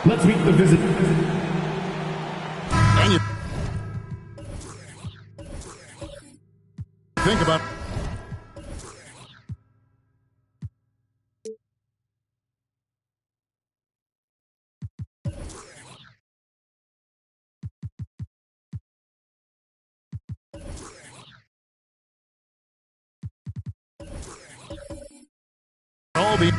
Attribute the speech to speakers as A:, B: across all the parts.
A: Let's meet the visitor. And you think about all the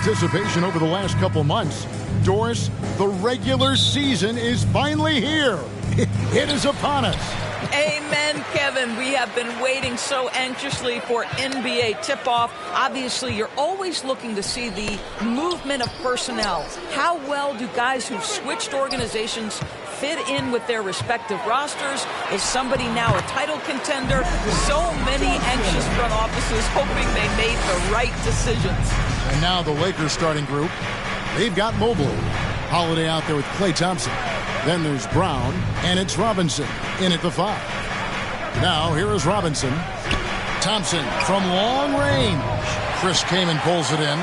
A: anticipation over the last couple months. Doris, the regular season is finally here. It is upon us.
B: Amen, Kevin. We have been waiting so anxiously for NBA tip-off. Obviously, you're always looking to see the movement of personnel. How well do guys who've switched organizations fit in with their respective rosters? Is somebody now a title contender? So many anxious front offices hoping they made the right decisions.
A: And now the Lakers starting group. They've got Mobley. Holiday out there with Klay Thompson. Then there's Brown, and it's Robinson in at the 5. Now here is Robinson. Thompson from long range. Chris Kaman pulls it in.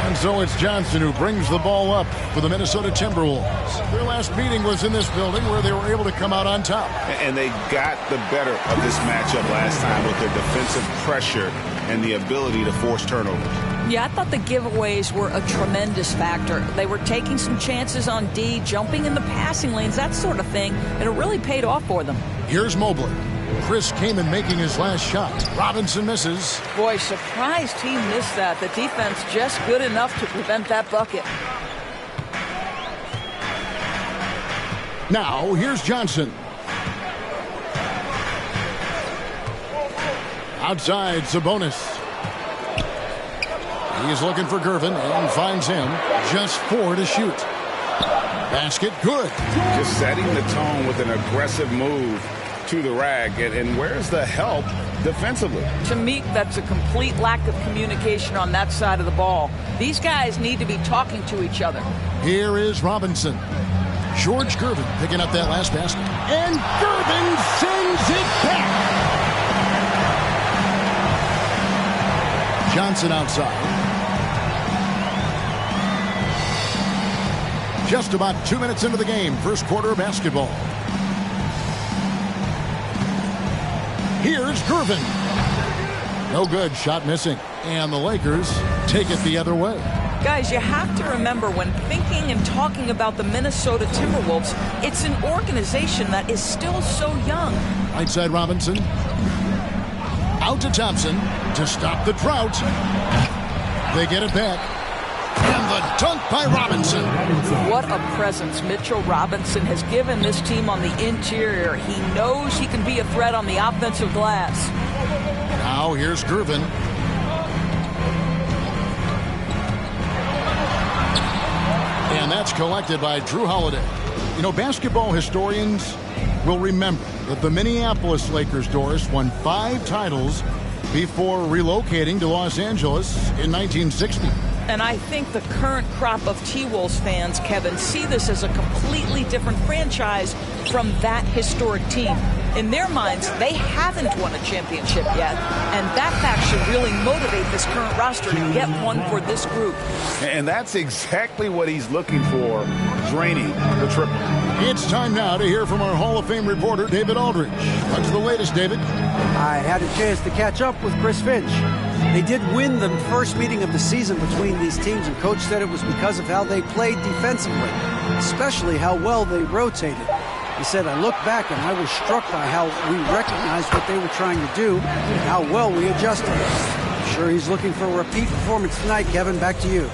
A: And so it's Johnson who brings the ball up for the Minnesota Timberwolves. Their last meeting was in this building where they were able to come out on top.
C: And they got the better of this matchup last time with their defensive pressure and the ability to force turnovers.
B: Yeah, I thought the giveaways were a tremendous factor. They were taking some chances on D, jumping in the passing lanes, that sort of thing, and it really paid off for them.
A: Here's Mobley. Chris Kaman making his last shot. Robinson misses.
B: Boy, surprised he missed that. The defense just good enough to prevent that bucket.
A: Now, here's Johnson. Outside, Sabonis. He's looking for Gervin and finds him. Just 4 to shoot. Basket, good.
C: Just setting the tone with an aggressive move to the rag. And where's the help defensively?
B: To me, that's a complete lack of communication on that side of the ball. These guys need to be talking to each other.
A: Here is Robinson. George Gervin picking up that last basket. And Gervin sends it back. Johnson outside. Just about 2 minutes into the game. First quarter of basketball. Here's Gervin. No good. Shot missing. And the Lakers take it the other way.
B: Guys, you have to remember when thinking and talking about the Minnesota Timberwolves, it's an organization that is still so young.
A: Right side Robinson. Out to Thompson to stop the drought. They get it back. And the dunk by Robinson.
B: What a presence Mitchell Robinson has given this team on the interior. He knows he can be a threat on the offensive glass.
A: Now here's Gervin. And that's collected by Drew Holiday. You know, basketball historians will remember that the Minneapolis Lakers, Doris, won 5 titles before relocating to Los Angeles in 1960.
B: And I think the current crop of T-Wolves fans, Kevin, see this as a completely different franchise from that historic team. In their minds, they haven't won a championship yet. And that fact should really motivate this current roster to get one for this group.
C: And that's exactly what he's looking for, draining the triple.
A: It's time now to hear from our Hall of Fame reporter, David Aldridge. What's the latest, David?
D: I had a chance to catch up with Chris Finch. They did win the first meeting of the season between these teams, and Coach said it was because of how they played defensively, especially how well they rotated. He said, I look back and I was struck by how we recognized what they were trying to do and how well we adjusted. I'm sure he's looking for a repeat performance tonight. Kevin, back to you.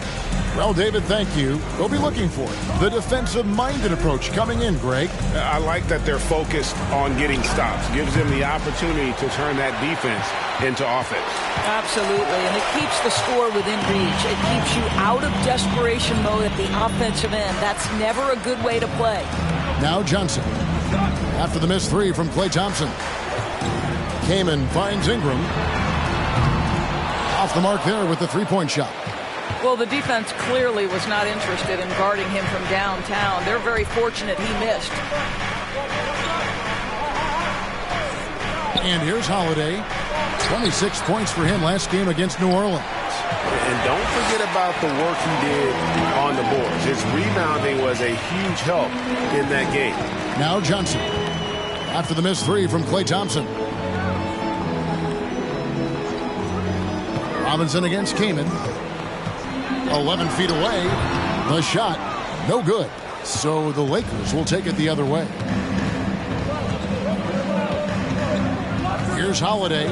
A: Well, David, thank you. We'll be looking for it. The defensive-minded approach coming in, Greg.
C: I like that they're focused on getting stops. Gives them the opportunity to turn that defense into offense.
B: Absolutely, and it keeps the score within reach. It keeps you out of desperation mode at the offensive end. That's never a good way to play.
A: Now Johnson. After the missed 3 from Klay Thompson. Kaman finds Ingram. Off the mark there with the three-point shot.
B: Well, the defense clearly was not interested in guarding him from downtown. They're very fortunate he missed.
A: And here's Holiday. 26 points for him last game against New Orleans.
C: And don't forget about the work he did on the boards. His rebounding was a huge help in that game.
A: Now Johnson. After the missed 3 from Klay Thompson. Robinson against Kaman. 11 feet away. The shot, no good. So the Lakers will take it the other way. Here's Holiday.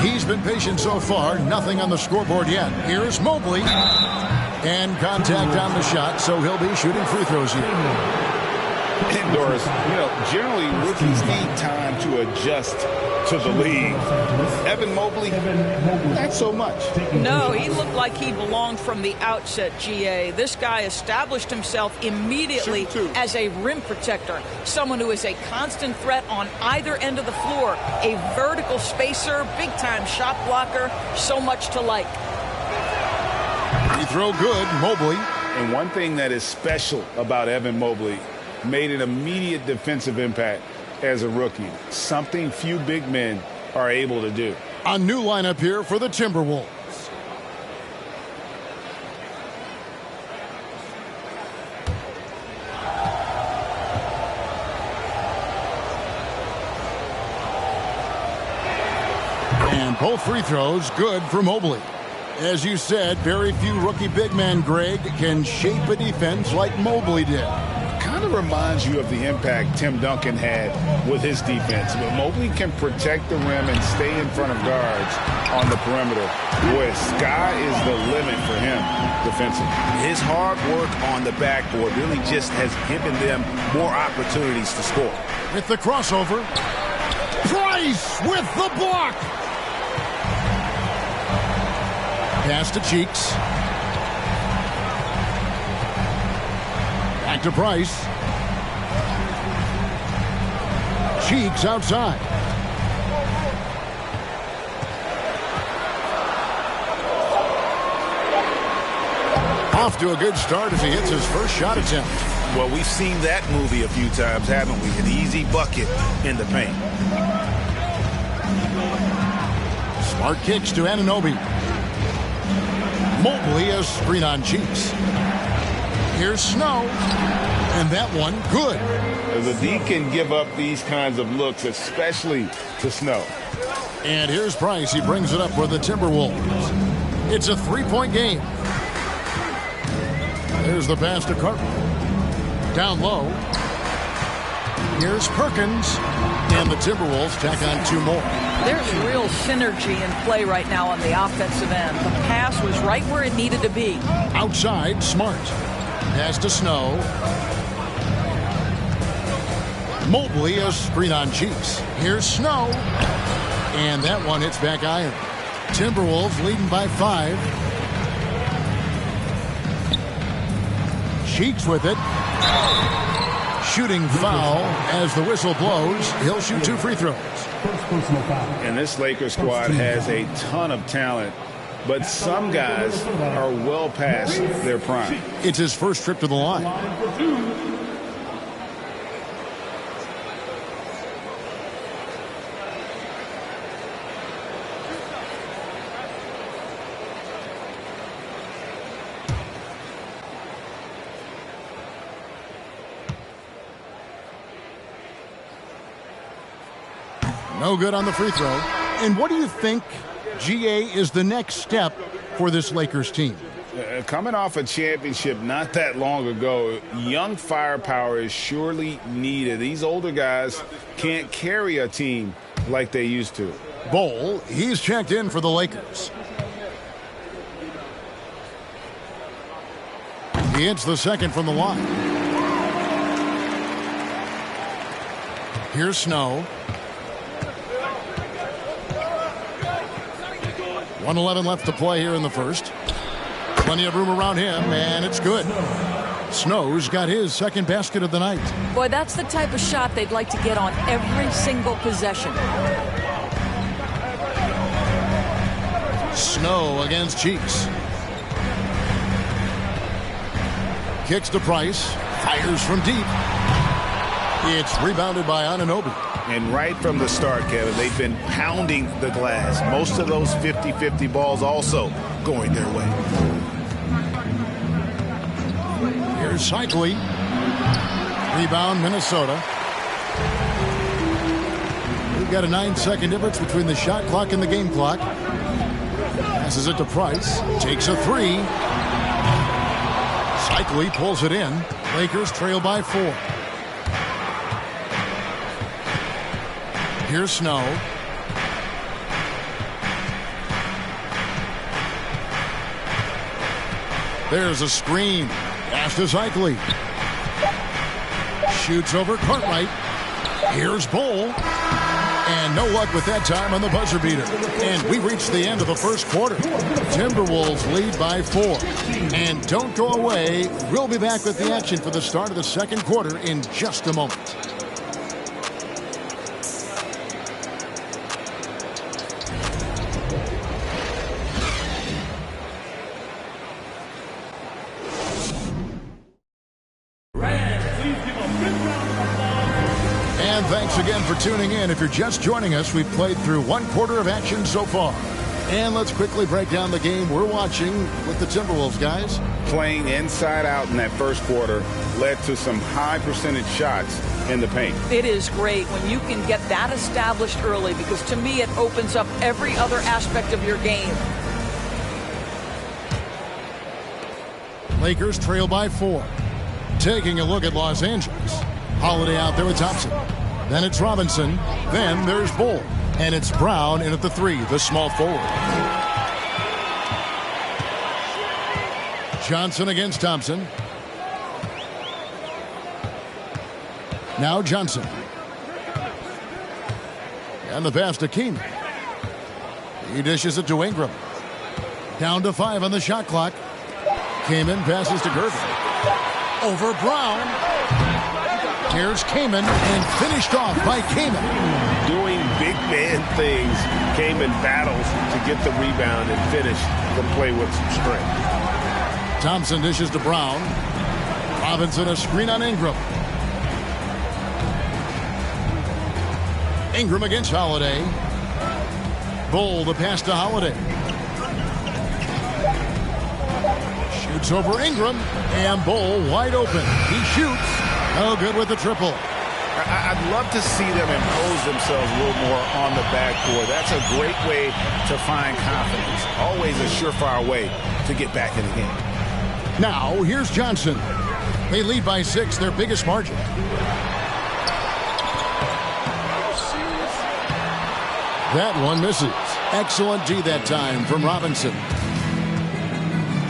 A: He's been patient so far. Nothing on the scoreboard yet. Here's Mobley. And contact on the shot, so he'll be shooting free throws here.
E: Doris, generally rookies need time to adjust to the league. Evan Mobley, not so much.
B: No, he looked like he belonged from the outset, GA. This guy established himself immediately as a rim protector, someone who is a constant threat on either end of the floor, a vertical spacer, big-time shot blocker, so much to like.
A: Free throw good, Mobley.
E: And one thing that is special about Evan Mobley, made an immediate defensive impact as a rookie, something few big men are able to do.
A: A new lineup here for the Timberwolves. And both free throws good for Mobley. As you said, very few rookie big men, Greg, can shape a defense like Mobley did.
E: Kind of reminds you of the impact Tim Duncan had with his defense. But Mobley can protect the rim and stay in front of guards on the perimeter. Boy, sky is the limit for him defensively.
F: His hard work on the backboard really just has given them more opportunities to score.
A: With the crossover, Price with the block. Pass to Cheeks. Back to Price. Cheeks outside. Off to a good start as he hits his first shot attempt.
F: Well, we've seen that movie a few times, haven't we? An easy bucket in the paint.
A: Smart kicks to Anunoby. Mobley a screen on Cheeks. Here's Snow. And that one, good.
E: The D can give up these kinds of looks, especially to Snow.
A: And here's Price. He brings it up for the Timberwolves. It's a three-point game. There's the pass to Carter. Down low. Here's Perkins. And the Timberwolves tack on two more.
B: There's real synergy in play right now on the offensive end. The pass was right where it needed to be.
A: Outside, Smart. Pass to Snow. Mobley a screen on Cheeks. Here's Snow. And that one hits back iron. Timberwolves leading by 5. Cheeks with it. Shooting foul as the whistle blows. He'll shoot 2 free throws.
E: And this Lakers squad has a ton of talent, but some guys are well past their prime.
A: It's his first trip to the line. No good on the free throw. And what do you think, GA, is the next step for this Lakers team?
E: Coming off a championship not that long ago, young firepower is surely needed. These older guys can't carry a team like they used to.
A: Bol, he's checked in for the Lakers. He hits the second from the line. Here's Snow. 1:11 left to play here in the first. Plenty of room around him, and it's good. Snow's got his second basket of the night.
B: Boy, that's the type of shot they'd like to get on every single possession.
A: Snow against Cheeks. Kicks to Price. Fires from deep. It's rebounded by Anunoby.
F: And right from the start, Kevin, they've been pounding the glass. Most of those 50-50 balls also going their way.
A: Here's Cycli. Rebound, Minnesota. We've got a 9-second difference between the shot clock and the game clock. Passes it to Price. Takes a 3. Cycli pulls it in. Lakers trail by 4. Here's Snow. There's a screen. Pass to Zeitley. Shoots over Cartwright. Here's Bull. And no luck with that time on the buzzer beater. And we reached the end of the first quarter. Timberwolves lead by 4. And don't go away. We'll be back with the action for the start of the second quarter in just a moment. And thanks again for tuning in. If you're just joining us, we've played through one quarter of action so far. And let's quickly break down the game we're watching with the Timberwolves, guys.
E: Playing inside out in that first quarter led to some high percentage shots in the paint.
B: It is great when you can get that established early, because to me it opens up every other aspect of your game.
A: Lakers trail by 4. Taking a look at Los Angeles. Holiday out there with Thompson. Then it's Robinson. Then there's Bull. And it's Brown in at the 3, the small forward. Johnson against Thompson. Now Johnson. And the pass to Keenan. He dishes it to Ingram. Down to 5 on the shot clock. Kaman passes to Gervin. Over Brown. Here's Kaman, and finished off by Kaman.
C: Doing big man things. Kaman battles to get the rebound and finish the play with some strength.
A: Thompson dishes to Brown. Robinson a screen on Ingram. Ingram against Holiday. Bull the pass to Holiday. Shoots over Ingram, and Bull wide open. He shoots. Oh, good with the triple.
E: I'd love to see them impose themselves a little more on the backcourt. That's a great way to find confidence. Always a surefire way to get back in the game.
A: Now, here's Johnson. They lead by 6, their biggest margin. That one misses. Excellent D that time from Robinson.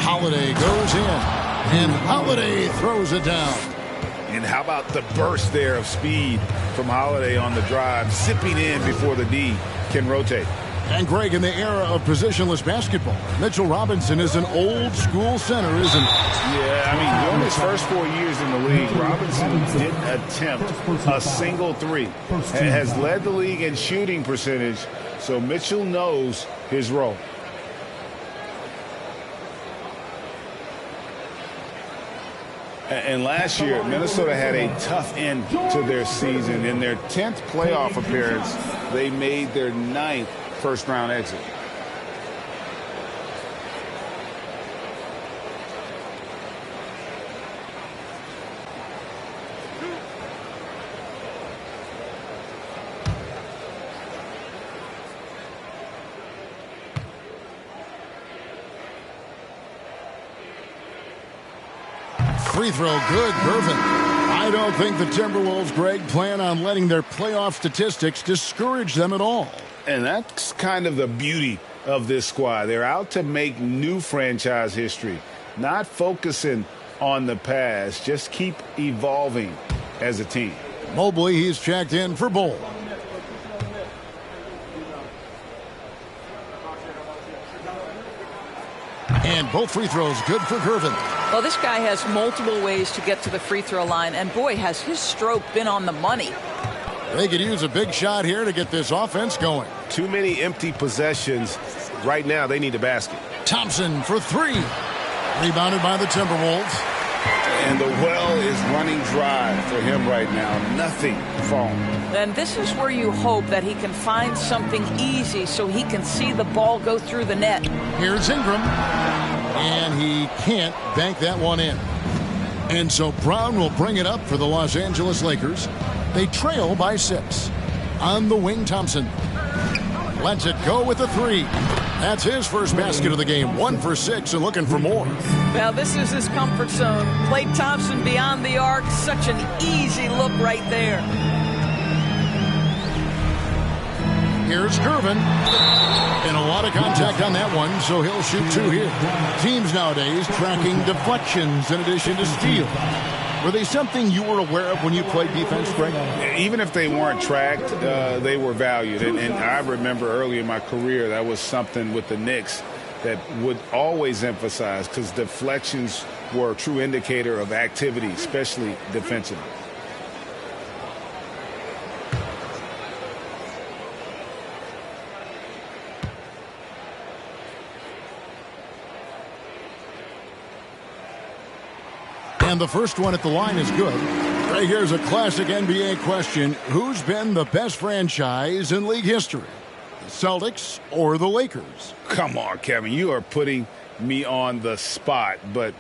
A: Holiday goes in, and Holiday throws it down.
E: And how about the burst there of speed from Holiday on the drive, zipping in before the D can rotate.
A: And Greg, in the era of positionless basketball, Mitchell Robinson is an old school center, isn't he?
E: Yeah, I mean, during his first 4 years in the league, Robinson didn't attempt a single 3. And has led the league in shooting percentage, so Mitchell knows his role. And last year, Minnesota had a tough end to their season. In their 10th playoff appearance, they made their 9th first-round exit.
A: Free throw good, Gervin. I don't think the Timberwolves, Greg, plan on letting their playoff statistics discourage them at all.
E: And that's kind of the beauty of this squad. They're out to make new franchise history, not focusing on the past, just keep evolving as a team.
A: Mobley, he's checked in for Bull. And both free throws good for Gervin.
B: Well, this guy has multiple ways to get to the free throw line, and boy, has his stroke been on the money.
A: They could use a big shot here to get this offense going.
C: Too many empty possessions. Right now, they need a basket.
A: Thompson for 3. Rebounded by the Timberwolves.
E: And the well is running dry for him right now. Nothing falling.
B: And this is where you hope that he can find something easy so he can see the ball go through the net.
A: Here's Ingram. And he can't bank that one in. And so Brown will bring it up for the Los Angeles Lakers. They trail by 6. On the wing, Thompson lets it go with a 3. That's his first basket of the game. 1 for 6 and looking for more.
B: Now this is his comfort zone. Klay Thompson beyond the arc. Such an easy look right there.
A: Here's Gervin. And a lot of contact on that one, so he'll shoot 2 here. Teams nowadays tracking deflections in addition to steals. Were they something you were aware of when you played defense, Greg?
E: Even if they weren't tracked, they were valued. And I remember early in my career, that was something with the Knicks that would always emphasize, because deflections were a true indicator of activity, especially defensively.
A: And the first one at the line is good. Right here's a classic NBA question. Who's been the best franchise in league history? The Celtics or the Lakers?
E: Come on, Kevin. You are putting me on the spot. But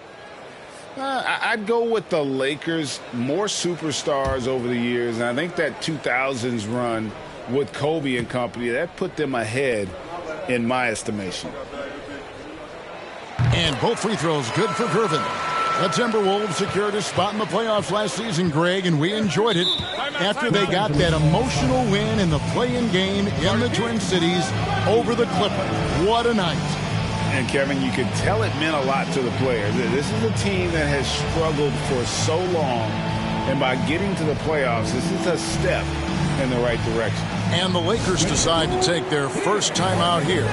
E: I'd go with the Lakers. More superstars over the years. And I think that 2000s run with Kobe and company, that put them ahead in my estimation.
A: And both free throws good for Gervin. The Timberwolves secured a spot in the playoffs last season, Greg, and we enjoyed it after they got that emotional win in the play-in game in the Twin Cities over the Clippers. What a night.
E: And, Kevin, you could tell it meant a lot to the players. This is a team that has struggled for so long, and by getting to the playoffs, this is a step in the right direction.
A: And the Lakers decide to take their first time out here.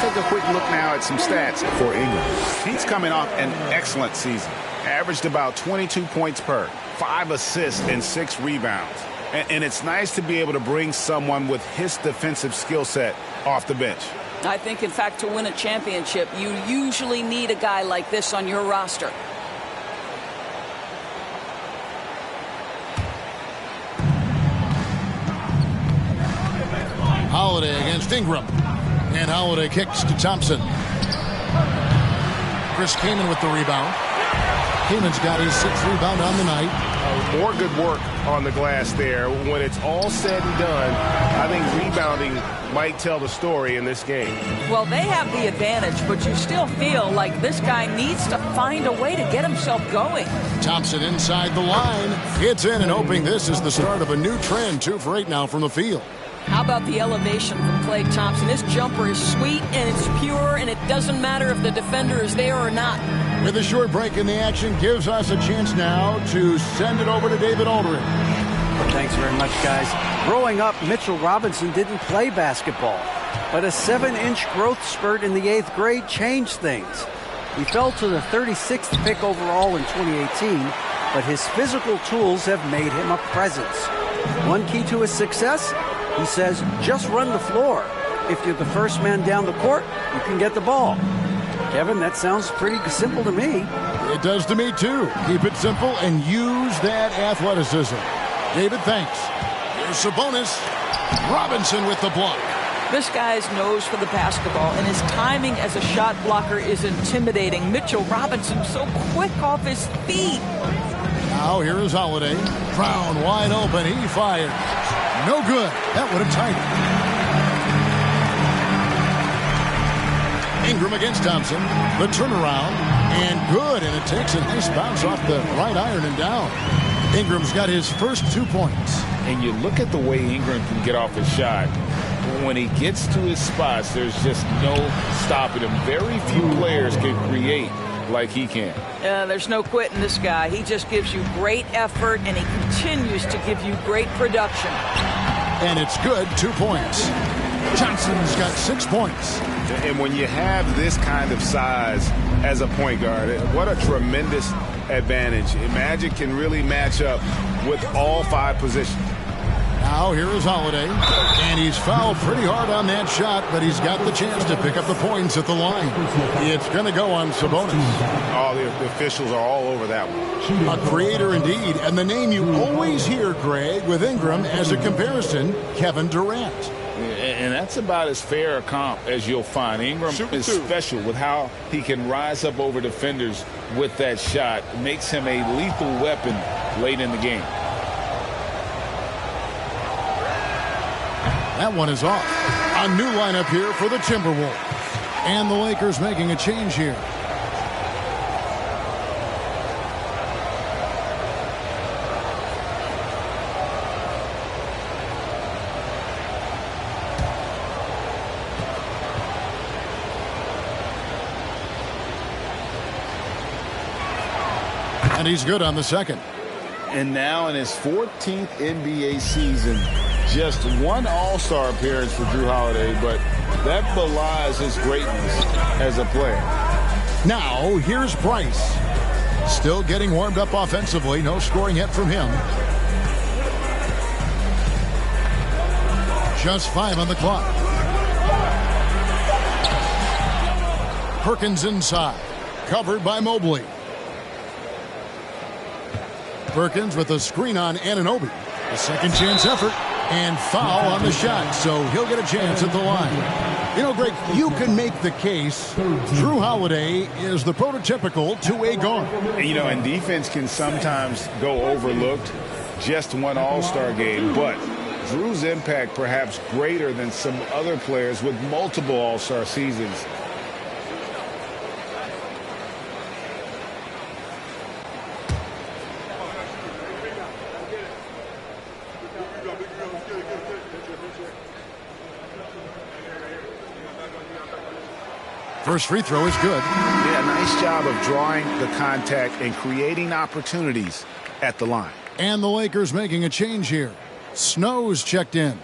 E: Take a quick look now at some stats for Ingram. He's coming off an excellent season. Averaged about 22 points per, 5 assists, and 6 rebounds. And it's nice to be able to bring someone with his defensive skill set off the bench.
B: I think, in fact, to win a championship, you usually need a guy like this on your roster.
A: Holiday against Ingram. And Holiday kicks to Thompson. Chris Kaman with the rebound. Kaman's got his 6th rebound on the night.
C: More good work on the glass there. When it's all said and done, I think rebounding might tell the story in this game.
B: Well, they have the advantage, but you still feel like this guy needs to find a way to get himself going.
A: Thompson inside the line. Hits in and hoping this is the start of a new trend. 2 for 8 now from the field.
B: How about the elevation from Klay Thompson? His jumper is sweet and it's pure, and it doesn't matter if the defender is there or not.
A: With a short break in the action, gives us a chance now to send it over to David Aldridge.
D: Thanks very much, guys. Growing up, Mitchell Robinson didn't play basketball, but a 7-inch growth spurt in the 8th grade changed things. He fell to the 36th pick overall in 2018, but his physical tools have made him a presence. One key to his success? He says, just run the floor. If you're the first man down the court, you can get the ball. Kevin, that sounds pretty simple to me.
A: It does to me, too. Keep it simple and use that athleticism. David, thanks. Here's Sabonis. Robinson with the block.
B: This guy's nose for the basketball, and his timing as a shot blocker is intimidating. Mitchell Robinson so quick off his feet.
A: Now here is Holiday. Brown wide open. He fires. No good. That would have tied it. Ingram against Thompson. The turnaround. And good. And it takes a nice bounce off the right iron and down. Ingram's got his first 2 points.
E: And you look at the way Ingram can get off his shot. when he gets to his spots, there's just no stopping him. Very few players can create like he can.
B: There's no quitting this guy. He just gives you great effort, and he continues to give you great production.
A: And it's good, 2 points. Johnson's got 6 points.
E: And when you have this kind of size as a point guard, what a tremendous advantage. Magic can really match up with all 5 positions.
A: Now here is Holiday, and he's fouled pretty hard on that shot, but he's got the chance to pick up the points at the line. It's going to go on Sabonis.
E: Oh, the officials are all over that one.
A: A creator indeed, and the name you always hear, Greg, with Ingram as a comparison, Kevin Durant.
E: And that's about as fair a comp as you'll find. Ingram is special with how he can rise up over defenders with that shot. It makes him a lethal weapon late in the game.
A: That one is off. A new lineup here for the Timberwolves. And the Lakers making a change here. And he's good on the second.
E: And now in his 14th NBA season, just 1 All-Star appearance for Jrue Holiday, but that belies his greatness as a player.
A: Now, here's Price. Still getting warmed up offensively. No scoring yet from him. Just 5 on the clock. Perkins inside. Covered by Mobley. Perkins with a screen on Anunoby. A second chance effort. And foul on the shot, so he'll get a chance at the line. You know, Greg, you can make the case Jrue Holiday is the prototypical two-way guard.
E: You know, and defense can sometimes go overlooked. Just 1 All-Star game, but Jrue's impact perhaps greater than some other players with multiple All-Star seasons.
A: First free throw is good.
E: Yeah, nice job of drawing the contact and creating opportunities at the line.
A: And the Lakers making a change here. Snow's checked in.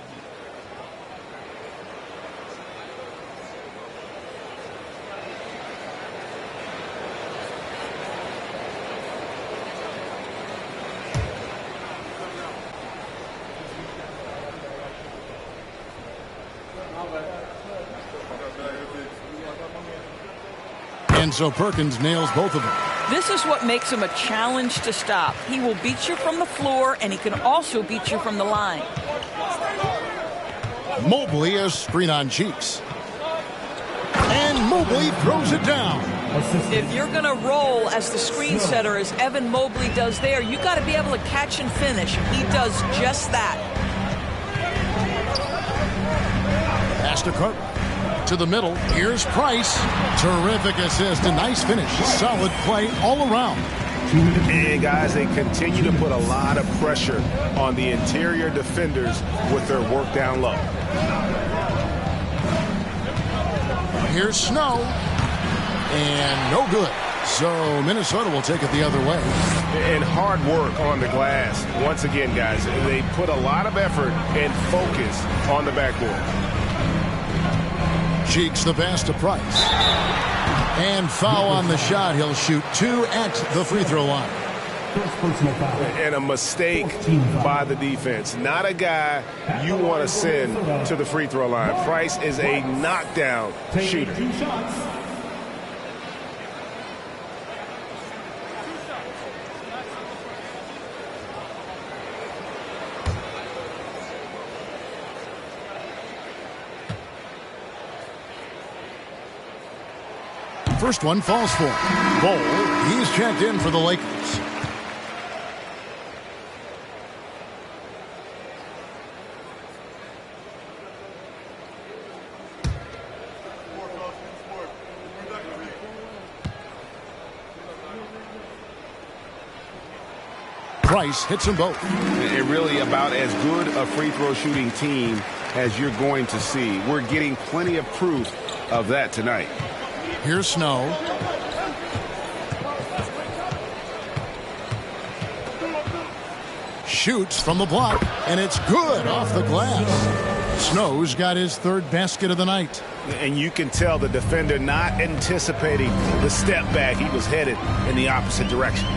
A: And so Perkins nails both of them.
B: This is what makes him a challenge to stop. He will beat you from the floor, and he can also beat you from the line.
A: Mobley a screen on Cheeks. And Mobley throws it down.
B: If you're going to roll as the screen setter, as Evan Mobley does there, you got to be able to catch and finish. He does just that.
A: Pass to Carter. To the middle. Here's Price. Terrific assist. A nice finish. Solid play all around.
E: And guys, they continue to put a lot of pressure on the interior defenders with their work down low.
A: Here's Snow. And no good. So Minnesota will take it the other way.
E: And hard work on the glass. Once again, guys, they put a lot of effort and focus on the backboard.
A: Cheeks the pass to Price. And foul on the shot. He'll shoot 2 at the free throw line.
E: And a mistake by the defense. Not a guy you want to send to the free throw line. Price is a knockdown shooter.
A: First one falls for Bol. He's checked in for the Lakers. Price hits them both.
E: And really about as good a free throw shooting team
C: as you're going to see. We're getting plenty of proof of that tonight.
A: Here's Snow. Shoots from the block, and it's good off the glass. Snow's got his third basket of the night.
E: And you can tell the defender not anticipating the step back. He was headed in the opposite direction.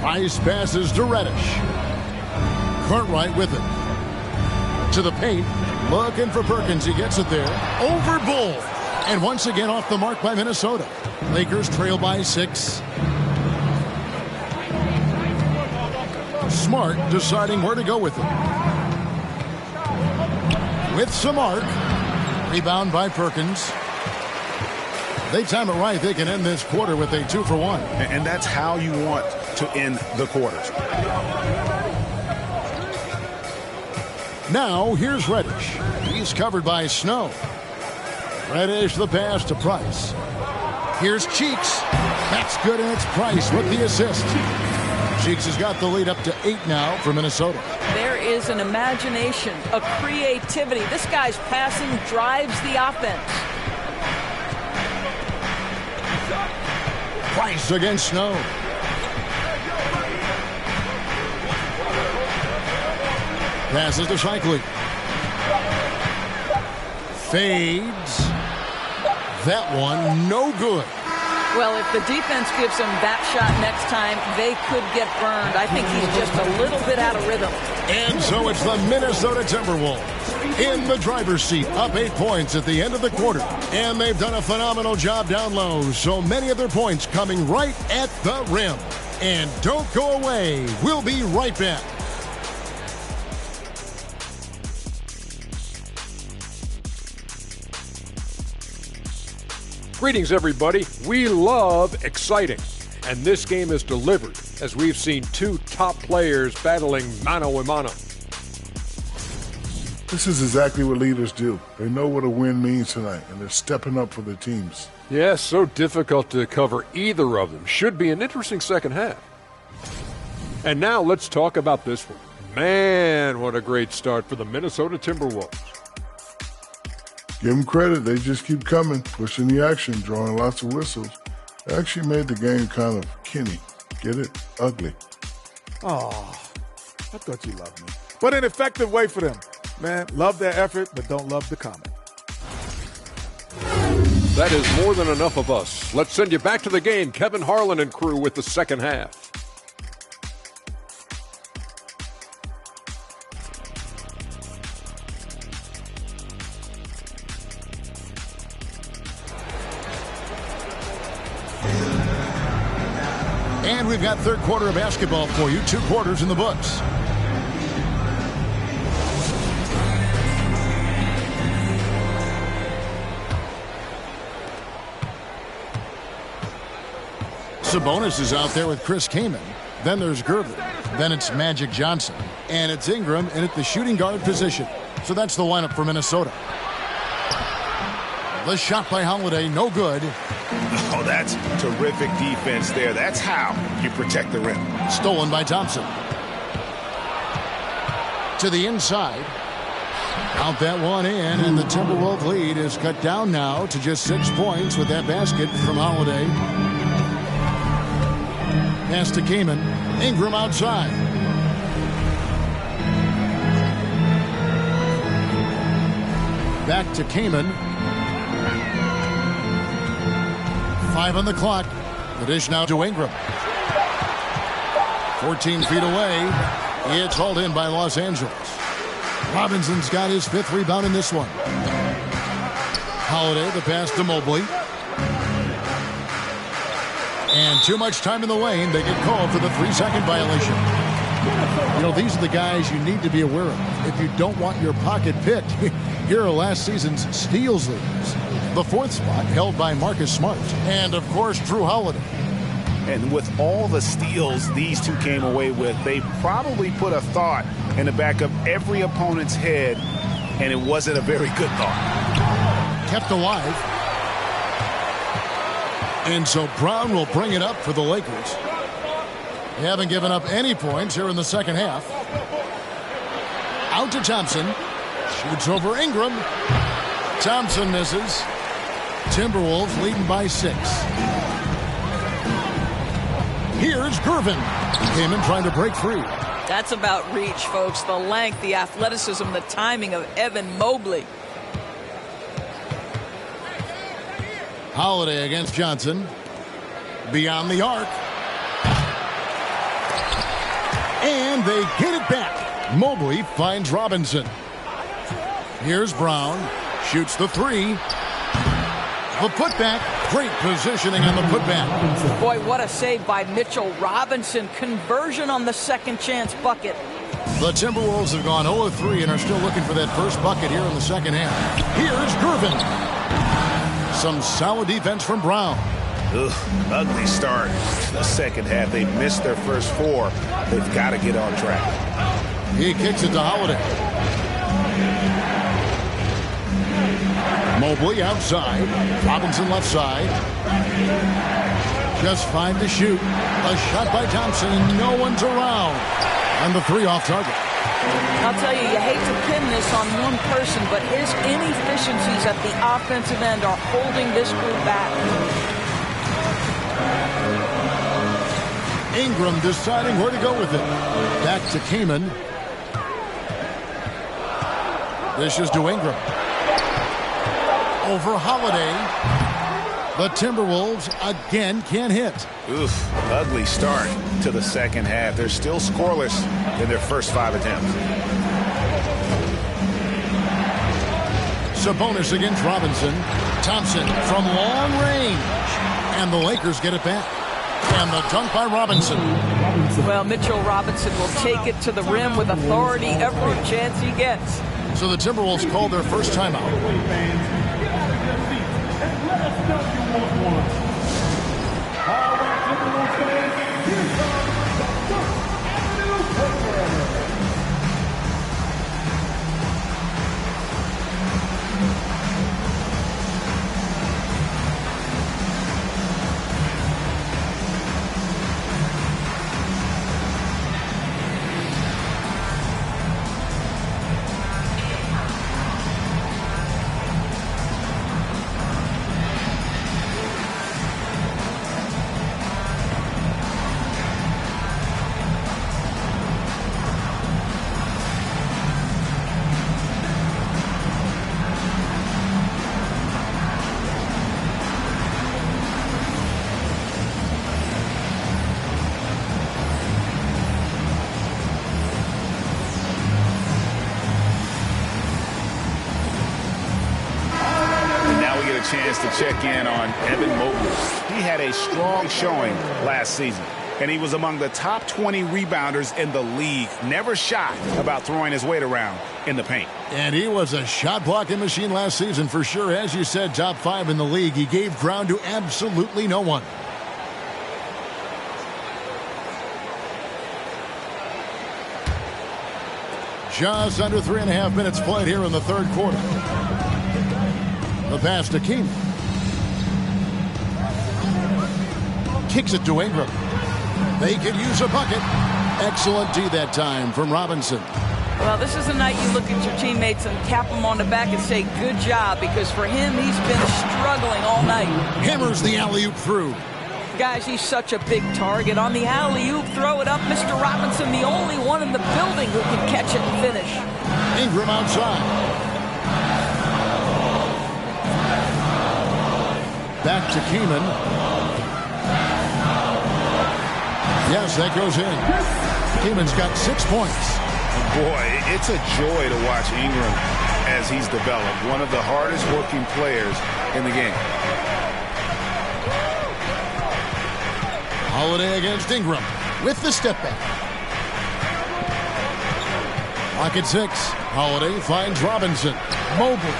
A: Price passes to Reddish. Cartwright with it. To the paint. Looking for Perkins. He gets it there. Over Bull. And once again off the mark by Minnesota. Lakers trail by 6. Smart deciding where to go with it. With some arc. Rebound by Perkins. They time it right. They can end this quarter with a 2 for 1.
E: And that's how you want to end the quarters.
A: Now here's Reddish. He's covered by Snow. Reddish the pass to Price. Here's Cheeks. That's good, and it's Price with the assist. Cheeks has got the lead up to 8 now for Minnesota.
B: There is an imagination, a creativity. This guy's passing drives the offense.
A: Price against Snow. Passes to Shikely. Fades. That one no good.
B: Well, if the defense gives him that shot next time, they could get burned. I think he's just a little bit out of rhythm.
A: And so it's the Minnesota Timberwolves in the driver's seat, up 8 points at the end of the quarter. And they've done a phenomenal job down low, so many of their points coming right at the rim. And don't go away. We'll be right back.
G: Greetings, everybody. We love exciting, and this game is delivered as we've seen 2 top players battling mano a mano.
H: This is exactly what leaders do. They know what a win means tonight, and they're stepping up for their teams.
G: Yes, so difficult to cover either of them. Should be an interesting second half. And now let's talk about this one. Man, what a great start for the Minnesota Timberwolves.
H: Give them credit. They just keep coming, pushing the action, drawing lots of whistles. They actually made the game kind of Kenny. Get it? Ugly.
I: Oh, I thought you loved me. But an effective way for them. Man, love their effort, but don't love the comment.
G: That is more than enough of us. Let's send you back to the game. Kevin Harlan and crew with the second half.
A: And we've got third quarter of basketball for you. 2 quarters in the books. Sabonis is out there with Chris Kaman. Then there's Gervin. Then it's Magic Johnson. And it's Ingram in at the shooting guard position. So that's the lineup for Minnesota. The shot by Holiday, no good.
E: Oh, that's terrific defense there. That's how you protect the rim.
A: Stolen by Thompson. To the inside. Count that one in, and the Timberwolves lead is cut down now to just 6 points with that basket from Holiday. Pass to Kaman. Ingram outside. Back to Kaman. 5 on the clock. The dish now to Ingram. 14 feet away. It's hauled in by Los Angeles. Robinson's got his 5th rebound in this one. Holiday, the pass to Mobley. And too much time in the lane. They get called for the 3-second violation. You know, these are the guys you need to be aware of. If you don't want your pocket picked, here are last season's steals leaders. The 4th spot held by Marcus Smart. And, of course, Drew Holiday.
E: And with all the steals these two came away with, they probably put a thought in the back of every opponent's head, and it wasn't a very good thought.
A: Kept alive. And so Brown will bring it up for the Lakers. They haven't given up any points here in the second half. Out to Thompson. Shoots over Ingram. Thompson misses. Timberwolves leading by 6. Here's Gervin. He came in trying to break free.
B: That's about reach, folks. The length, the athleticism, the timing of Evan Mobley.
A: Holiday against Johnson. Beyond the arc. And they get it back. Mobley finds Robinson. Here's Brown. Shoots the 3. The putback. Great positioning on the putback.
B: Boy, what a save by Mitchell Robinson. Conversion on the second chance bucket.
A: The Timberwolves have gone 0-3 and are still looking for that first bucket here in the second half. Here's Gervin. Some solid defense from Brown.
F: Ugly start to the second half. They missed their first 4. They've got to get on track.
A: He kicks it to Holiday. Mobley outside. Robinson left side. Just 5 to shoot. A shot by Thompson and no one's around. And the 3 off target.
B: I'll tell you, you hate to pin this on one person, but his inefficiencies at the offensive end are holding this group back.
A: Ingram deciding where to go with it. Back to Kaman. This is to Ingram. Over Holiday. The Timberwolves again can't hit.
F: Ugly start to the second half. They're still scoreless in their first 5 attempts.
A: Sabonis against Robinson. Thompson from long range. And the Lakers get it back. And the dunk by Robinson.
B: Well, Mitchell Robinson will take it to the rim with authority every chance he gets.
A: So the Timberwolves called their first timeout.
E: Chance to check in on Evan Mobley. He had a strong showing last season, and he was among the top 20 rebounders in the league. Never shy about throwing his weight around in the paint.
A: And he was a shot blocking machine last season for sure. As you said, top 5 in the league. He gave ground to absolutely no one. Just under 3.5 minutes played here in the third quarter. The pass to King. Kicks it to Ingram. They could use a bucket. Excellent D that time from Robinson.
B: Well, this is a night you look at your teammates and tap them on the back and say, good job, because for him, he's been struggling all night.
A: Hammers the alley-oop through.
B: Guys, he's such a big target. On the alley-oop, throw it up. Mr. Robinson, the only one in the building who can catch it and finish.
A: Ingram outside. Back to Kaman. Yes, that goes in. Kaman's got 6 points.
E: Boy, it's a joy to watch Ingram as he's developed. One of the hardest working players in the game.
A: Holiday against Ingram with the step back. Pocket 6. Holiday finds Robinson. Mobley.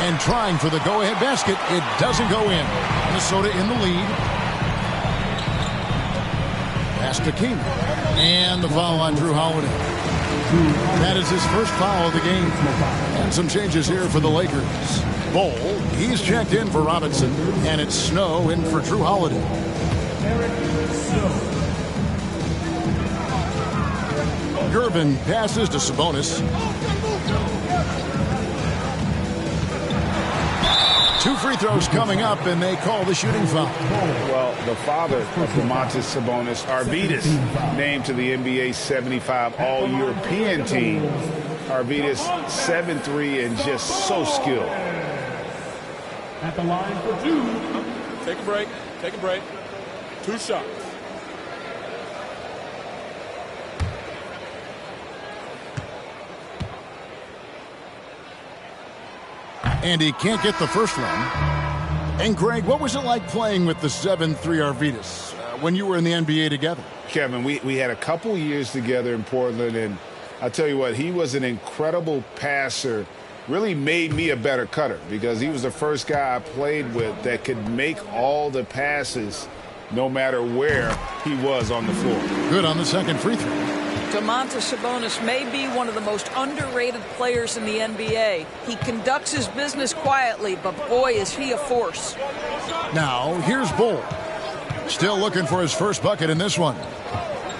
A: And trying for the go-ahead basket. It doesn't go in. Minnesota in the lead. Pass to King. And the foul on Drew Holiday. That is his first foul of the game. And some changes here for the Lakers. Bol, he's checked in for Robinson. And it's Snow in for Drew Holiday. Gervin passes to Sabonis. 2 free throws coming up, and they call the shooting foul.
E: Well, the father of Domantas Sabonis, Arvydas, named to the NBA 75 All-European team. Arvydas 7'3" and just so skilled.
J: At the line for 2. Take a break. Take a break. 2 shots.
A: And he can't get the first one. And Greg, what was it like playing with the 7'3" Arvydas when you were in the NBA together?
E: Kevin, we had a couple years together in Portland, and I'll tell you what, he was an incredible passer. Really made me a better cutter because he was the first guy I played with that could make all the passes no matter where he was on the floor.
A: Good on the second free throw.
B: Domantas Sabonis may be one of the most underrated players in the NBA. He conducts his business quietly, but boy, is he a force.
A: Now, here's Bull. Still looking for his first bucket in this one.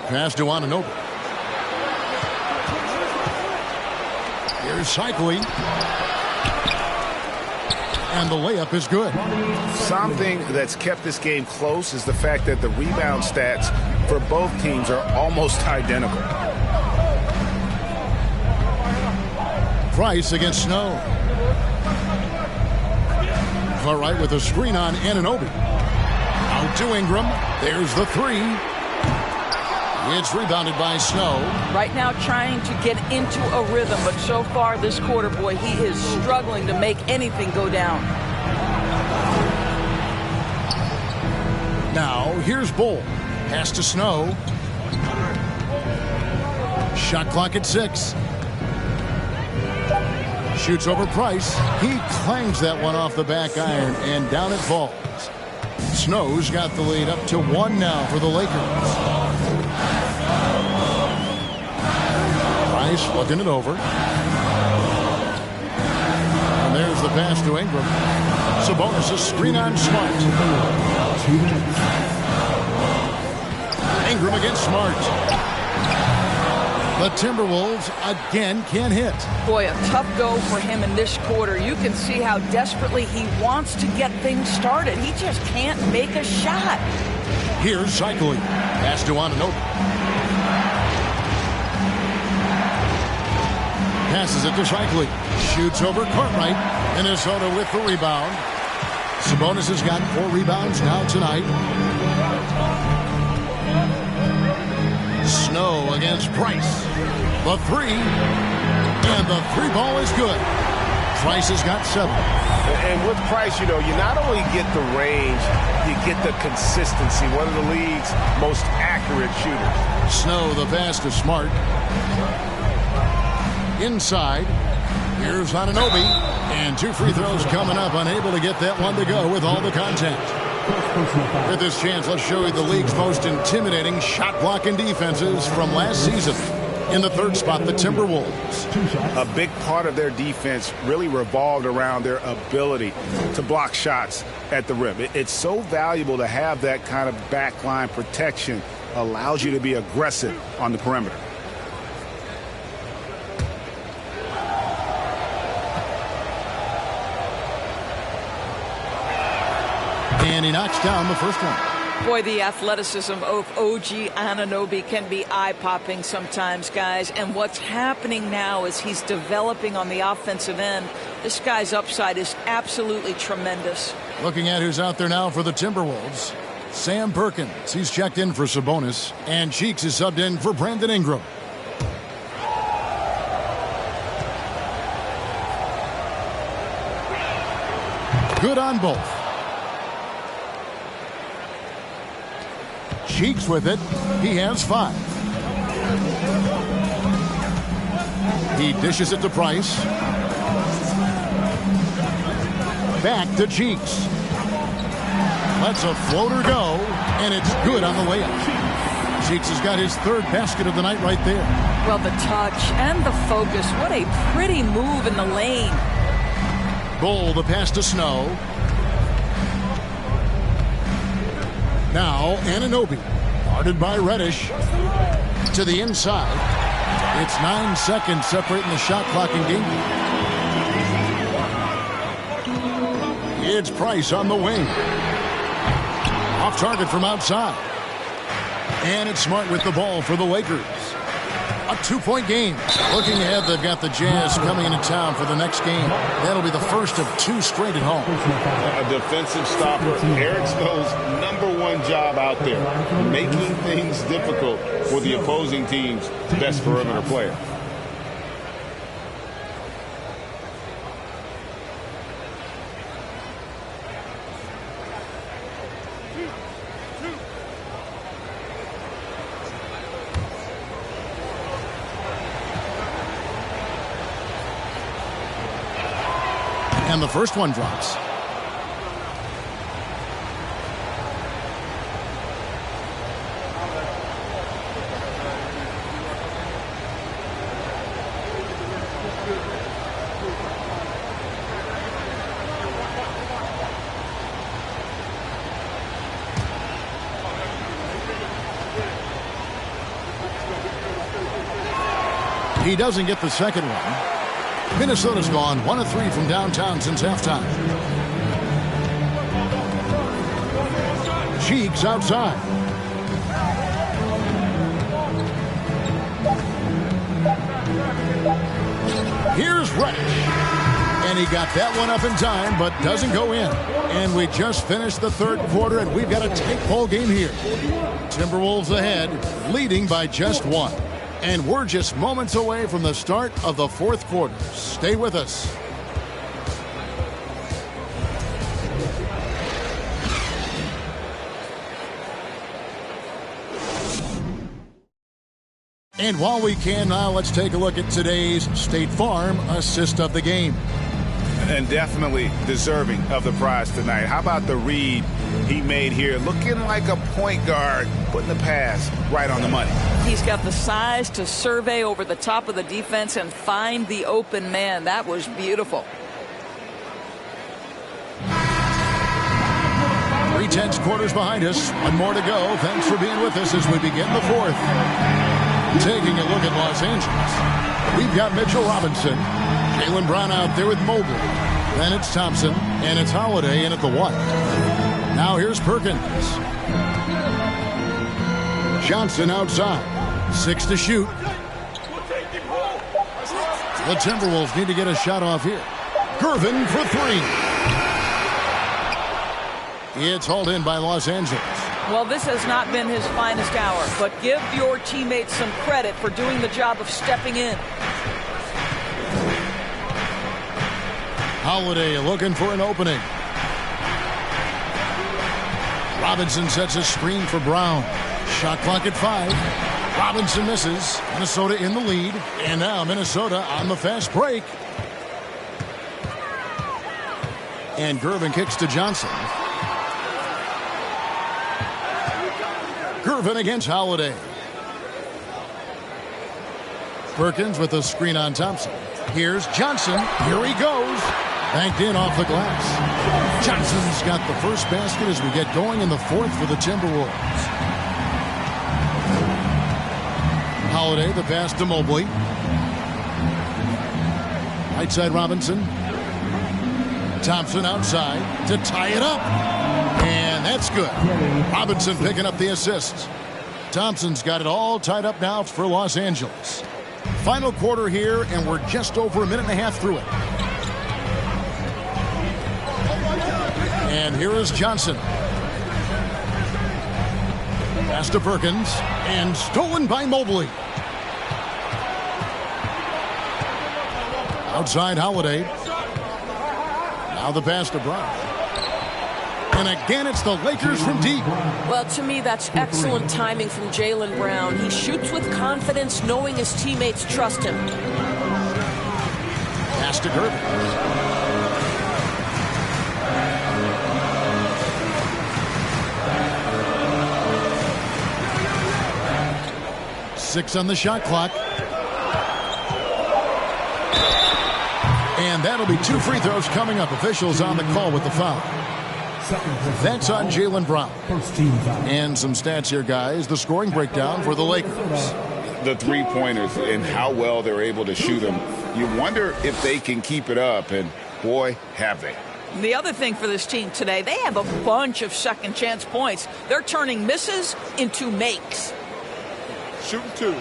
A: Pass to Anunoby. Here's Cycling. And the layup is good.
E: Something that's kept this game close is the fact that the rebound stats for both teams are almost identical.
A: Price against Snow. Far right with a screen on Anunoby. Out to Ingram. There's the 3. It's rebounded by Snow.
B: Right now trying to get into a rhythm, but so far this quarter, boy, he is struggling to make anything go down.
A: Now, here's Bull. Pass to Snow. Shot clock at 6. Shoots over Price. He clangs that one off the back iron, and down it falls. Snow's got the lead up to 1 now for the Lakers. Price looking it over. And there's the pass to Ingram. Sabonis' screen on Smart. Ingram against Smart. The Timberwolves again can't hit.
B: Boy, a tough go for him in this quarter. You can see how desperately he wants to get things started. He just can't make a shot.
A: Here's Cycling. Pass to Anunoby. Passes it to Cycling. Shoots over Cartwright. Minnesota with the rebound. Sabonis has got 4 rebounds now tonight. Snow against Price. The 3. And the 3 ball is good. Price has got 7.
C: And with Price, you not only get the range, you get the consistency. One of the league's most accurate shooters.
A: Snow, the pass to Smart. Inside. Here's Anunoby. And 2 free throws coming up. Unable to get that one to go with all the contact. With this chance, let's show you the league's most intimidating shot-blocking defenses from last season. In the 3rd spot, the Timberwolves.
E: A big part of their defense really revolved around their ability to block shots at the rim. It's so valuable to have that kind of backline protection. Allows you to be aggressive on the perimeter.
A: And he knocks down the first one.
B: Boy, the athleticism of OG Anunoby can be eye-popping sometimes, guys. And what's happening now is he's developing on the offensive end. This guy's upside is absolutely tremendous.
A: Looking at who's out there now for the Timberwolves. Sam Perkins. He's checked in for Sabonis. And Cheeks is subbed in for Brandon Ingram. Good on both. Cheeks with it. He has 5. He dishes it to Price. Back to Cheeks. Lets a floater go, and it's good on the layup. Cheeks has got his 3rd basket of the night right there.
B: Well, the touch and the focus. What a pretty move in the lane.
A: Bull, the pass to Snow. Now, Anunoby, guarded by Reddish, to the inside. It's 9 seconds separating the shot clock and game. It's Price on the wing. Off target from outside. And it's Smart with the ball for the Lakers. A 2-point game. Looking ahead, they've got the Jazz coming into town for the next game. That'll be the first of 2 straight at home.
E: A defensive stopper. Eric Stone's #1 job out there, making things difficult for the opposing team's best perimeter player.
A: And the first one drops. He doesn't get the second one. Minnesota's gone 1 of 3 from downtown since halftime. Cheeks outside. Here's Reddish. And he got that one up in time, but doesn't go in. And we just finished the third quarter, and we've got a tight ball game here. Timberwolves ahead, leading by just 1. And we're just moments away from the start of the fourth quarter. Stay with us. And while we can now, let's take a look at today's State Farm assist of the game.
E: And definitely deserving of the prize tonight. How about the read he made here? Looking like a point guard, putting the pass right on the money.
B: He's got the size to survey over the top of the defense and find the open man. That was beautiful.
A: 3/10 quarters behind us. 1 more to go. Thanks for being with us as we begin the fourth. Taking a look at Los Angeles. We've got Mitchell Robinson. Jaylen Brown out there with Mobley. Then it's Thompson, and it's Holiday in at the 1. Now here's Perkins. Johnson outside. 6 to shoot. The Timberwolves need to get a shot off here. Gervin for 3. It's hauled in by Los Angeles.
B: Well, this has not been his finest hour, but give your teammates some credit for doing the job of stepping in.
A: Holiday looking for an opening. Robinson sets a screen for Brown. Shot clock at 5. Robinson misses. Minnesota in the lead. And now Minnesota on the fast break. And Gervin kicks to Johnson. Gervin against Holiday. Perkins with a screen on Thompson. Here's Johnson. Here he goes. Banked in off the glass. Johnson's got the first basket as we get going in the fourth for the Timberwolves. Holiday, the pass to Mobley. Right side Robinson. Thompson outside to tie it up. And that's good. Robinson picking up the assist. Thompson's got it all tied up now for Los Angeles. Final quarter here, and we're just over a minute and a half through it. And here is Johnson. Pass to Perkins, and stolen by Mobley. Outside Holiday. Now the pass to Brown. And again, it's the Lakers from deep.
K: Well, to me, that's excellent timing from Jaylen Brown. He shoots with confidence, knowing his teammates trust him.
A: Pass to Gervin. 6 on the shot clock. And that'll be 2 free throws coming up. Officials on the call with the foul. That's on Jaylen Brown. And some stats here, guys. The scoring breakdown for the Lakers.
E: the three-pointers and how well they're able to shoot them. You wonder if they can keep it up, and boy, have they.
B: The other thing for this team today, they have a bunch of second chance points. They're turning misses into makes.
J: Shooting 2.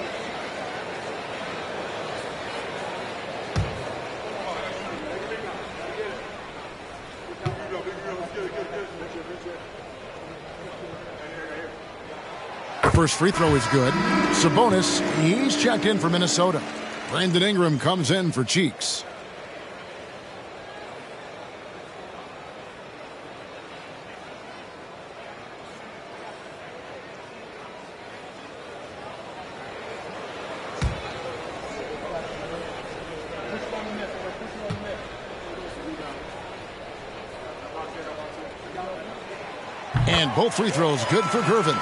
A: First free throw is good. Sabonis, he's checked in for Minnesota. Brandon Ingram comes in for Cheeks. And both free throws good for Gervin.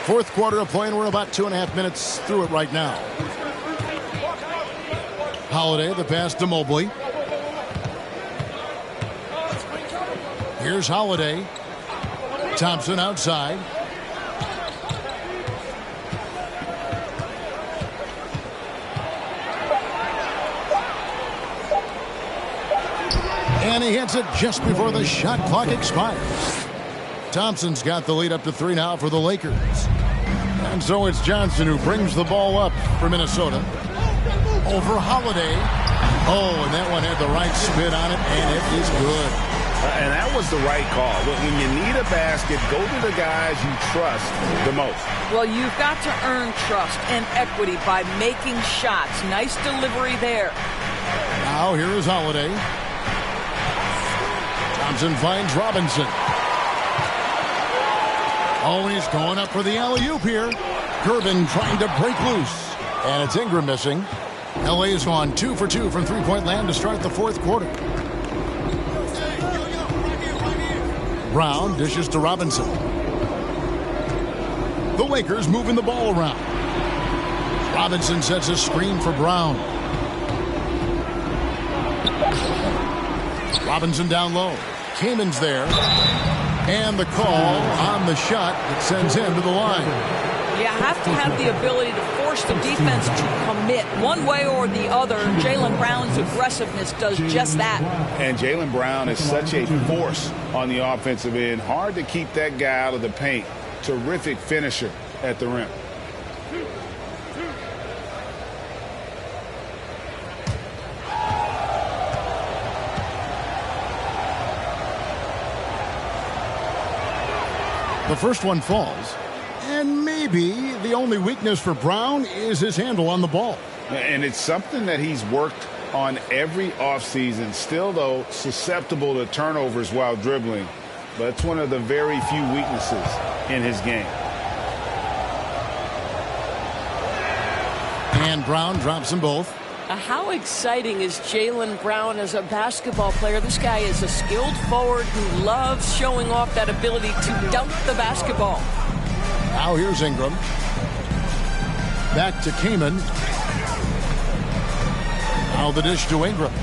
A: Fourth quarter of play, and we're about 2.5 minutes through it right now. Holiday, the pass to Mobley. Here's Holiday. Thompson outside. And he hits it just before the shot clock expires. Thompson's got the lead up to 3 now for the Lakers. And so it's Johnson who brings the ball up for Minnesota. Over Holiday. Oh, and that one had the right spin on it, and it is good.
E: And that was the right call. When you need a basket, go to the guys you trust the most.
B: Well, you've got to earn trust and equity by making shots. Nice delivery there.
A: Now here is Holiday. Thompson finds Robinson. Oh, he's going up for the alley-oop here. Gervin trying to break loose. And it's Ingram missing. LA's gone 2 for 2 from three-point land to start the fourth quarter. Brown dishes to Robinson. The Lakers moving the ball around. Robinson sets a screen for Brown. Robinson down low. Kaman's there. And the call on the shot that sends him to the line.
B: You have to have the ability to force the defense to commit one way or the other. Jaylen Brown's aggressiveness does just that.
E: And Jaylen Brown is such a force on the offensive end. Hard to keep that guy out of the paint. Terrific finisher at the rim.
A: The first one falls. And maybe the only weakness for Brown is his handle on the ball.
E: And it's something that he's worked on every offseason. Still, though, susceptible to turnovers while dribbling. But it's one of the very few weaknesses in his game.
A: And Brown drops them both.
K: How exciting is Jaylen Brown as a basketball player? This guy is a skilled forward who loves showing off that ability to dunk the basketball.
A: Now here's Ingram. Back to Kaman. Now the dish to Ingram.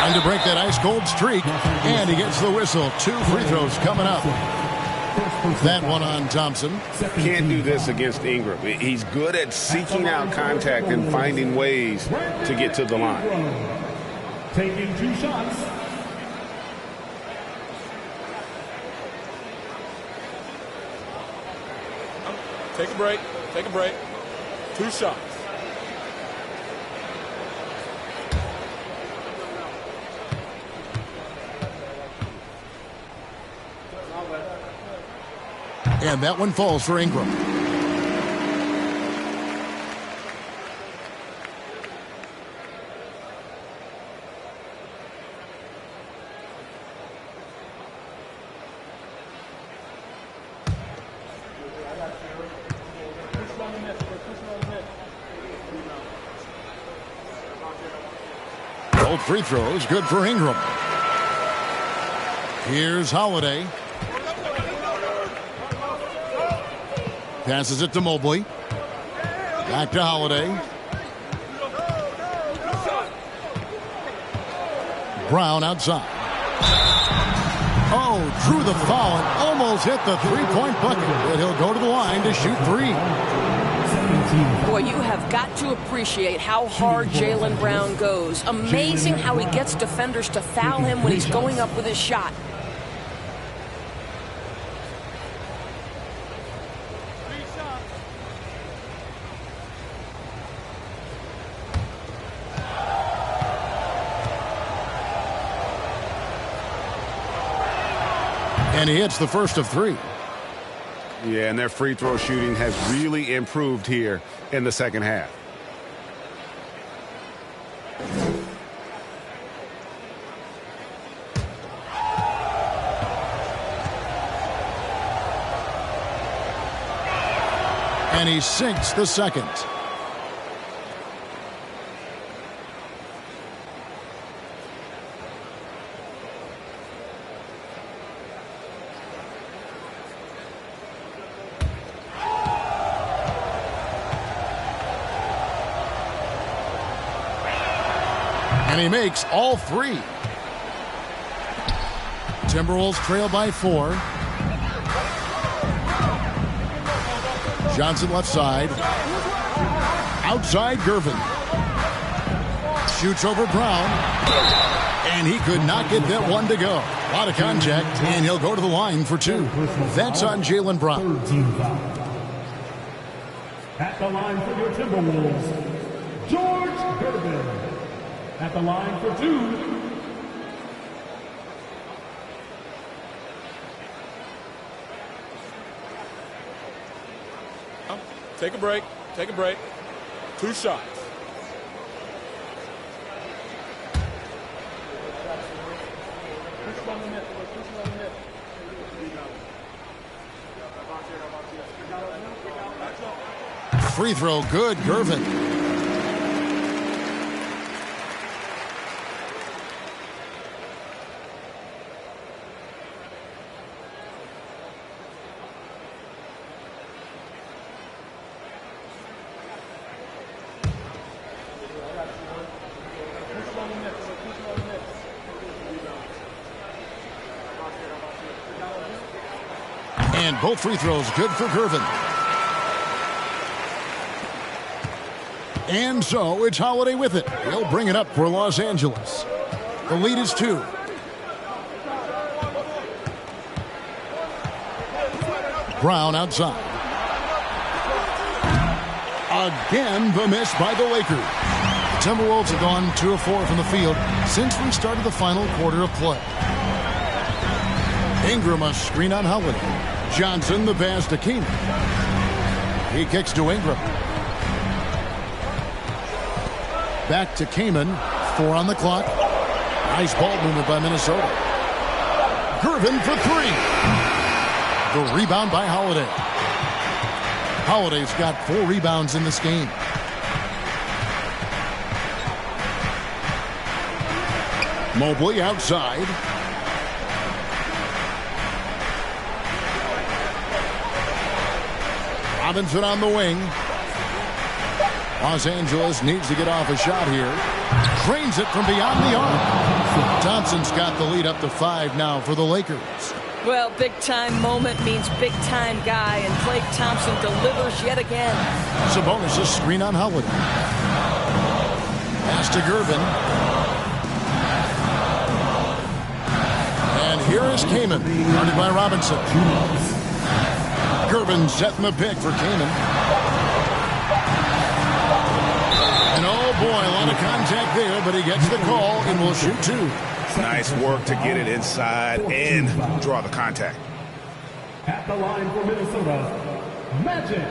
A: Trying to break that ice-cold streak. And he gets the whistle. 2 free throws coming up. That one on Thompson.
E: Can't do this against Ingram. He's good at seeking out contact and finding ways to get to the line.
J: Taking 2 shots. Take a break. Take a break. 2 shots.
A: And that one falls for Ingram. Both free throws good for Ingram. Here's Holiday. Passes it to Mobley. Back to Holiday. Brown outside. Oh, drew the foul and almost hit the three-point bucket. But he'll go to the line to shoot three.
K: Boy, you have got to appreciate how hard Jaylen Brown goes. Amazing how he gets defenders to foul him when he's going up with his shot.
A: And he hits the first of three.
C: Yeah, and their free throw shooting has really improved here in the second half.
A: And he sinks the second. And he makes all three. Timberwolves trail by 4. Johnson left side. Outside Gervin. Shoots over Brown. And he could not get that one to go. A lot of contact, and he'll go to the line for 2. That's on Jaylen Brown.
J: At the line for your Timberwolves, George Gervin. At the line for 2.
L: Take a break. Take a break. 2 shots.
A: Free throw good, Gervin. And both free throws good for Gervin. And so it's Holiday with it. He'll bring it up for Los Angeles. The lead is 2. Brown outside. Again, the miss by the Lakers. The Timberwolves have gone 2 of 4 from the field since we started the final quarter of play. Ingram a screen on Holiday. Johnson the pass to Keenan. He kicks to Ingram. Back to Kaman. 4 on the clock. Nice ball movement by Minnesota. Gervin for 3. The rebound by Holiday. Holiday's got 4 rebounds in this game. Mobley outside. Robinson on the wing. Los Angeles needs to get off a shot here. Drains it from beyond the arc. Thompson's got the lead up to 5 now for the Lakers.
K: Well, big-time moment means big-time guy, and Klay Thompson delivers yet again.
A: Sabonis a screen on Holiday. Pass to Gervin. And here is Kaman, guarded by Robinson. Gervin setting the pick for Kaman. And oh boy, a lot of contact there, but he gets the call and will shoot 2.
E: Nice work to get it inside and draw the contact.
J: At the line for Minnesota, Magic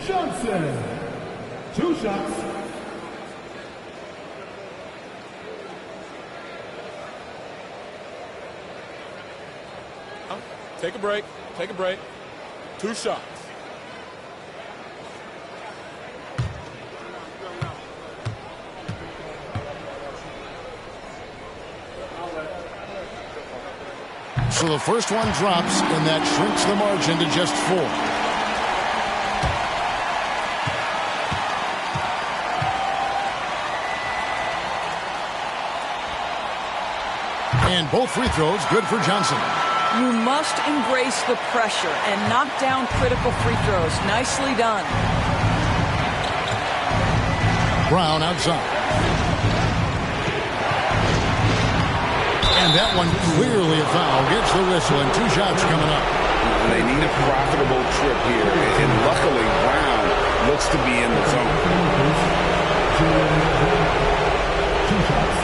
J: Johnson. 2 shots.
L: Take a break. Take a break. 2 shots.
A: So the first one drops, and that shrinks the margin to just 4. And both free throws good for Johnson.
B: You must embrace the pressure and knock down critical free throws. Nicely done.
A: Brown outside. And that one clearly a foul. Gets the whistle and 2 shots coming up.
E: They need a profitable trip here. And luckily, Brown looks to be in the zone.
J: 2 shots.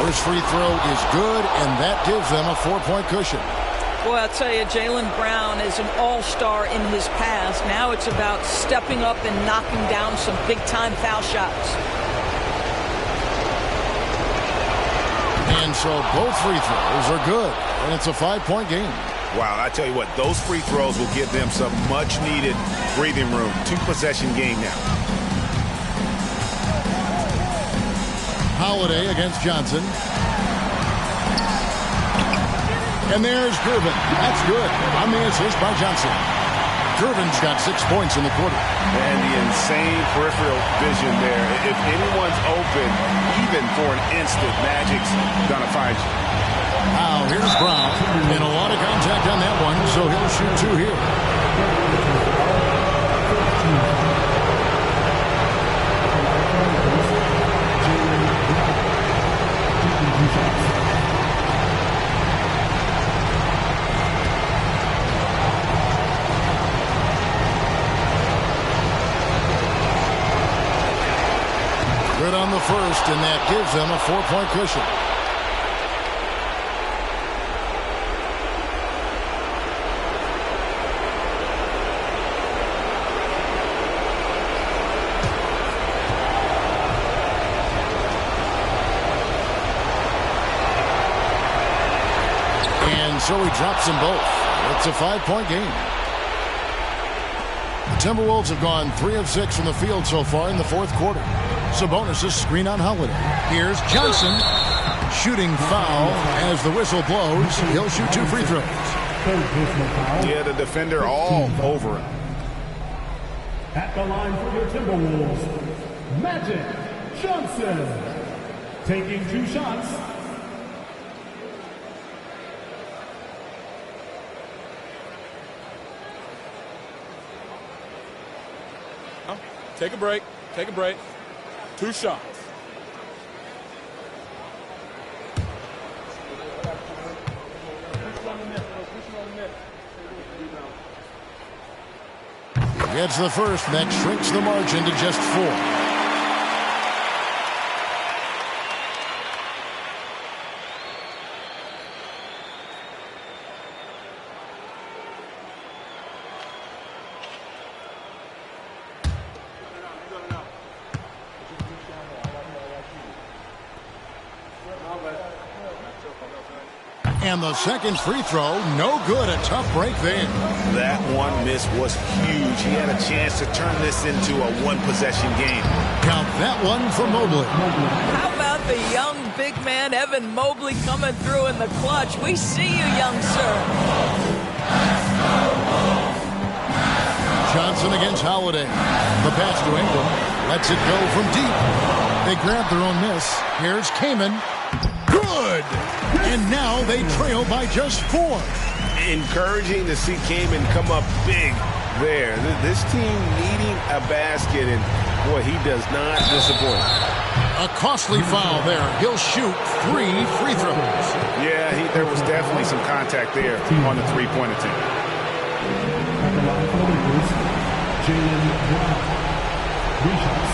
A: First free throw is good, and that gives them a 4-point cushion.
B: Boy, I'll tell you, Jaylen Brown is an all-star in his past. Now it's about stepping up and knocking down some big-time foul shots.
A: And so both free throws are good, and it's a 5-point game.
F: Wow, I tell you what, those free throws will give them some much-needed breathing room. 2-possession game now.
A: Holiday against Johnson. And there's Gervin. That's good on the assist by Johnson. Gervin's got 6 points in the quarter.
E: And the insane peripheral vision there. If anyone's open, even for an instant, Magic's gonna find you.
A: Now here's Brown. And a lot of contact on that one, so he'll shoot 2 here. Good on the first, and that gives them a 4-point cushion. And so he drops them both. It's a 5-point game. The Timberwolves have gone 3 of 6 from the field so far in the 4th quarter. Sabonis' screen on Holiday. Here's Johnson. Shooting foul as the whistle blows. He'll shoot 2 free throws.
E: Yeah, the defender all over him.
J: At the line for your Timberwolves, Magic Johnson. Taking 2 shots.
L: Take a break. Take a break. 2 shots.
A: Gets the first. That shrinks the margin to just 4. And the second free throw, no good. A tough break there.
F: That one miss was huge. He had a chance to turn this into a 1-possession game.
A: Count that one for Mobley.
B: How about the young big man, Evan Mobley, coming through in the clutch? We see you, young sir.
A: Johnson against Holiday. The pass to Ingram. Lets it go from deep. They grab their own miss. Here's Kaman. Good! And now they trail by just 4.
E: Encouraging to see Kaman come up big there. This team needing a basket, and boy, he does not disappoint.
A: A costly foul there. He'll shoot 3 free throws.
E: Yeah, there was definitely some contact there on the 3-point attempt.
J: At the line for the Lakers, Jaylen Brown. 3 shots.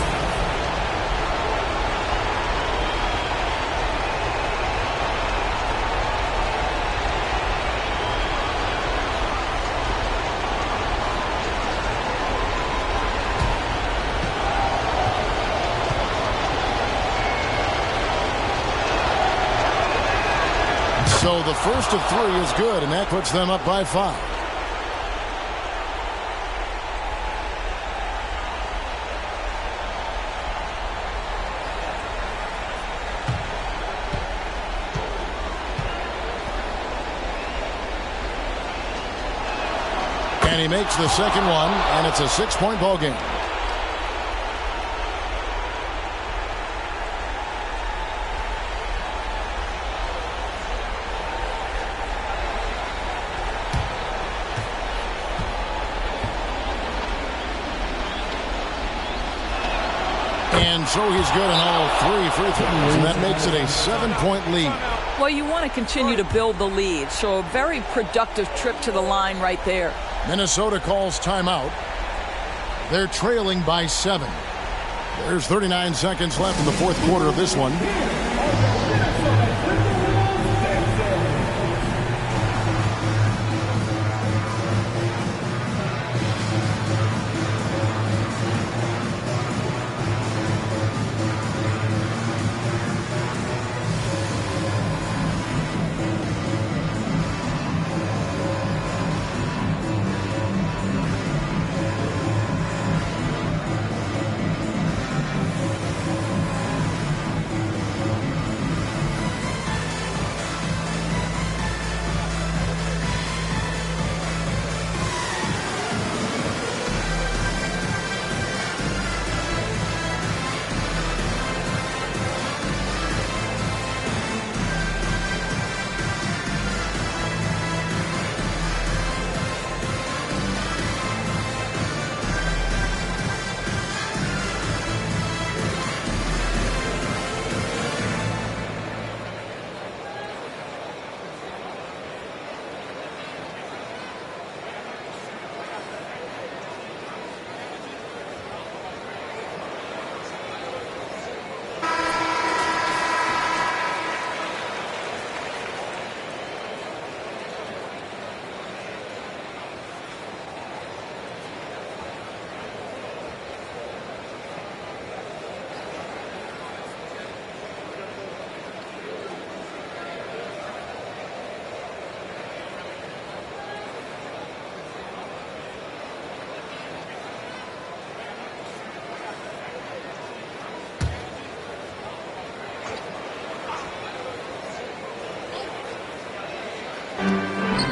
A: So the first of 3 is good, and that puts them up by 5. And he makes the second one, and it's a 6-point ball game. And so he's good on all 3 free throws, and that makes it a 7-point lead.
B: Well, you want to continue to build the lead, so a very productive trip to the line right there.
A: Minnesota calls timeout. They're trailing by 7. There's 39 seconds left in the fourth quarter of this one.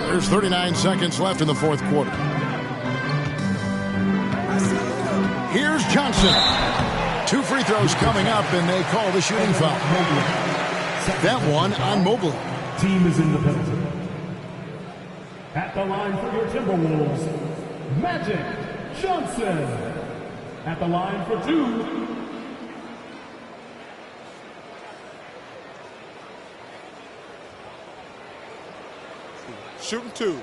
A: There's 39 seconds left in the fourth quarter. Here's Johnson. 2 free throws coming up, and they call the shooting foul. That one on Mobley.
J: Team is in the penalty. At the line for your Timberwolves, Magic Johnson. At the line for 2.
L: Shooting 2.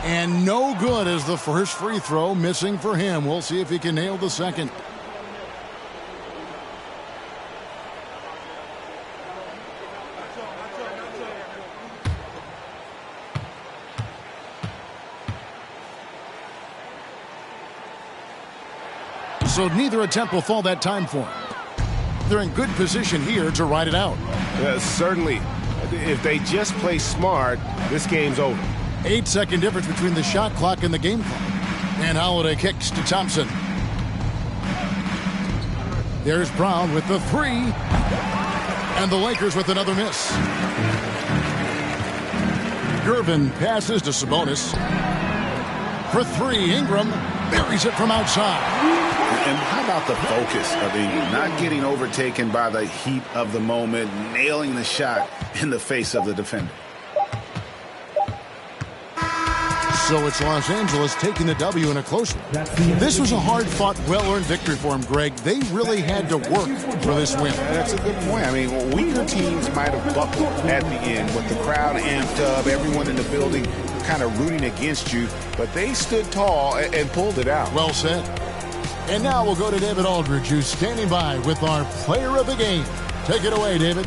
A: And no good as the first free throw missing for him. We'll see if he can nail the second. So neither attempt will fall that time for him. They're in good position here to ride it out.
C: Certainly. If they just play smart, this game's over.
A: 8-second difference between the shot clock and the game clock. And Holiday kicks to Thompson. There's Brown with the 3. And the Lakers with another miss. Gervin passes to Sabonis. For 3, Ingram buries it from outside.
E: And how about the focus of Ingram? Not getting overtaken by the heat of the moment, nailing the shot in the face of the defender.
A: So it's Los Angeles taking the W in a close one. This was a hard-fought, well-earned victory for them, Greg. They really had to work for this win.
E: That's a good point. I mean, weaker teams might have buckled at the end with the crowd amped up, everyone in the building kind of rooting against you, but they stood tall and pulled it out.
A: Well said. And now we'll go to David Aldridge, who's standing by with our player of the game. Take it away, David.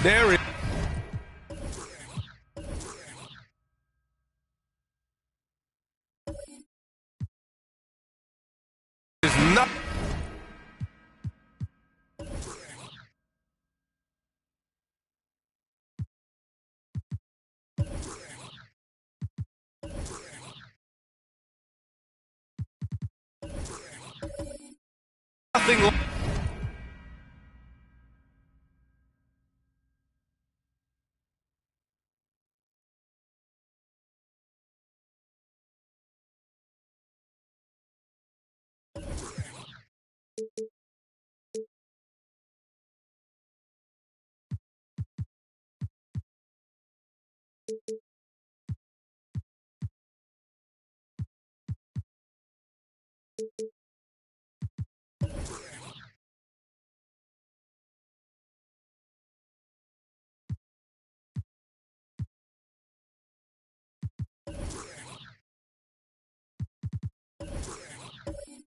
M: There it is. Not nothing.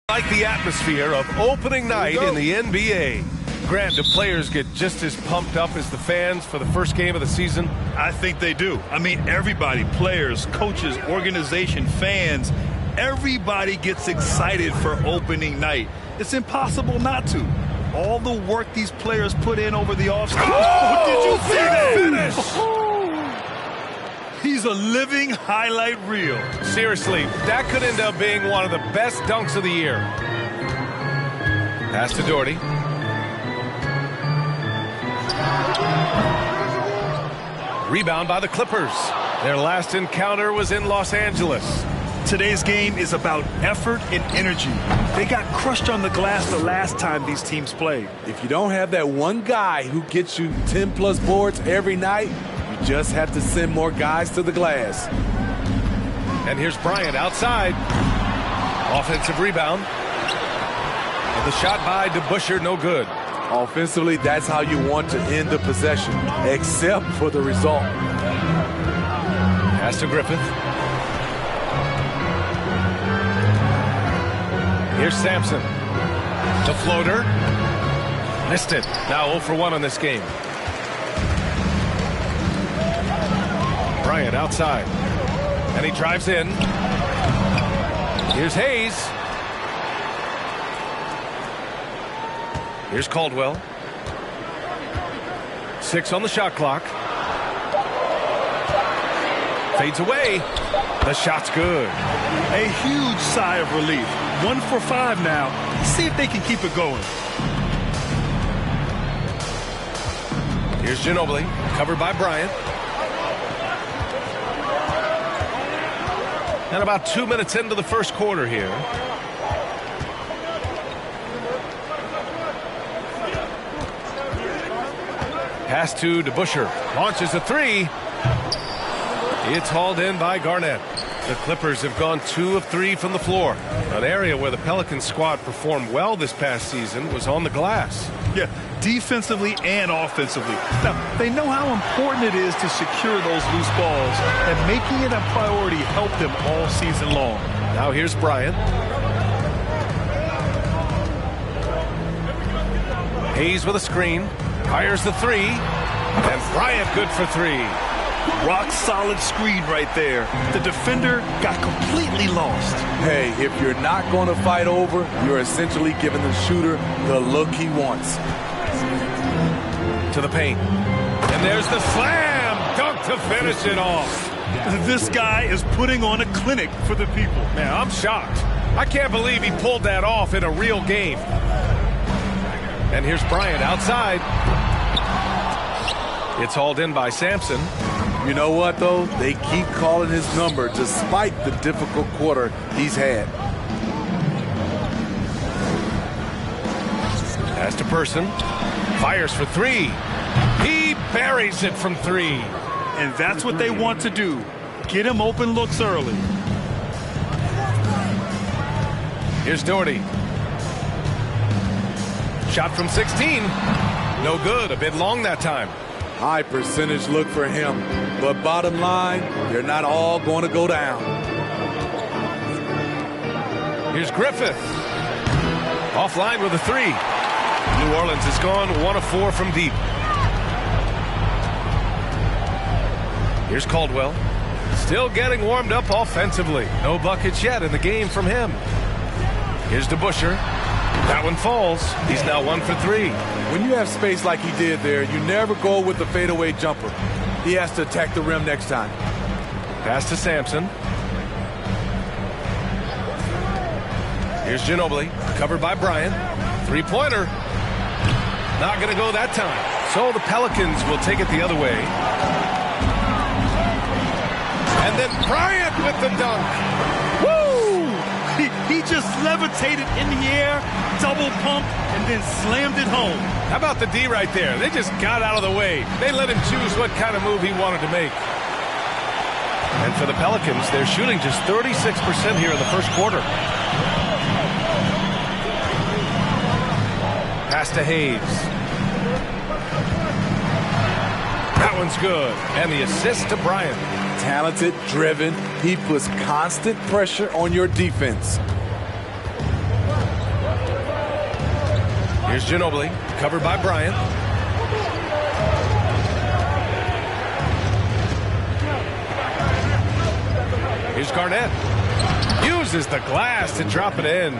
M: Like the atmosphere of opening night in the NBA. Grant, do players get just as pumped up as the fans for the first game of the season?
N: I think they do. I mean, everybody, players, coaches, organization, fans, everybody gets excited for opening night. It's impossible not to. All the work these players put in over the offseason.
M: Oh,
N: did you see that?
M: Finish!
N: He's a living highlight reel.
M: Seriously, that could end up being one of the best dunks of the year. Pass to Doherty. Rebound by the Clippers. Their last encounter was in Los Angeles.
N: Today's game is about effort and energy. They got crushed on the glass the last time these teams played.
I: If you don't have that one guy who gets you 10-plus boards every night, you just have to send more guys to the glass.
M: And here's Bryant outside. Offensive rebound. And the shot by DeBusschere, no good.
I: Offensively, that's how you want to end the possession, except for the result.
M: Pass to Griffith. Here's Sampson. The floater. Missed it. Now 0 for 1 on this game. Bryant outside. And he drives in. Here's Hayes. Here's Caldwell. 6 on the shot clock. Fades away. The shot's good.
N: A huge sigh of relief. 1 for 5 now. See if they can keep it going.
M: Here's Ginobili, covered by Bryant. And about 2 minutes into the first quarter here. Pass to DeBusschere. Launches a 3. It's hauled in by Garnett. The Clippers have gone 2 of 3 from the floor. An area where the Pelicans squad performed well this past season was on the glass.
N: Yeah, defensively and offensively. Now, they know how important it is to secure those loose balls, and making it a priority helped them all season long.
M: Now here's Bryant. Hayes with a screen. Fires the 3. And Bryant good for 3.
N: Rock solid screen right there. The defender got completely lost.
I: Hey, if you're not going to fight over, you're essentially giving the shooter the look he wants.
M: To the paint. And there's the slam dunk to finish it off.
N: This guy is putting on a clinic for the people.
M: Man, I'm shocked. I can't believe he pulled that off in a real game. And here's Bryant outside. It's hauled in by Sampson.
I: You know what, though? They keep calling his number despite the difficult quarter he's had.
M: Pass to Person. Fires for 3. He buries it from 3.
N: And that's what they want to do. Get him open looks early.
M: Here's Doherty. Shot from 16. No good. A bit long that time.
I: High percentage look for him. But bottom line, they're not all going to go down.
M: Here's Griffith. Offline with a 3. New Orleans has gone 1 of 4 from deep. Here's Caldwell. Still getting warmed up offensively. No buckets yet in the game from him. Here's DeBusschere. That one falls. He's now 1 for 3.
I: When you have space like he did there, you never go with the fadeaway jumper. He has to attack the rim next time.
M: Pass to Sampson. Here's Ginobili, covered by Bryant. 3-pointer. Not going to go that time. So the Pelicans will take it the other way. And then Bryant with the dunk.
N: Woo! He just levitated in the air, double pump, and then slammed it home.
M: How about the D right there? They just got out of the way. They let him choose what kind of move he wanted to make. And for the Pelicans, they're shooting just 36% here in the first quarter. Pass to Hayes. That one's good. And the assist to Bryant.
I: Talented, driven. He puts constant pressure on your defense.
M: Here's Ginobili, covered by Bryant. Here's Garnett. Uses the glass to drop it in.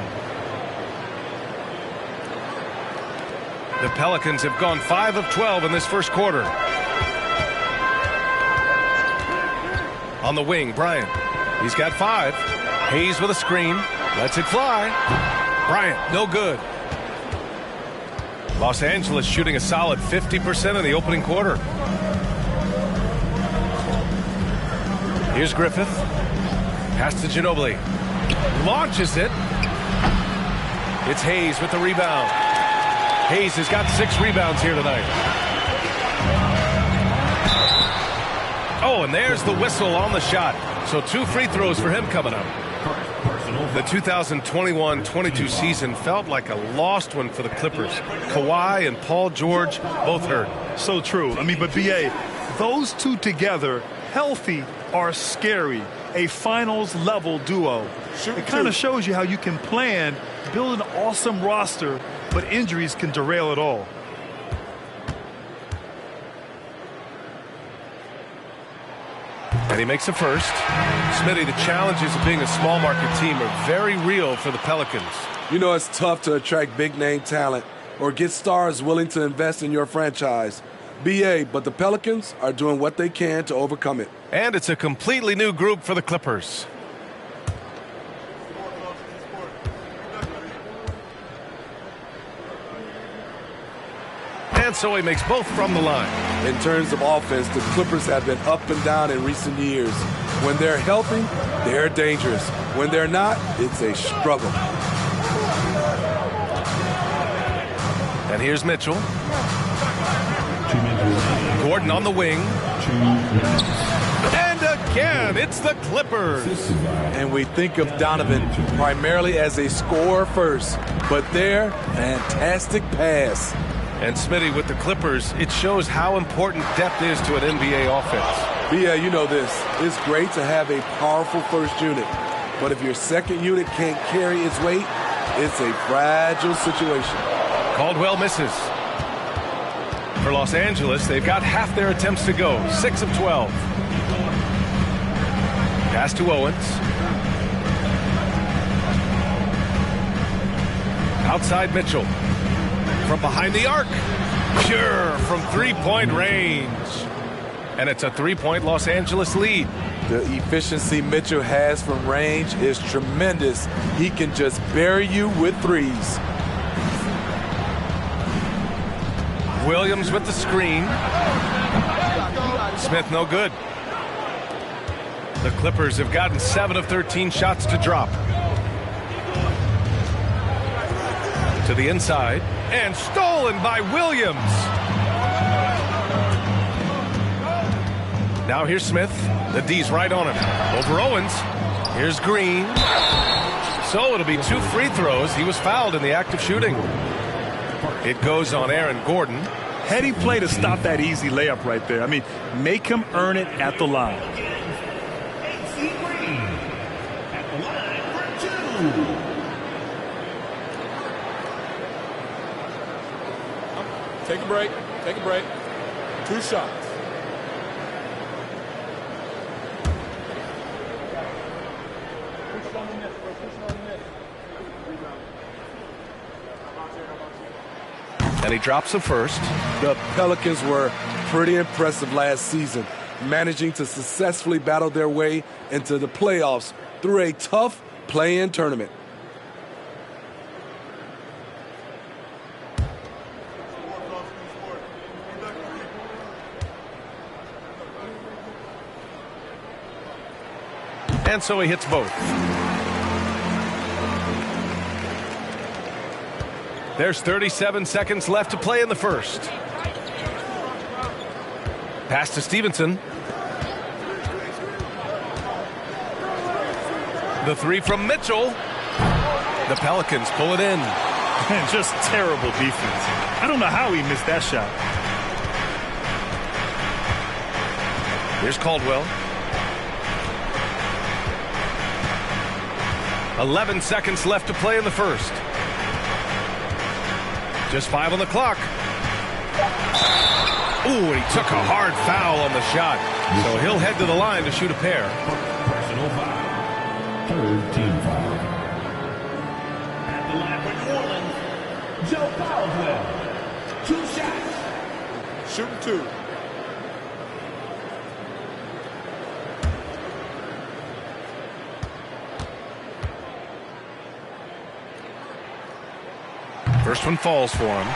M: The Pelicans have gone 5 of 12 in this first quarter. On the wing, Bryant. He's got 5. Hayes with a screen. Lets it fly. Bryant, no good. Los Angeles shooting a solid 50% in the opening quarter. Here's Griffith. Pass to Ginobili. Launches it. It's Hayes with the rebound. Hayes has got 6 rebounds here tonight. Oh, and there's the whistle on the shot. So 2 free throws for him coming up. The 2021-22 season felt like a lost one for the Clippers. Kawhi and Paul George both hurt.
N: So true. I mean, but B.A., those two together, healthy, are scary. A finals-level duo. It kind of shows you how you can plan, build an awesome roster, but injuries can derail it all.
M: And he makes a first. Smitty, the challenges of being a small market team are very real for the Pelicans.
I: You know, it's tough to attract big name talent or get stars willing to invest in your franchise. BA, but the Pelicans are doing what they can to overcome it.
M: And it's a completely new group for the Clippers. And so he makes both from the line.
I: In terms of offense, the Clippers have been up and down in recent years. When they're healthy, they're dangerous. When they're not, it's a struggle.
M: And here's Mitchell. Gordon on the wing. And again, it's the Clippers.
I: And we think of Donovan primarily as a scorer first, but their fantastic pass.
M: And Smitty, with the Clippers, it shows how important depth is to an NBA offense.
I: Yeah, you know this. It's great to have a powerful first unit, but if your second unit can't carry its weight, it's a fragile situation.
M: Caldwell misses. For Los Angeles, they've got half their attempts to go, 6 of 12. Pass to Owens. Outside Mitchell. From behind the arc. Pure from three-point range. And it's a 3-point Los Angeles lead.
I: The efficiency Mitchell has from range is tremendous. He can just bury you with threes.
M: Williams with the screen. Smith no good. The Clippers have gotten 7 of 13 shots to drop. To the inside. And stolen by Williams. Now here's Smith. The D's right on him. Over Owens. Here's Green. So it'll be 2 free throws. He was fouled in the act of shooting. It goes on Aaron Gordon.
N: Heady play to stop that easy layup right there. I mean, make him earn it at the line.
J: At the line for 2.
L: Take a break. Take a break. 2 shots.
M: And he drops the first.
I: The Pelicans were pretty impressive last season, managing to successfully battle their way into the playoffs through a tough play-in tournament.
M: And so he hits both. There's 37 seconds left to play in the first. Pass to Stevenson. The 3 from Mitchell. The Pelicans pull it in.
N: Man, just terrible defense. I don't know how he missed that shot.
M: Here's Caldwell. 11 seconds left to play in the first. Just 5 on the clock. Ooh, and he took a hard foul on the shot. So he'll head to the line to shoot a pair.
J: Personal foul. 3rd team foul. At the line for New Orleans, Joe Caldwell. 2 shots.
L: Shooting 2.
M: First one falls for him.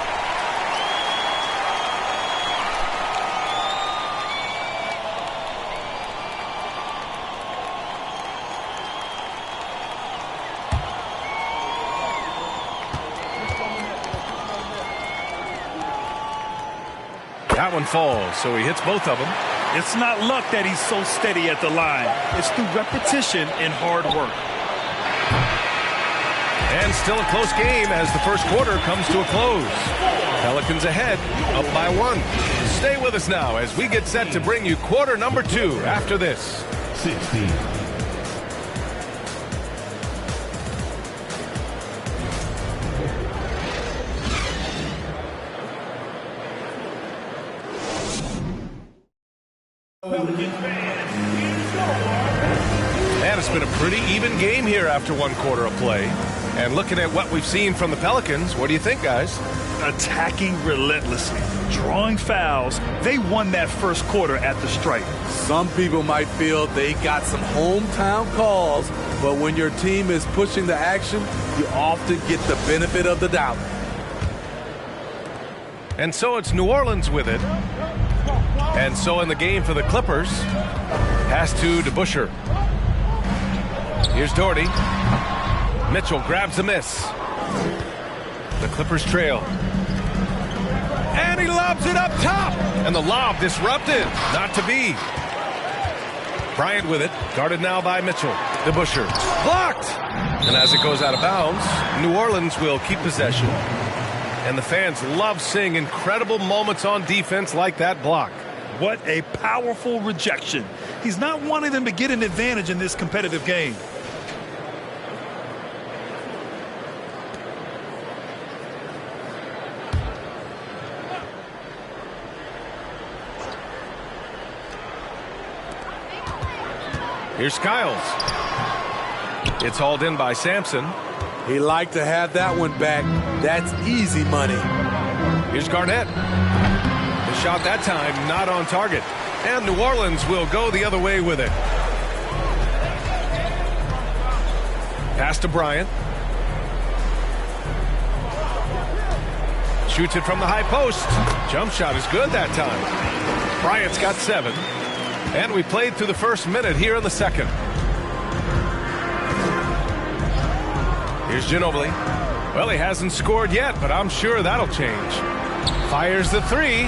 M: That one falls, so he hits both of them.
N: It's not luck that he's so steady at the line. It's through repetition and hard work.
M: And still a close game as the first quarter comes to a close. Pelicans ahead, up by 1. Stay with us now as we get set to bring you quarter number 2 after this.
J: 16.
M: And it's been a pretty even game here after 1 quarter of play. And looking at what we've seen from the Pelicans, what do you think, guys?
N: Attacking relentlessly, drawing fouls. They won that first quarter at the stripe.
I: Some people might feel they got some hometown calls, but when your team is pushing the action, you often get the benefit of the doubt.
M: And so it's New Orleans with it. And so in the game for the Clippers, pass to DeBusschere. Here's Doherty. Mitchell grabs a miss. The Clippers trail. And he lobs it up top. And the lob disrupted. Not to be. Bryant with it. Guarded now by Mitchell. DeBusschere. Blocked. And as it goes out of bounds, New Orleans will keep possession. And the fans love seeing incredible moments on defense like that block.
N: What a powerful rejection. He's not wanting them to get an advantage in this competitive game.
M: Here's Skiles. It's hauled in by Sampson.
I: He liked to have that one back. That's easy money.
M: Here's Garnett. The shot that time not on target. And New Orleans will go the other way with it. Pass to Bryant. Shoots it from the high post. Jump shot is good that time. Bryant's got 7. And we played through the first minute here in the second. Here's Ginobili. Well, he hasn't scored yet, but I'm sure that'll change. Fires the 3.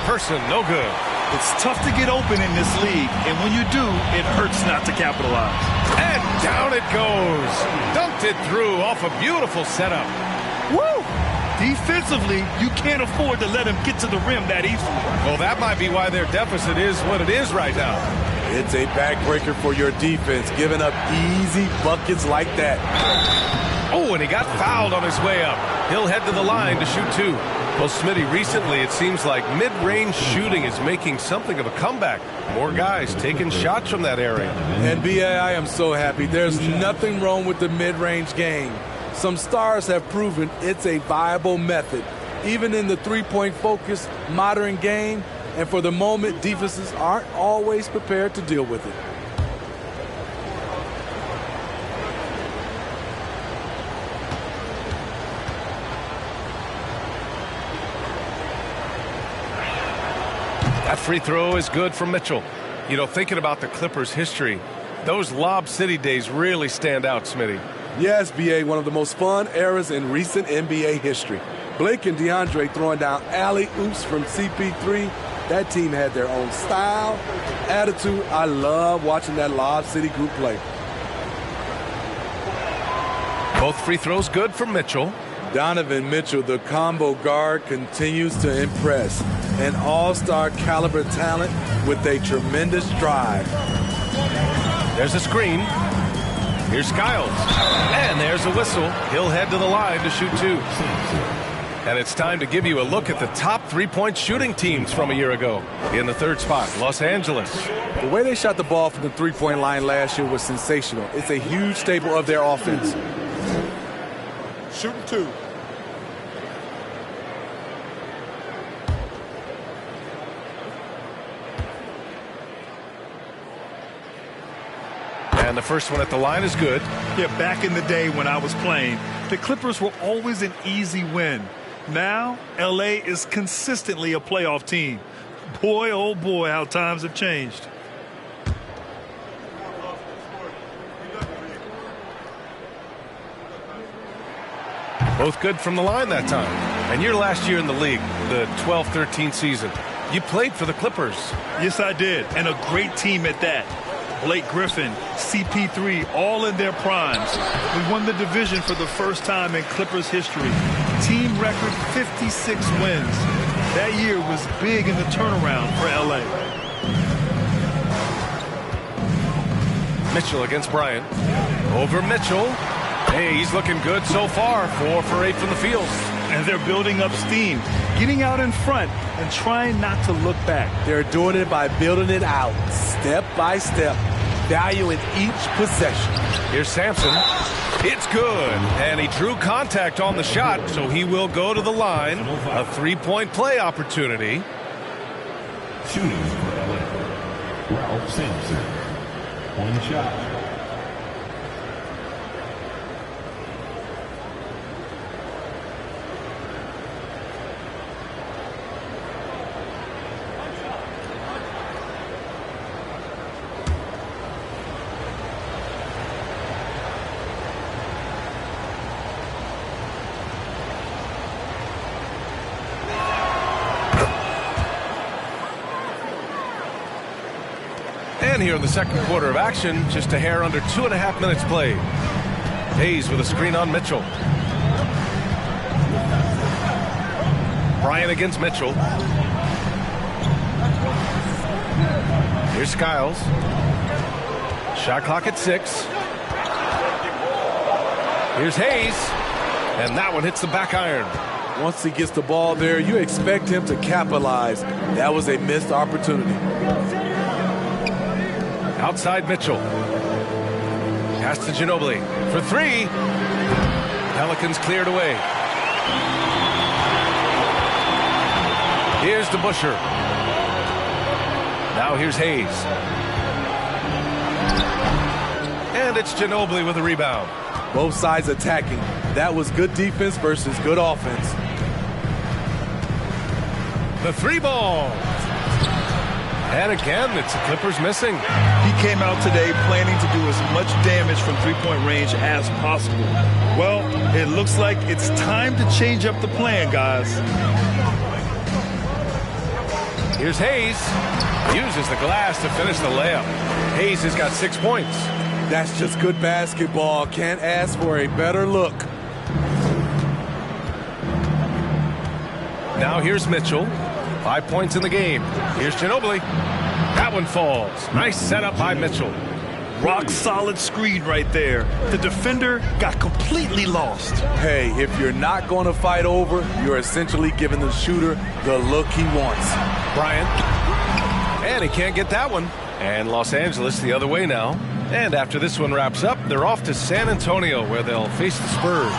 M: Person, no good.
N: It's tough to get open in this league, and when you do, it hurts not to capitalize.
M: And down it goes. Dunked it through off a beautiful setup.
N: Woo! Defensively, you can't afford to let him get to the rim that easily.
M: Well, that might be why their deficit is what it is right now.
I: It's a backbreaker for your defense, giving up easy buckets like that.
M: Oh, and he got fouled on his way up. He'll head to the line to shoot 2. Well, Smitty, recently it seems like mid-range shooting is making something of a comeback. More guys taking shots from that area.
I: And B.A., I am so happy. There's nothing wrong with the mid-range game. Some stars have proven it's a viable method, even in the three-point focused modern game. And for the moment, defenses aren't always prepared to deal with it.
M: That free throw is good from Mitchell. You know, thinking about the Clippers' history, those Lob City days really stand out, Smitty.
I: Yes, B.A., one of the most fun eras in recent NBA history. Blake and DeAndre throwing down alley-oops from CP3. That team had their own style, attitude. I love watching that Lob City group play.
M: Both free throws good from Mitchell.
I: Donovan Mitchell, the combo guard, continues to impress. An all-star caliber talent with a tremendous drive.
M: There's a screen. Here's Skiles. And there's a whistle. He'll head to the line to shoot 2. And it's time to give you a look at the top three-point shooting teams from a year ago. In the third spot, Los Angeles.
I: The way they shot the ball from the three-point line last year was sensational. It's a huge staple of their offense.
L: Shooting 2.
M: And the first one at the line is good.
N: Yeah, back in the day when I was playing, the Clippers were always an easy win. Now, LA is consistently a playoff team. Boy, oh boy, how times have changed.
M: Both good from the line that time. And your last year in the league, the 12-13 season, you played for the Clippers.
N: Yes, I did, and a great team at that. Blake Griffin, CP3, all in their primes. We won the division for the first time in Clippers history. Team record 56 wins. That year was big in the turnaround for LA.
M: Mitchell against Bryant. Over Mitchell. Hey, he's looking good so far. 4 for 8 from the field.
N: And they're building up steam, getting out in front and trying not to look back.
I: They're doing it by building it out, step by step, valuing each possession.
M: Here's Sampson. It's good. And he drew contact on the shot, so he will go to the line. A 3-point play opportunity.
J: Shooting for LA, Ralph Sampson. One shot.
M: And here in the second quarter of action, just a hair under 2.5 minutes played. Hayes with a screen on Mitchell. Bryant against Mitchell. Here's Skiles. Shot clock at 6. Here's Hayes. And that one hits the back iron.
I: Once he gets the ball there, you expect him to capitalize. That was a missed opportunity.
M: Outside Mitchell. Pass to Ginobili for 3. Pelicans cleared away. Here's DeBusschere. Now here's Hayes. And it's Ginobili with a rebound.
I: Both sides attacking. That was good defense versus good offense.
M: The 3-ball. And again, it's the Clippers missing.
N: He came out today planning to do as much damage from three-point range as possible. Well, it looks like it's time to change up the plan, guys.
M: Here's Hayes. Uses the glass to finish the layup. Hayes has got 6 points.
I: That's just good basketball. Can't ask for a better look.
M: Now here's Mitchell. 5 points in the game. Here's Ginobili. That one falls. Nice setup by Mitchell.
N: Rock solid screen right there. The defender got completely lost.
I: Hey, if you're not going to fight over, you're essentially giving the shooter the look he wants.
M: Bryant. And he can't get that one. And Los Angeles the other way now. And after this one wraps up, they're off to San Antonio where they'll face the Spurs.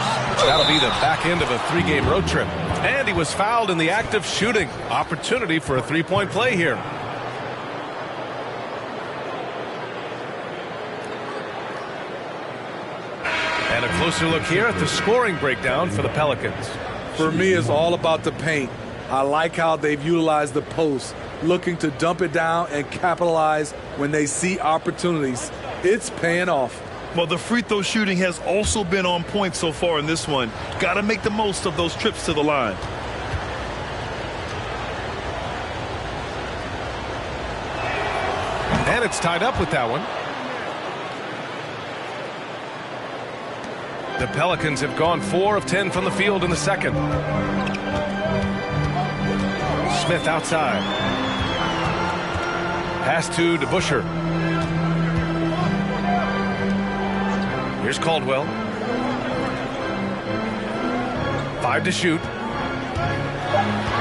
M: That'll be the back end of a 3-game road trip. And he was fouled in the act of shooting. Opportunity for a 3-point play here. And a closer look here at the scoring breakdown for the Pelicans.
I: For me, it's all about the paint. I like how they've utilized the post, looking to dump it down and capitalize when they see opportunities. It's paying off.
N: Well, the free throw shooting has also been on point so far in this one. Got to make the most of those trips to the line.
M: And it's tied up with that one. The Pelicans have gone 4 of 10 from the field in the second. Smith outside. Pass to DeBusschere. Here's Caldwell. 5 to shoot.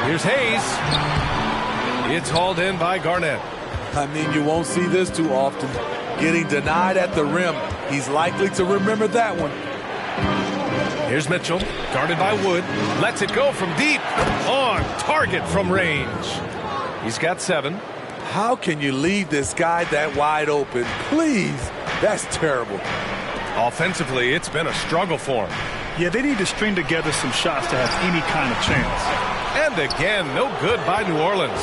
M: Here's Hayes. It's hauled in by Garnett.
I: I mean, you won't see this too often. Getting denied at the rim. He's likely to remember that one.
M: Here's Mitchell, guarded by Wood. Lets it go from deep. On target from range. He's got 7.
I: How can you leave this guy that wide open? Please. That's terrible.
M: Offensively, it's been a struggle for him.
N: Yeah, they need to string together some shots to have any kind of chance.
M: And again, no good by New Orleans.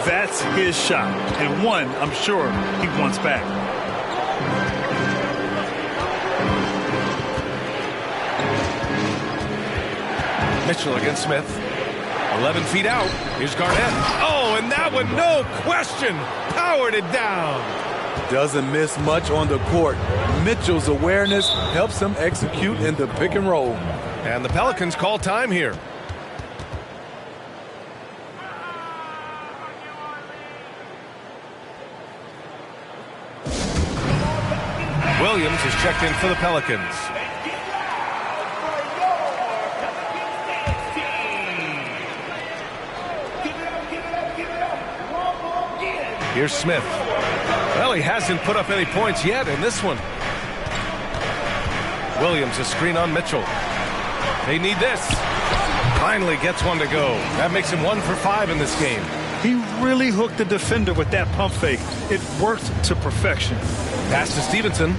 N: That's his shot, and one I'm sure he wants back.
M: Mitchell against Smith. 11 feet out. Here's Garnett. Oh, and that one, no question, powered it down.
I: Doesn't miss much on the court. Mitchell's awareness helps him execute in the pick and roll.
M: And the Pelicans call time here. Williams is checked in for the Pelicans. Here's Smith. Well, he hasn't put up any points yet in this one. Williams, a screen on Mitchell. They need this. Finally gets one to go. That makes him 1 for 5 in this game.
N: He really hooked the defender with that pump fake. It worked to perfection.
M: Pass to Stevenson.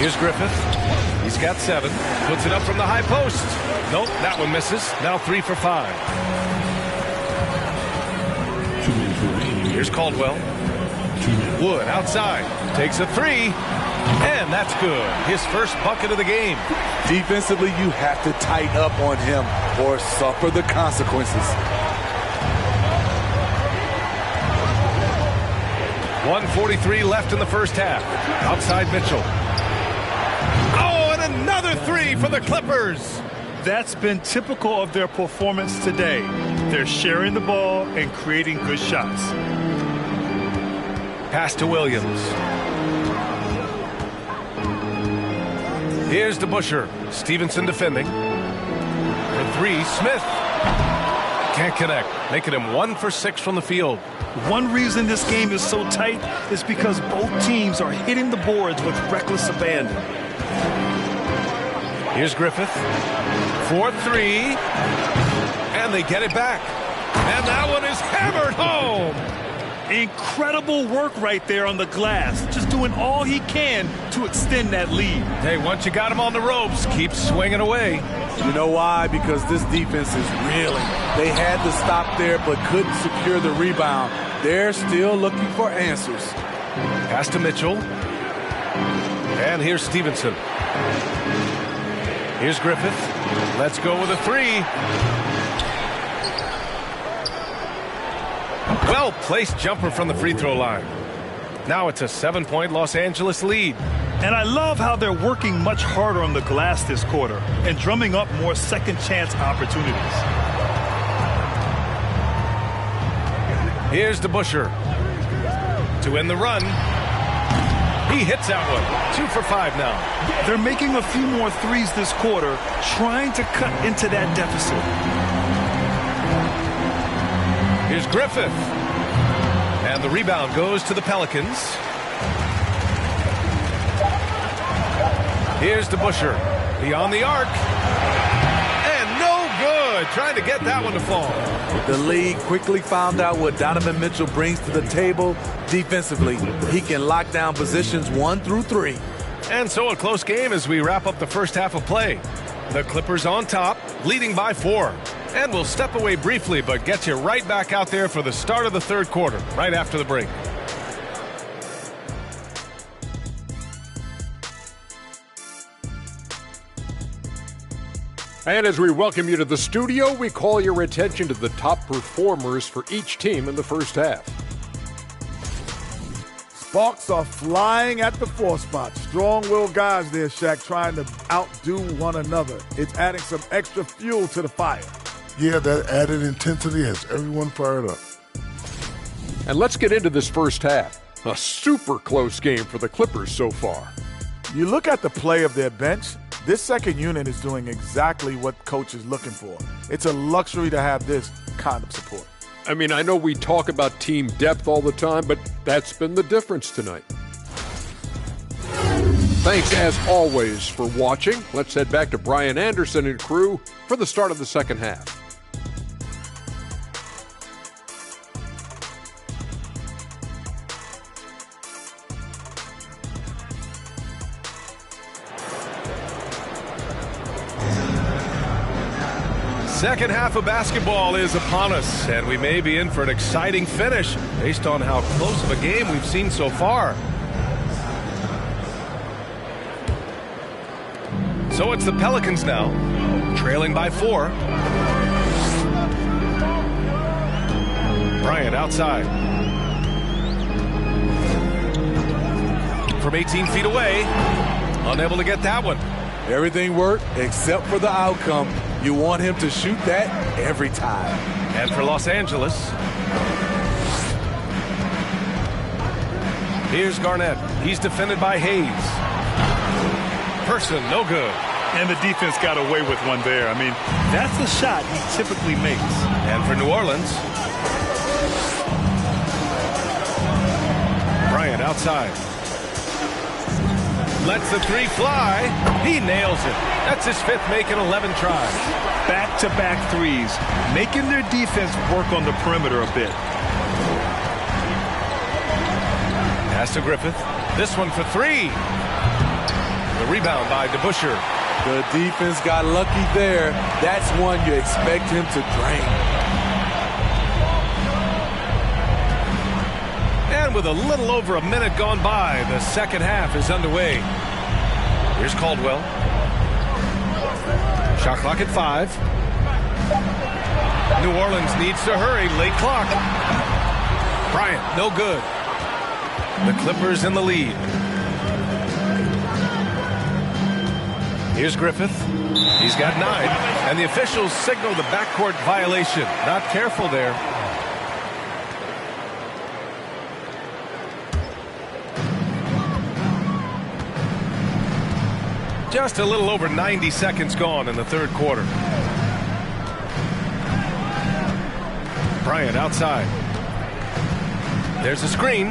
M: Here's Griffith. He's got 7. Puts it up from the high post. Nope, that one misses. Now 3 for 5. Here's Caldwell. Wood outside. Takes a 3. And that's good. His first bucket of the game.
I: Defensively, you have to tighten up on him or suffer the consequences.
M: 1:43 left in the first half. Outside Mitchell. Oh, and another 3 for the Clippers.
N: That's been typical of their performance today. They're sharing the ball and creating good shots.
M: Pass to Williams. Here's DeBusschere. Stevenson defending. For 3, Smith. Can't connect. Making him 1 for 6 from the field.
N: One reason this game is so tight is because both teams are hitting the boards with reckless abandon.
M: Here's Griffith. 4-3. And they get it back. And that one is hammered home.
N: Incredible work right there on the glass. Just doing all he can to extend that lead.
M: Hey, once you got him on the ropes, keep swinging away.
I: You know why? Because this defense is reeling. They had to stop there but couldn't secure the rebound. They're still looking for answers.
M: Pass to Mitchell. And here's Stevenson. Here's Griffith. Let's go with a 3. Well-placed jumper from the free throw line. Now it's a 7-point Los Angeles lead.
N: And I love how they're working much harder on the glass this quarter and drumming up more second chance opportunities.
M: Here's DeBusschere to end the run. He hits that one. 2 for 5 now.
N: They're making a few more threes this quarter, trying to cut into that deficit.
M: Here's Griffith. And the rebound goes to the Pelicans. Here's DeBusschere. Beyond the arc. And no good. Trying to get that one to fall.
I: The league quickly found out what Donovan Mitchell brings to the table defensively. He can lock down positions 1 through 3.
M: And so a close game as we wrap up the first half of play. The Clippers on top, leading by 4. And we'll step away briefly, but get you right back out there for the start of the third quarter, right after the break.
G: And as we welcome you to the studio, we call your attention to the top performers for each team in the first half.
O: Sparks are flying at the 4 spot. Strong-willed guys there, Shaq, trying to outdo one another. It's adding some extra fuel to the fire.
H: Yeah, that added intensity has everyone fired up.
G: And let's get into this first half. A super close game for the Clippers so far.
O: You look at the play of their bench, this second unit is doing exactly what coach is looking for. It's a luxury to have this kind of support.
G: I mean, I know we talk about team depth all the time, but that's been the difference tonight. Thanks, as always, for watching. Let's head back to Brian Anderson and crew for the start of the second half.
M: Second half of basketball is upon us, and we may be in for an exciting finish based on how close of a game we've seen so far. So it's the Pelicans now, trailing by 4. Bryant outside. From 18 feet away, unable to get that one.
I: Everything worked except for the outcome. You want him to shoot that every time.
M: And for Los Angeles, here's Garnett. He's defended by Hayes. Person, no good.
N: And the defense got away with one there. I mean, that's a shot he typically makes.
M: And for New Orleans, Bryant outside. Lets the 3 fly. He nails it. That's his 5th make in 11 tries.
N: Back-to-back threes, making their defense work on the perimeter a bit.
M: Pass to Griffith. This one for 3. The rebound by DeBusschere.
I: The defense got lucky there. That's one you expect him to drain.
M: And with a little over a minute gone by, the second half is underway. Here's Caldwell. Shot clock at 5. New Orleans needs to hurry. Late clock. Bryant, no good. The Clippers in the lead. Here's Griffith. He's got 9. And the officials signal the backcourt violation. Not careful there. Just a little over 90 seconds gone in the third quarter. Bryant outside. There's a screen.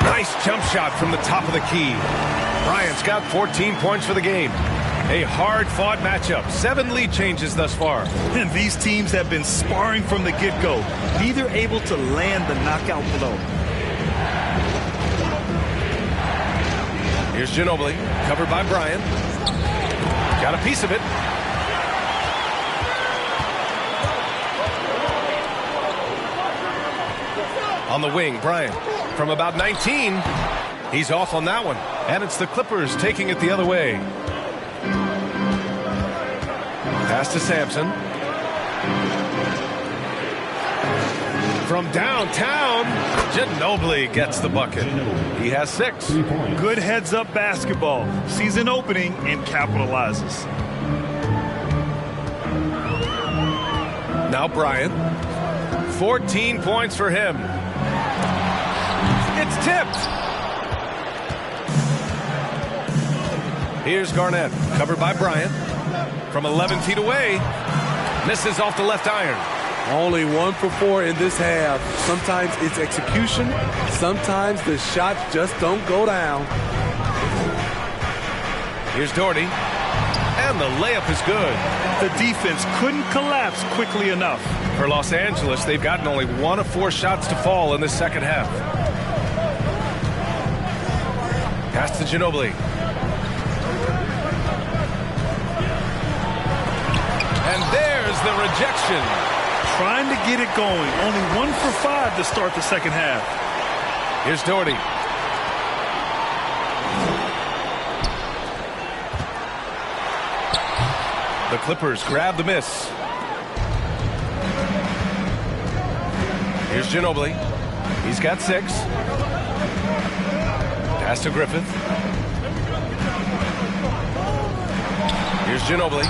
M: Nice jump shot from the top of the key. Bryant's got 14 points for the game. A hard-fought matchup. 7 lead changes thus far.
N: And these teams have been sparring from the get-go. Neither able to land the knockout blow.
M: Here's Ginobili, covered by Bryant. Got a piece of it. On the wing, Bryant. From about 19, he's off on that one. And it's the Clippers taking it the other way. Pass to Sampson. From downtown, Ginobili gets the bucket. He has 6.
N: Good heads-up basketball. Season opening and capitalizes.
M: Now Bryant. 14 points for him. It's tipped. Here's Garnett, covered by Bryant. From 11 feet away, misses off the left iron.
I: Only 1 for 4 in this half. Sometimes it's execution. Sometimes the shots just don't go down.
M: Here's Doherty. And the layup is good.
N: The defense couldn't collapse quickly enough.
M: For Los Angeles, they've gotten only 1 of 4 shots to fall in this second half. Pass to Ginobili. And there's the rejection.
N: Trying to get it going. Only 1 for 5 to start the second half.
M: Here's Doherty. The Clippers grab the miss. Here's Ginobili. He's got 6. Pass to Griffith. Here's Ginobili.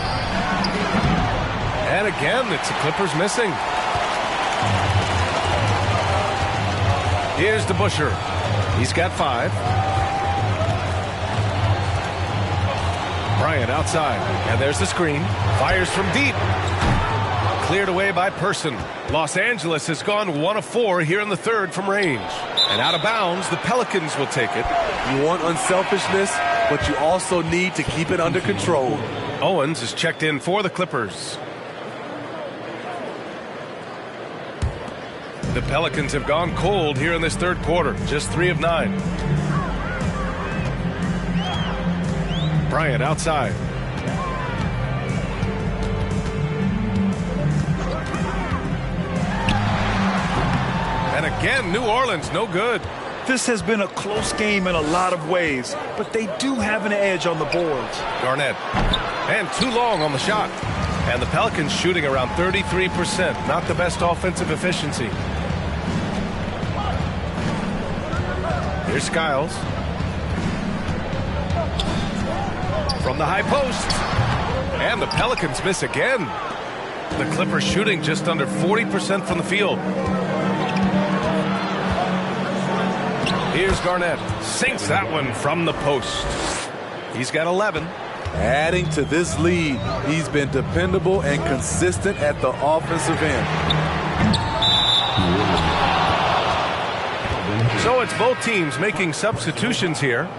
M: And again, it's the Clippers missing. Here's DeBusschere. He's got 5. Bryant outside. And there's the screen. Fires from deep. Cleared away by Person. Los Angeles has gone 1 of 4 here in the third from range. And out of bounds, the Pelicans will take it.
I: You want unselfishness, but you also need to keep it under control.
M: Owens is checked in for the Clippers. The Pelicans have gone cold here in this third quarter. Just 3 of 9. Bryant outside. And again, New Orleans, no good.
N: This has been a close game in a lot of ways, but they do have an edge on the boards.
M: Garnett. And too long on the shot. And the Pelicans shooting around 33%. Not the best offensive efficiency. Here's Skiles. From the high post. And the Pelicans miss again. The Clippers shooting just under 40% from the field. Here's Garnett. Sinks that one from the post. He's got 11.
I: Adding to this lead, he's been dependable and consistent at the offensive end.
M: So it's both teams making substitutions here.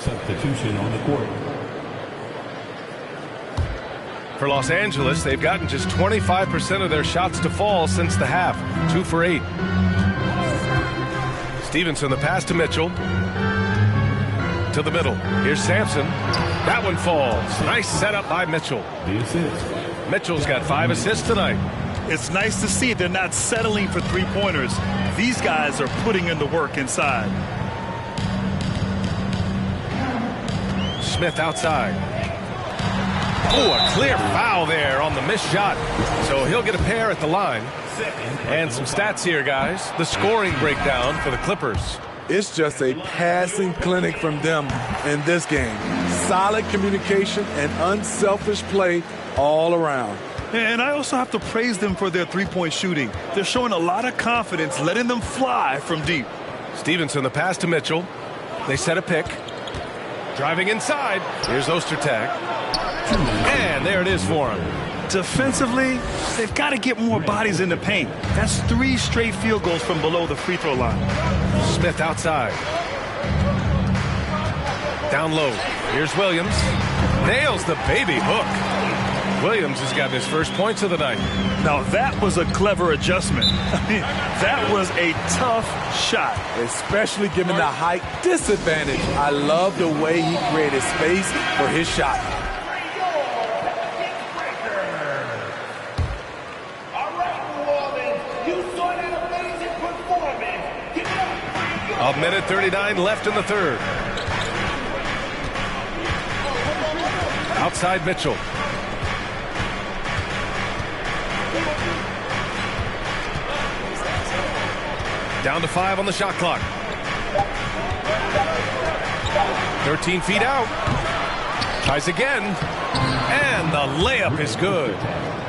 J: Substitution on the court.
M: For Los Angeles, they've gotten just 25% of their shots to fall since the half. 2 for 8. Stevenson, the pass to Mitchell. To the middle. Here's Sampson. That one falls. Nice setup by Mitchell.
J: The assist.
M: Mitchell's got 5 assists tonight.
N: It's nice to see they're not settling for three-pointers. These guys are putting in the work inside.
M: Smith outside. Oh, a clear foul there on the missed shot. So he'll get a pair at the line. And some stats here, guys. The scoring breakdown for the Clippers.
I: It's just a passing clinic from them in this game. Solid communication and unselfish play all around.
N: And I also have to praise them for their three-point shooting. They're showing a lot of confidence, letting them fly from deep.
M: Stevenson, the pass to Mitchell. They set a pick. Driving inside. Here's Ostertag. And there it is for him.
N: Defensively, they've got to get more bodies in the paint. That's 3 straight field goals from below the free throw line.
M: Smith outside. Down low. Here's Williams. Nails the baby hook. Williams has got his first points of the night.
N: Now that was a clever adjustment. I mean, that was a tough shot.
I: Especially given the height disadvantage. I love the way he created space for his shot.
M: A minute 39 left in the third. Outside Mitchell. Down to 5 on the shot clock. 13 feet out. Tries again. And the layup is good.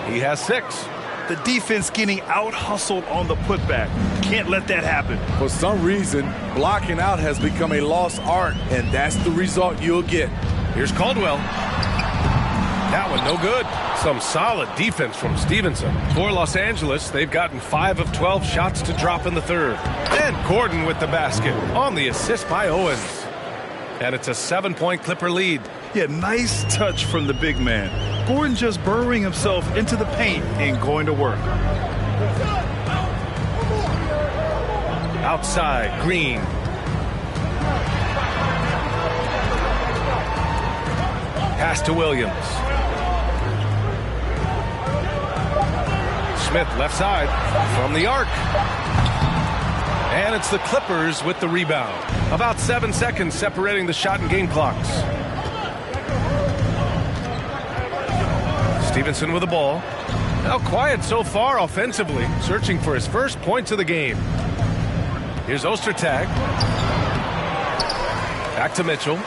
M: He has 6.
N: The defense getting out-hustled on the putback. Can't let that happen.
I: For some reason, blocking out has become a lost art, and that's the result you'll get.
M: Here's Caldwell. That one no good. Some solid defense from Stevenson. For Los Angeles, they've gotten 5 of 12 shots to drop in the third. And Gordon with the basket on the assist by Owens. And it's a 7-point Clipper lead.
N: Yeah, nice touch from the big man. Gordon just burrowing himself into the paint and going to work.
M: Outside, Green. Pass to Williams. Smith left side from the arc. And it's the Clippers with the rebound. About 7 seconds separating the shot and game clocks. Stevenson with the ball. Now quiet so far offensively, searching for his first points of the game. Here's Ostertag. Back to Mitchell.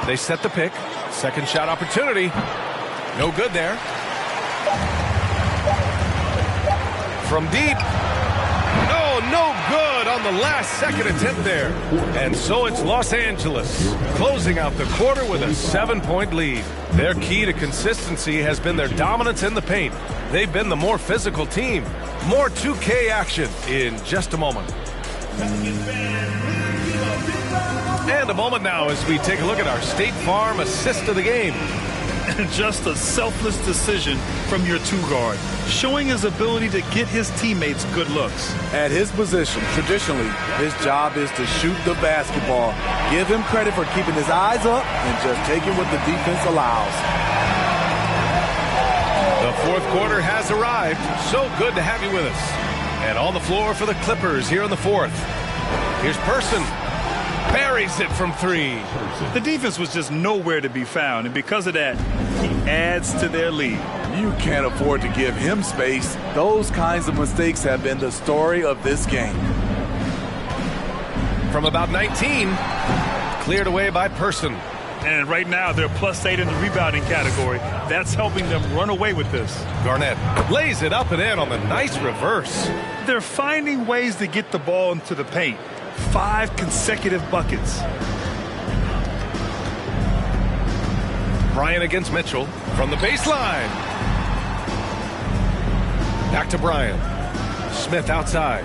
M: They set the pick. Second shot opportunity. No good there. From deep. Oh, no good on the last second attempt there. And so it's Los Angeles closing out the quarter with a 7-point lead. Their key to consistency has been their dominance in the paint. They've been the more physical team. More 2K action in just a moment. And a moment now as we take a look at our State Farm assist of the game.
N: Just a selfless decision from your 2-guard, showing his ability to get his teammates good looks.
I: At his position, traditionally, his job is to shoot the basketball. Give him credit for keeping his eyes up and just taking what the defense allows.
M: The fourth quarter has arrived. So good to have you with us. And on the floor for the Clippers here in the fourth. Here's Person. Buries it from three.
N: The defense was just nowhere to be found, and because of that, he adds to their lead.
P: You can't afford to give him space. Those kinds of mistakes have been the story of this game.
M: From about 19, cleared away by Person.
N: And right now, they're +8 in the rebounding category. That's helping them run away with this.
M: Garnett lays it up and in on the nice reverse.
N: They're finding ways to get the ball into the paint. 5 consecutive buckets.
M: Bryant against Mitchell from the baseline. Back to Bryant. Smith outside.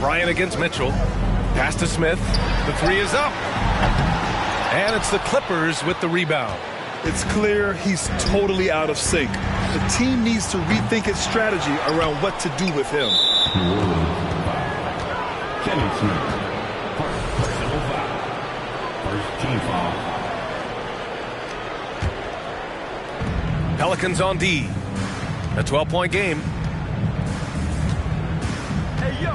M: Bryant against Mitchell. Pass to Smith. The three is up. And it's the Clippers with the rebound.
N: It's clear he's totally out of sync. The team needs to rethink its strategy around what to do with him.
J: Kenny Smith. Personal foul. First team foul.
M: Pelicans on D. A 12-point game.
N: Hey, yo,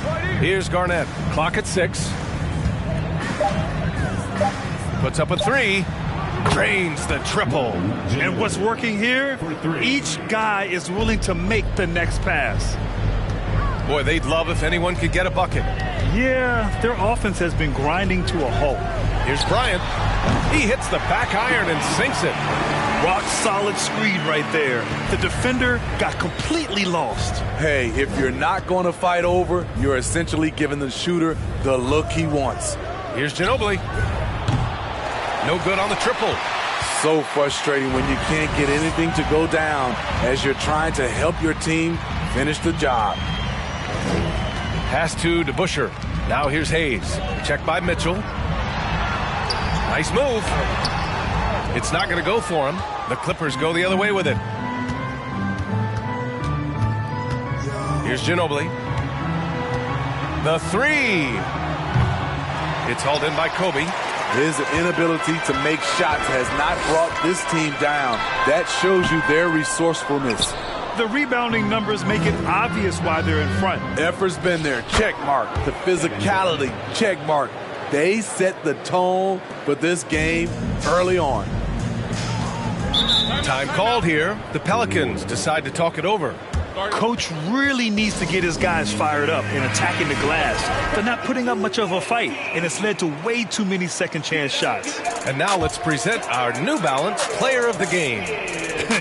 N: right here.
M: Here's Garnett. Clock at 6. Puts up a three. Drains the triple.
N: And what's working here? Each guy is willing to make the next pass.
M: Boy, they'd love if anyone could get a bucket.
N: Yeah, their offense has been grinding to a halt.
M: Here's Bryant. He hits the back iron and sinks it.
N: Rock solid screen right there. The defender got completely lost.
P: Hey, if you're not going to fight over, you're essentially giving the shooter the look he wants.
M: Here's Ginobili. No good on the triple.
P: So frustrating when you can't get anything to go down as you're trying to help your team finish the job.
M: Pass to DeBusschere. Now here's Hayes. Checked by Mitchell. Nice move. It's not going to go for him. The Clippers go the other way with it. Here's Ginobili. The three. It's hauled in by Kobe.
P: His inability to make shots has not brought this team down. That shows you their resourcefulness.
N: The rebounding numbers make it obvious why they're in front.
P: Effort's been there. Check mark. The physicality. Check mark. They set the tone for this game early on.
M: Time called here. The Pelicans decide to talk it over.
N: Coach really needs to get his guys fired up and attacking the glass. They're not putting up much of a fight, and it's led to way too many second-chance shots.
M: And now let's present our New Balance player of the game.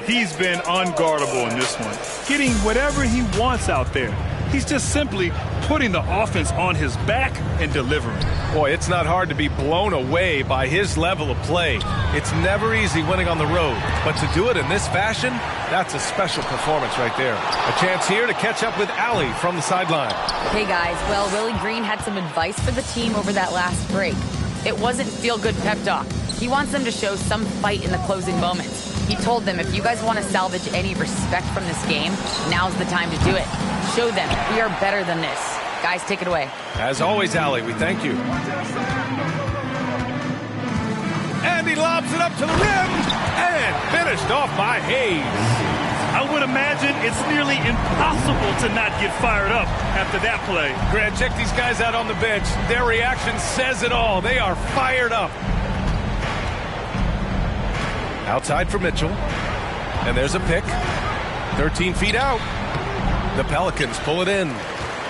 N: He's been unguardable in this one, getting whatever he wants out there. He's just simply putting the offense on his back and delivering.
M: Boy, it's not hard to be blown away by his level of play. It's never easy winning on the road, but to do it in this fashion, that's a special performance right there. A chance here to catch up with Allie from the sideline.
Q: Hey guys, well, Willie Green had some advice for the team over that last break. It wasn't feel-good pep talk. He wants them to show some fight in the closing moments. He told them, if you guys want to salvage any respect from this game, now's the time to do it. Show them we are better than this. Guys, take it away.
M: As always, Allie, we thank you. And he lobs it up to the rim and finished off by Hayes.
N: I would imagine it's nearly impossible to not get fired up after that play.
M: Grant, check these guys out on the bench. Their reaction says it all. They are fired up. Outside for Mitchell. And there's a pick. 13 feet out. The Pelicans pull it in.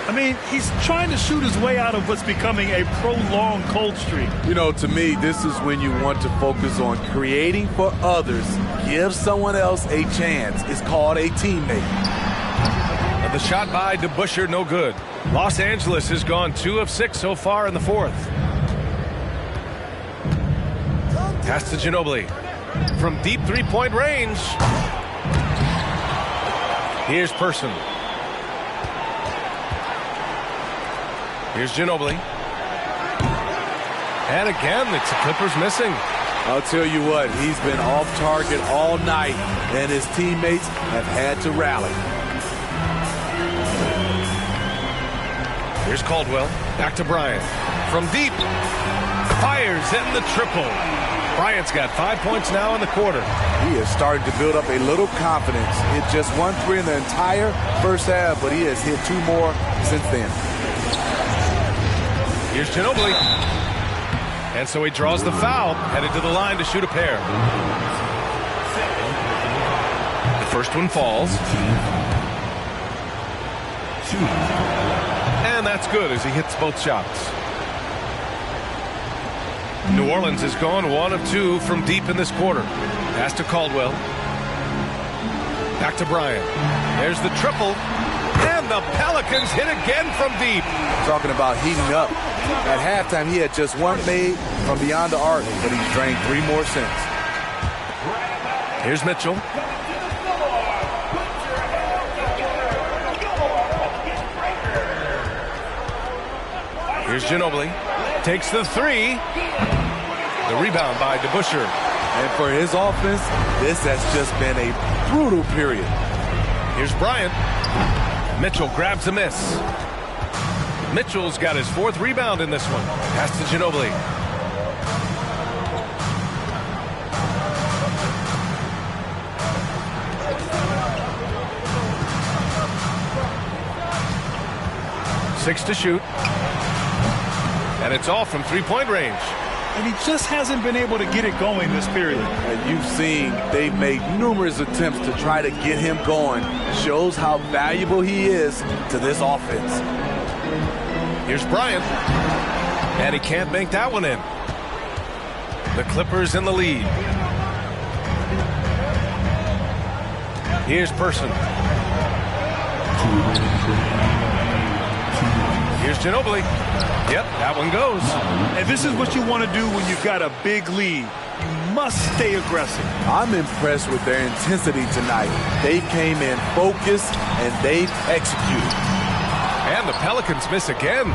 N: I mean, he's trying to shoot his way out of what's becoming a prolonged cold streak.
P: You know, to me, this is when you want to focus on creating for others. Give someone else a chance. It's called a teammate.
M: And the shot by DeBusschere, no good. Los Angeles has gone 2 of 6 so far in the fourth. Pass to Ginobili. From deep three-point range. Here's Person. Here's Ginobili. And again, it's the Clippers missing.
P: I'll tell you what, he's been off target all night, and his teammates have had to rally.
M: Here's Caldwell. Back to Bryant. From deep. Fires in the triple. Bryant's got 5 points now in the quarter.
P: He is starting to build up a little confidence. Hit just 1 3 in the entire first half, but he has hit 2 more since then.
M: Here's Ginobili. And so he draws the foul, headed to the line to shoot a pair. The first one falls. And that's good as he hits both shots. New Orleans has gone 1 of 2 from deep in this quarter. Pass to Caldwell. Back to Bryant. There's the triple. And the Pelicans hit again from deep.
P: Talking about heating up. At halftime, he had just 1 made from beyond the arc, but he's drained 3 more since.
M: Here's Mitchell. Here's Ginobili. Takes the 3. The rebound by DeBusschere.
P: And for his offense, this has just been a brutal period.
M: Here's Bryant. Mitchell grabs a miss. Mitchell's got his 4th rebound in this one. Pass to Ginobili. Six to shoot. And it's all from 3-point range.
N: And he just hasn't been able to get it going this period.
P: And you've seen they've made numerous attempts to try to get him going. Shows how valuable he is to this offense.
M: Here's Bryant. And he can't bank that one in. The Clippers in the lead. Here's Person. Here's Ginobili. Yep, that one goes.
N: And this is what you want to do when you've got a big lead. You must stay aggressive.
P: I'm impressed with their intensity tonight. They came in focused and they've executed.
M: And the Pelicans miss again.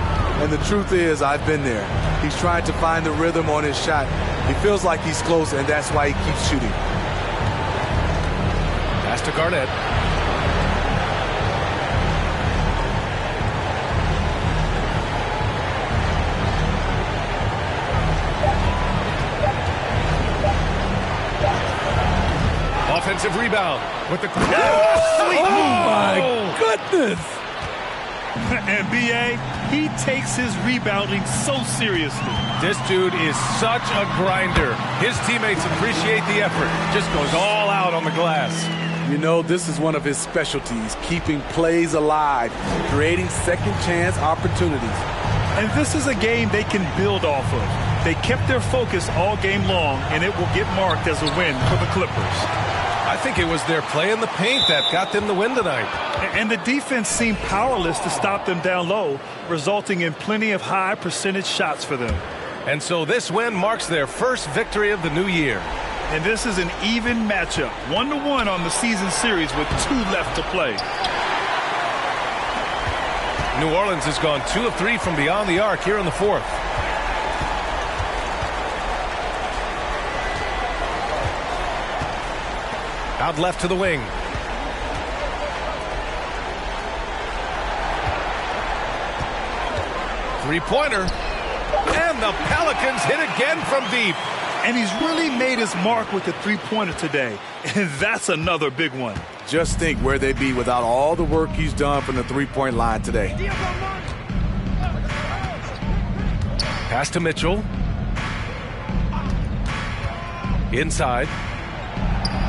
P: And the truth is, I've been there. He's trying to find the rhythm on his shot. He feels like he's close, and that's why he keeps shooting.
M: Pass to Garnett. Offensive rebound with the
N: sweet move.
P: Oh my goodness.
N: And B.A., he takes his rebounding so seriously.
M: This dude is such a grinder. His teammates appreciate the effort. Just goes all out on the glass.
P: You know, this is one of his specialties, keeping plays alive, creating second chance opportunities.
N: And this is a game they can build off of. They kept their focus all game long, and it will get marked as a win for the Clippers.
M: I think it was their play in the paint that got them the win tonight.
N: And the defense seemed powerless to stop them down low, resulting in plenty of high percentage shots for them.
M: And so this win marks their first victory of the new year.
N: And this is an even matchup, 1-1 on the season series with 2 left to play.
M: New Orleans has gone 2 of 3 from beyond the arc here in the 4th. Out left to the wing. Three-pointer. And the Pelicans hit again from deep.
N: And he's really made his mark with the three-pointer today. And that's another big one.
P: Just think where they'd be without all the work he's done from the three-point line today.
M: Pass to Mitchell. Inside.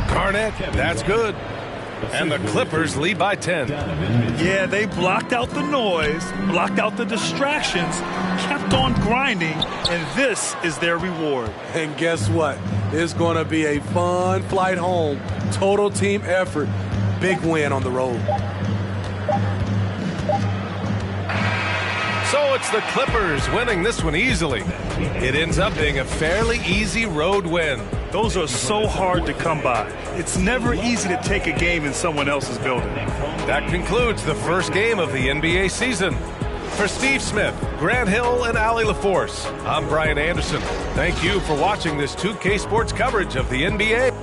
M: Garnett, that's good. And the Clippers lead by 10.
N: Yeah, they blocked out the noise, blocked out the distractions, kept on grinding, and this is their reward.
P: And guess what? It's going to be a fun flight home. Total team effort. Big win on the road.
M: So it's the Clippers winning this one easily. It ends up being a fairly easy road win.
N: Those are so hard to come by. It's never easy to take a game in someone else's building.
M: That concludes the first game of the NBA season. For Steve Smith, Grant Hill, and Allie LaForce, I'm Brian Anderson. Thank you for watching this 2K Sports coverage of the NBA.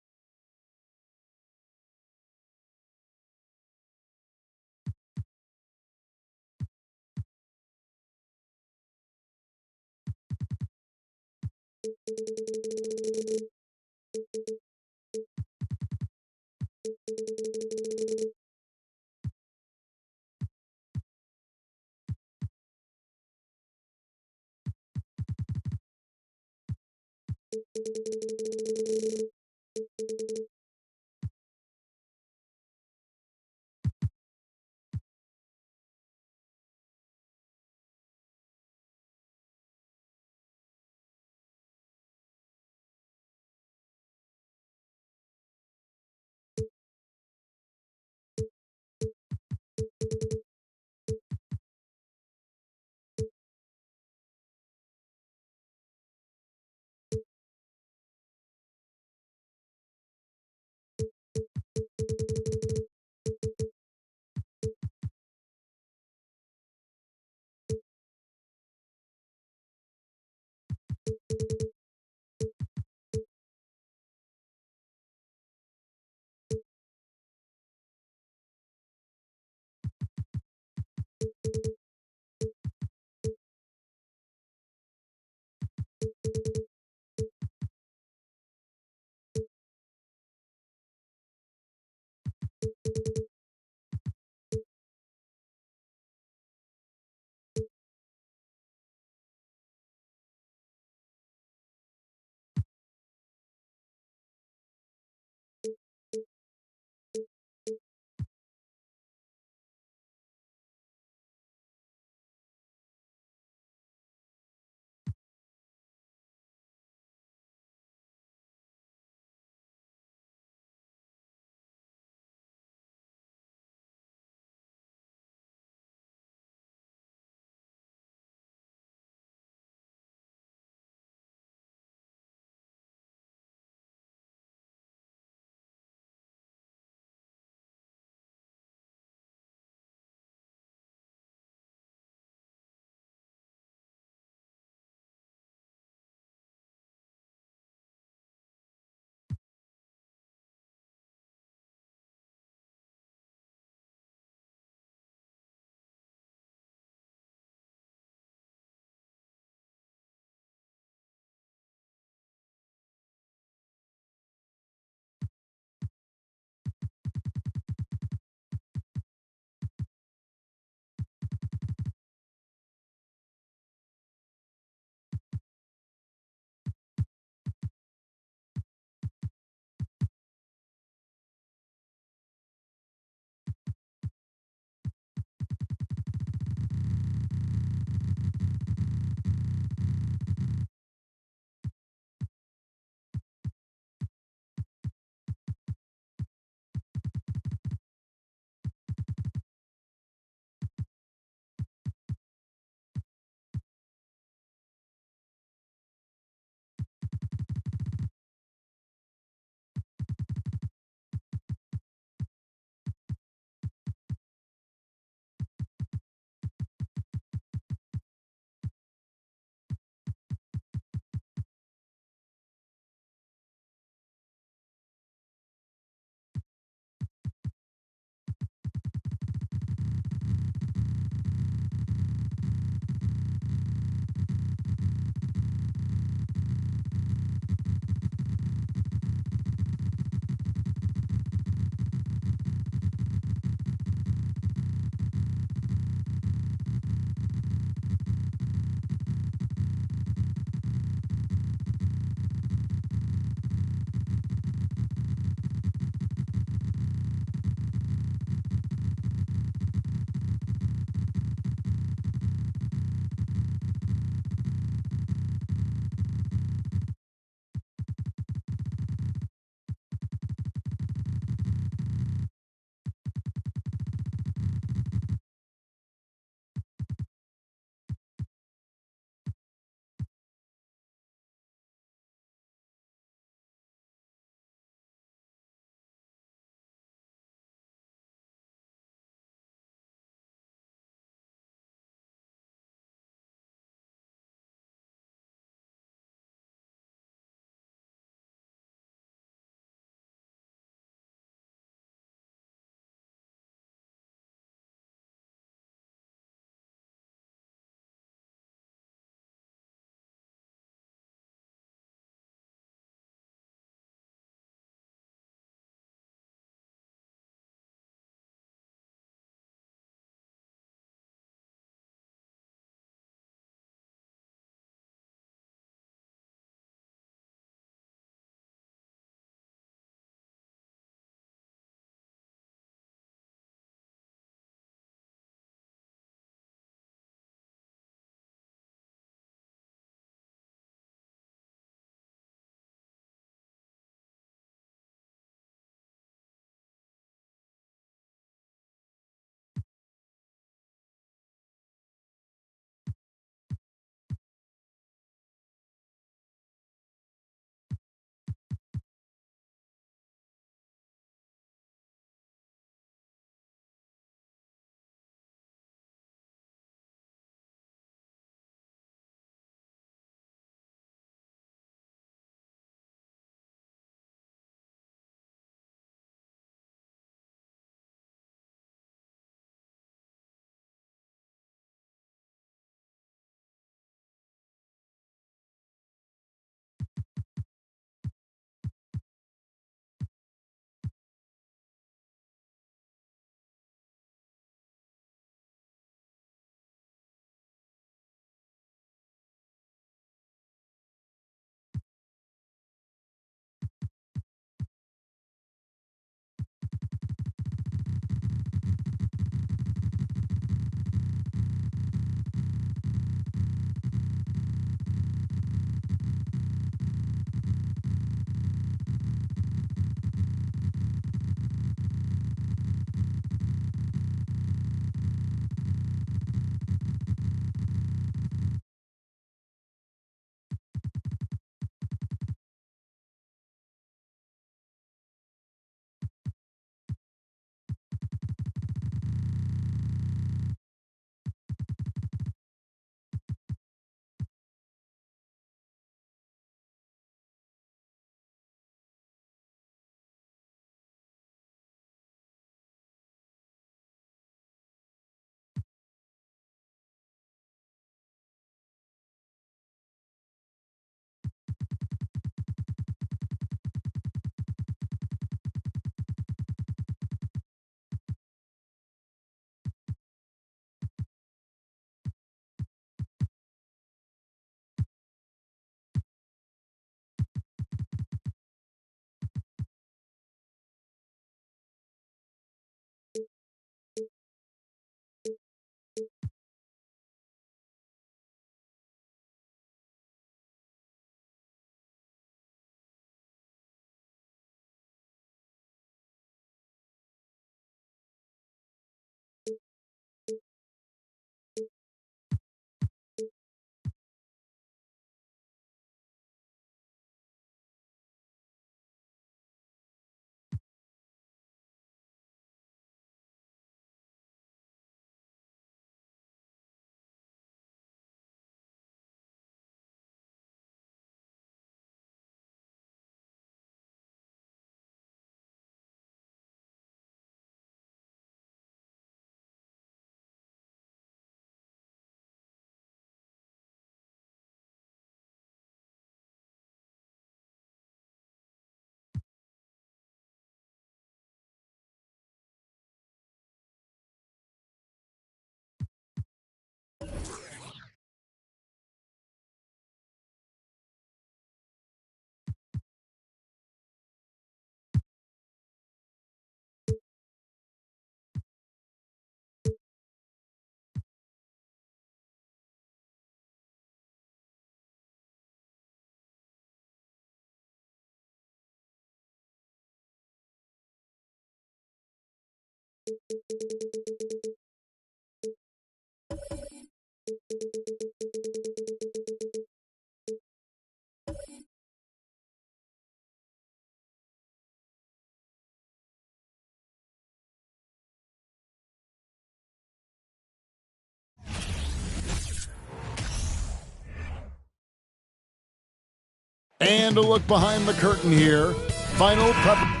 A: And a look behind the curtain here. Final prep.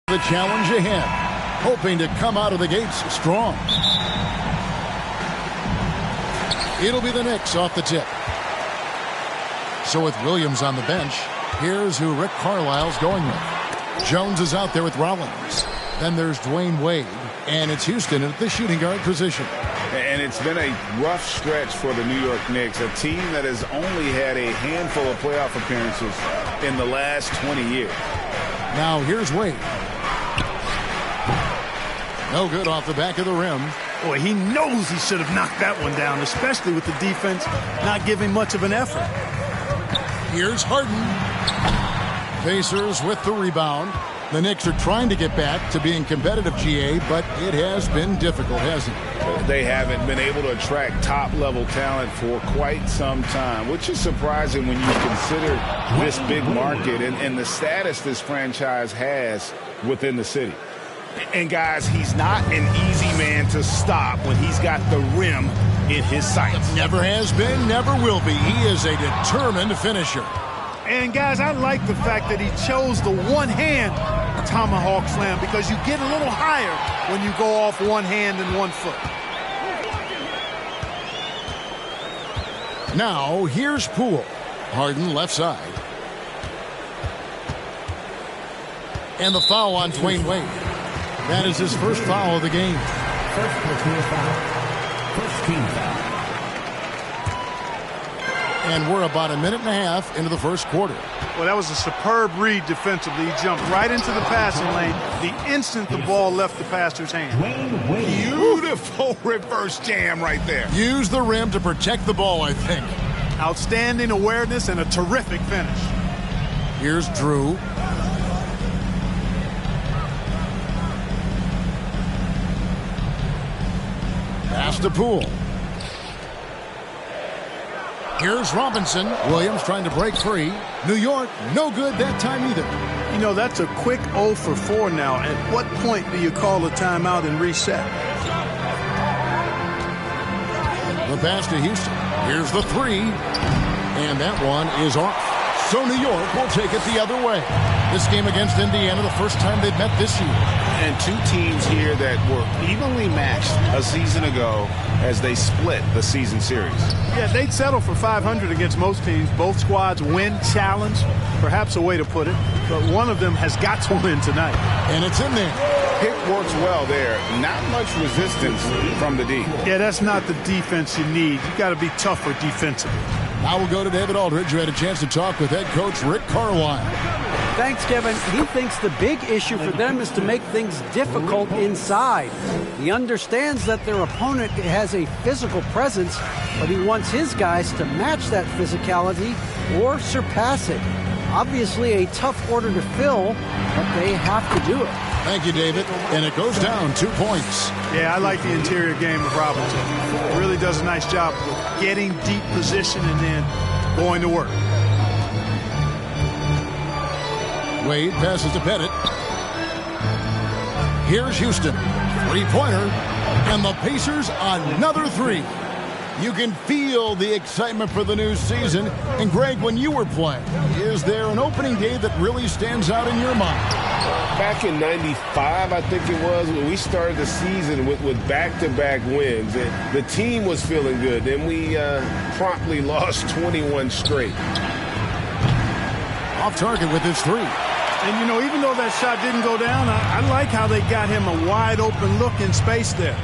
A: The challenge ahead, hoping to come out of the gates strong. It'll be the Knicks off the tip. So with Williams on the bench, here's who Rick Carlisle's going with. Jones is out there with Rollins. Then there's Dwayne Wade, and it's Houston at the shooting guard position.
E: And it's been a rough stretch for the New York Knicks, a team that has only had a handful of playoff appearances in the last 20 years.
A: Now here's Wade. No good off the back of the rim.
R: Boy, he knows he should have knocked that one down, especially with the defense not giving much of an effort.
A: Here's Harden. Pacers with the rebound. The Knicks are trying to get back to being competitive, GA, but it has been difficult, hasn't it?
E: They haven't been able to attract top-level talent for quite some time, which is surprising when you consider this big market and the status this franchise has within the city. And, guys, he's not an easy man to stop when he's got the rim in his sights.
A: Never has been, never will be. He is a determined finisher.
R: And, guys, I like the fact that he chose the one-hand tomahawk slam because you get a little higher when you go off one hand and 1 foot.
A: Now, here's Poole. Harden left side. And the foul on Dwayne Wade. That is his first foul of the game.
J: First personal foul. First team foul.
A: And we're about a minute and a half into the first quarter.
R: Well, that was a superb read defensively. He jumped right into the passing lane the instant the ball left the passer's hand.
E: Beautiful reverse jam right there.
A: Use the rim to protect the ball, I think.
R: Outstanding awareness and a terrific finish.
A: Here's Drew. Pass to Poole. Here's Robinson. Williams trying to break free. New York, no good that time either.
R: You know, that's a quick 0 for 4 now. At what point do you call a timeout and reset?
A: The pass to Houston. Here's the three. And that one is off. So New York will take it the other way. This game against Indiana, the first time they've met this year.
E: And two teams here that were evenly matched a season ago as they split the season series.
R: Yeah, they'd settle for 500 against most teams. Both squads win challenge, perhaps a way to put it. But one of them has got to win tonight.
A: And it's in there.
E: Pick works well there. Not much resistance from the D.
R: Yeah, that's not the defense you need. You got to be tougher defensively.
A: Now we'll go to David Aldridge, who had a chance to talk with head coach Rick Carlisle.
D: Thanks, Kevin. He thinks the big issue for them is to make things difficult inside. He understands that their opponent has a physical presence, but he wants his guys to match that physicality or surpass it. Obviously a tough order to fill, but they have to do it.
A: Thank you, David. And it goes down 2 points.
R: Yeah, I like the interior game of Robinson. Really does a nice job with getting deep position and then going to work.
A: Wade passes to Pettit. Here's Houston. 3-pointer. And the Pacers another 3. You can feel the excitement for the new season. And Greg, when you were playing, is there an opening day that really stands out in your mind?
C: Back in '95, I think it was, when we started the season with back-to-back wins. And the team was feeling good. Then we promptly lost 21 straight.
A: Off target with his 3.
R: And, you know, even though that shot didn't go down, I like how they got him a wide-open look in space there.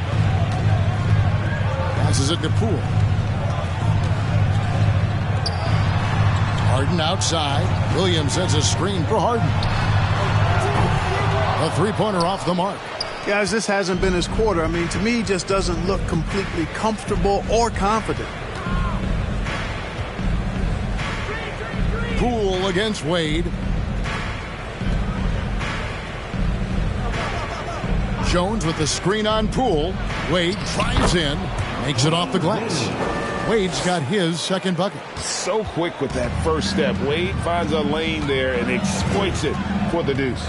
A: Passes it to Poole. Harden outside. Williams sends a screen for Harden. A 3-pointer off the mark.
R: Guys, this hasn't been his quarter. I mean, to me, he just doesn't look completely comfortable or confident.
A: Poole against Wade. Jones with the screen on Poole. Wade drives in. Makes it off the glass. Wade's got his second bucket.
C: So quick with that first step. Wade finds a lane there and exploits it for the deuce.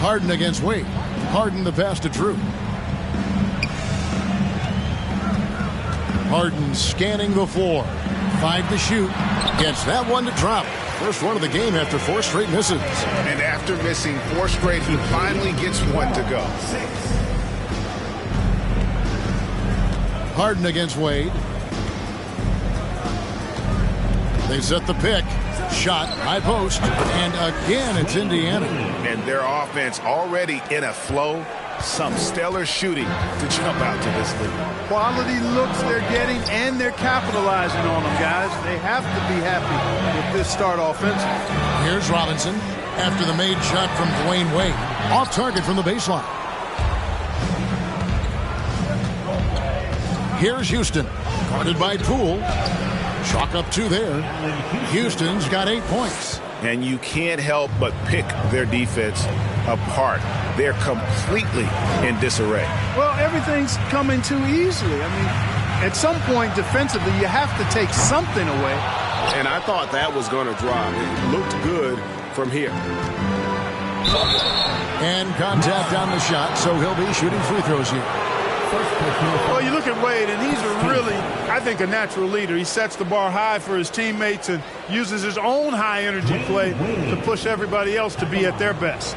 A: Harden against Wade. Harden the pass to Drew. Harden scanning the floor. 5 to shoot. Gets that one to drop. First one of the game after 4 straight misses.
E: And after missing 4 straight, he finally gets one to go.
A: Harden against Wade. They set the pick. Shot, high post. And again, it's Indiana.
E: And their offense already in a flow. Some stellar shooting to jump out to this league.
R: Quality looks they're getting, and they're capitalizing on them, guys. They have to be happy with this start offensively.
A: Here's Robinson after the made shot from Dwayne Wade. Off target from the baseline. Here's Houston. Guarded by Poole. Chalk up 2 there. Houston's got 8 points.
E: And you can't help but pick their defense apart. They're completely in disarray.
R: Well, everything's coming too easily. I mean, at some point defensively, you have to take something away.
C: And I thought that was going to drop. It looked good from here.
A: And contact on the shot, so he'll be shooting free throws here.
R: Well, you look at Wade, and he's really, I think, a natural leader. He sets the bar high for his teammates and uses his own high-energy play to push everybody else to be at their best.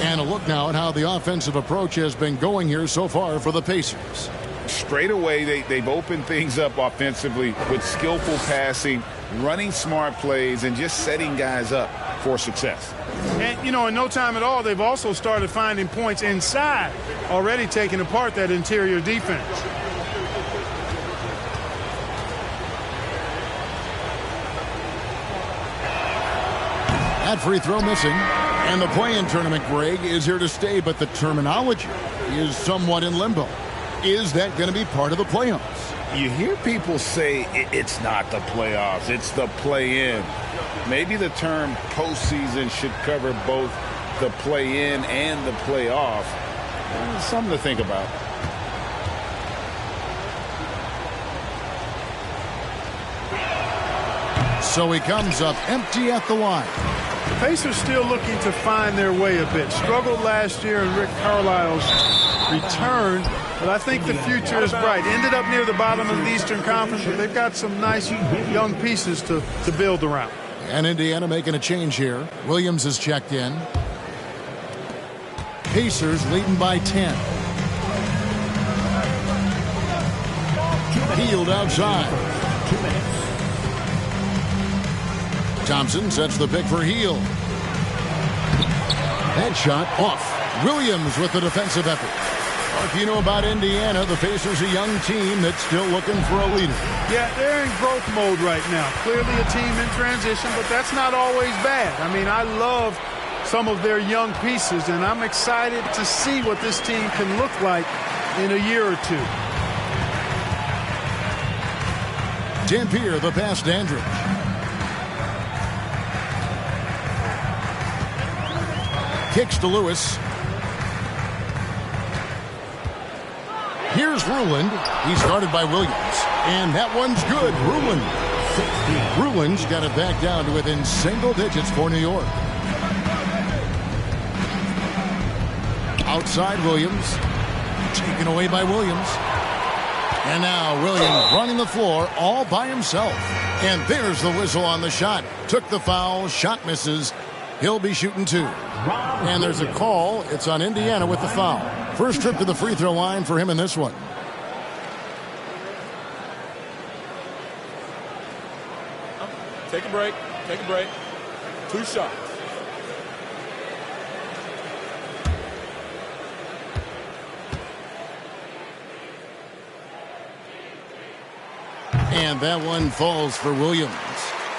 A: And a look now at how the offensive approach has been going here so far for the Pacers.
E: Straight away, they've opened things up offensively with skillful passing, running smart plays, and just setting guys up for success.
R: And, you know, in no time at all, they've also started finding points inside, already taking apart that interior defense.
A: That free throw missing. And the play-in tournament, Greg, is here to stay, but the terminology is somewhat in limbo. Is that going to be part of the playoffs?
E: You hear people say it's not the playoffs, it's the play-in. Maybe the term postseason should cover both the play-in and the playoff. Something to think about.
A: So he comes up empty at the line.
R: The Pacers still looking to find their way a bit. Struggled last year in Rick Carlisle's return, but I think the future is bright. Ended up near the bottom of the Eastern Conference, but they've got some nice young pieces to build around.
A: And Indiana making a change here. Williams has checked in. Pacers leading by 10. Hield outside.
J: 2 minutes.
A: Thompson sets the pick for Hield. That shot off. Williams with the defensive effort. If you know about Indiana, the Pacers a young team that's still looking for a leader.
R: Yeah, they're in growth mode right now. Clearly a team in transition, but that's not always bad. I mean, I love some of their young pieces, and I'm excited to see what this team can look like in a year or two.
A: Dampier, the pass to Andrich. Kicks to Lewis. Here's Ruland. He's guarded by Williams. And that one's good. Ruland's got it back down to within single digits for New York. Outside Williams. Taken away by Williams. And now Williams running the floor all by himself. And there's the whistle on the shot. Took the foul. Shot misses. He'll be shooting 2. And there's a call. It's on Indiana with the foul. First trip to the free throw line for him in this one.
L: Take a break. Take a break. 2 shots.
A: And that one falls for Williams.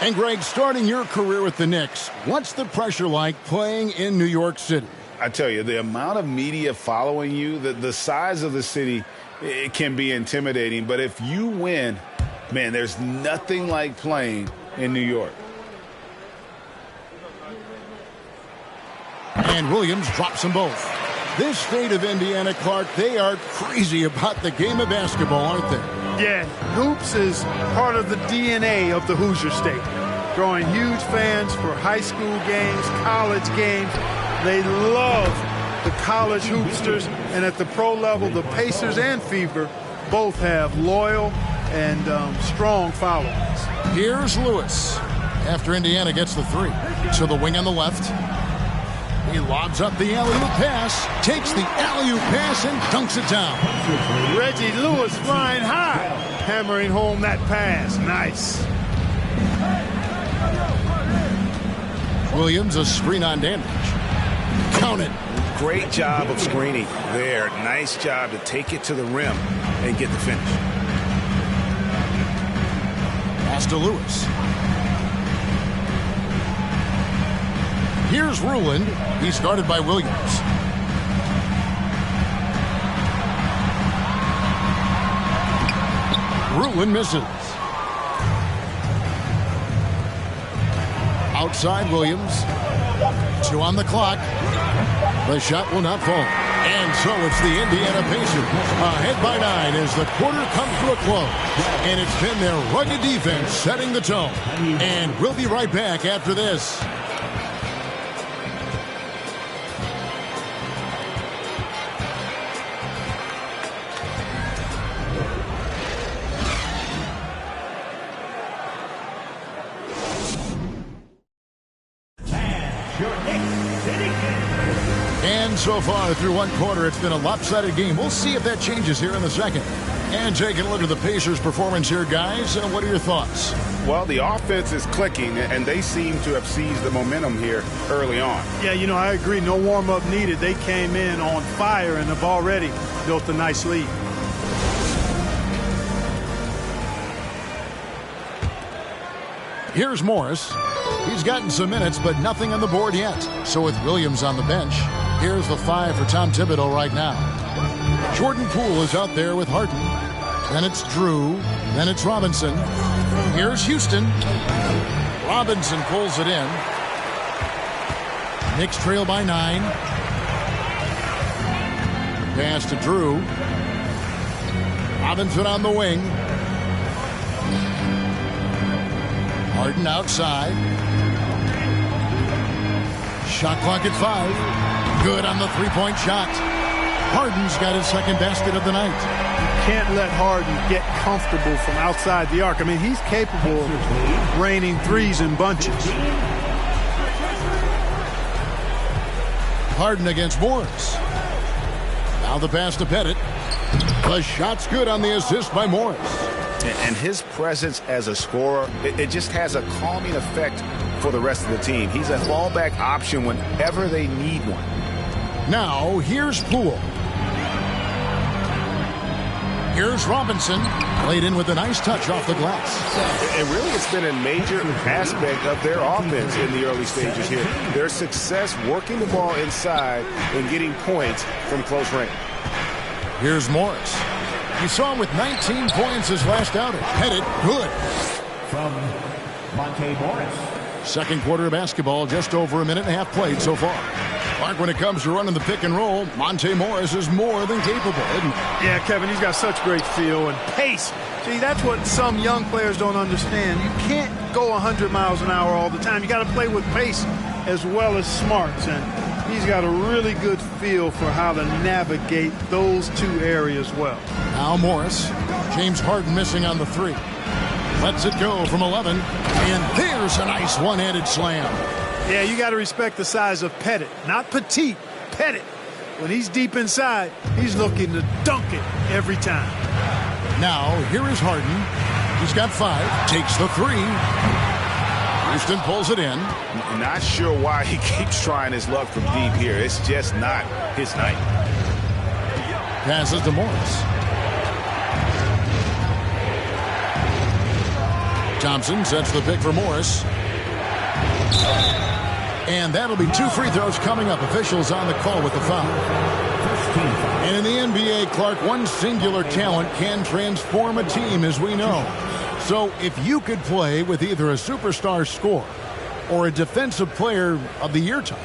A: And Greg, starting your career with the Knicks, what's the pressure like playing in New York City?
E: I tell you, the amount of media following you, the size of the city, it can be intimidating. But if you win, man, there's nothing like playing in New York.
A: And Williams drops them both. This state of Indiana, Clark, they are crazy about the game of basketball, aren't they?
R: Yeah, hoops is part of the DNA of the Hoosier State. Drawing huge fans for high school games, college games. They love the college hoopsters, and at the pro level, the Pacers and Fever both have loyal and strong followings.
A: Here's Lewis after Indiana gets the 3. To the wing on the left. He lobs up the alley-oop pass, takes the alley-oop pass, and dunks it down.
R: Reggie Lewis flying high, hammering home that pass. Nice.
A: Williams, a screen on Dandridge. Count it.
F: Great job of screening there. Nice job to take it to the rim and get the finish.
A: Pass to Lewis. Here's Ruland. He's guarded by Williams. Ruland misses. Outside Williams. 2 on the clock. The shot will not fall. And so it's the Indiana Pacers ahead by 9 as the quarter comes to a close. And it's been their rugged defense setting the tone. And we'll be right back after this. And so far through one quarter, it's been a lopsided game. We'll see if that changes here in the second. And taking a look at the Pacers' performance here, guys. What are your thoughts?
E: Well, the offense is clicking, and they seem to have seized the momentum here early on.
R: Yeah, you know, I agree. No warm-up needed. They came in on fire and have already built a nice lead.
A: Here's Morris. He's gotten some minutes, but nothing on the board yet. So with Williams on the bench, here's the 5 for Tom Thibodeau right now. Jordan Poole is out there with Harden. Then it's Drew. Then it's Robinson. Here's Houston. Robinson pulls it in. Knicks trail by 9. Pass to Drew. Robinson on the wing. Harden outside. Shot clock at 5. Good on the three-point shot. Harden's got his second basket of the night.
R: You can't let Harden get comfortable from outside the arc. I mean, he's capable of raining threes in bunches.
A: Harden against Morris. Now the pass to Pettit. The shot's good on the assist by Morris.
F: And his presence as a scorer, it just has a calming effect for the rest of the team. He's a fallback option whenever they need one.
A: Now, here's Poole. Here's Robinson. Played in with a nice touch off the glass.
C: And really, it's been a major aspect of their offense in the early stages here. Their success working the ball inside and getting points from close range.
A: Here's Morris. You saw him with 19 points his last outing. Headed good.
J: From Monte Morris.
A: Second quarter of basketball, just over a minute and a half played so far. Mark, when it comes to running the pick and roll, Monte Morris is more than capable, isn't he?
R: Yeah, Kevin, he's got such great feel and pace. See, that's what some young players don't understand. You can't go 100 miles an hour all the time. You got to play with pace as well as smarts, and he's got a really good feel for how to navigate those two areas well.
A: Now Morris. James Harden missing on the three. Lets it go from 11, and there's a nice one-handed slam.
R: Yeah, you got to respect the size of Pettit, not petite, Pettit. When he's deep inside, he's looking to dunk it every time.
A: Now, here is Harden. He's got 5, takes the three. Houston pulls it in.
E: Not sure why he keeps trying his luck from deep here. It's just not his night.
A: Passes to Morris. Thompson sets the pick for Morris. And that'll be 2 free throws coming up. Officials on the call with the foul. And in the NBA, Clark, one singular talent can transform a team, as we know. So if you could play with either a superstar scorer or a defensive player of the year type,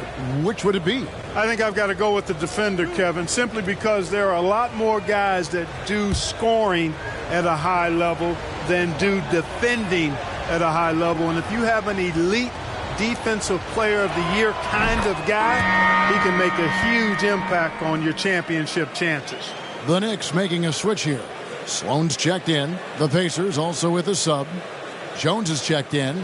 A: which would it be?
R: I think I've got to go with the defender, Kevin, simply because there are a lot more guys that do scoring at a high level than do defending at a high level. And if you have an elite defensive player of the year kind of guy, he can make a huge impact on your championship chances.
A: The Knicks making a switch here. Sloan's checked in. The Pacers also with a sub. Jones is checked in.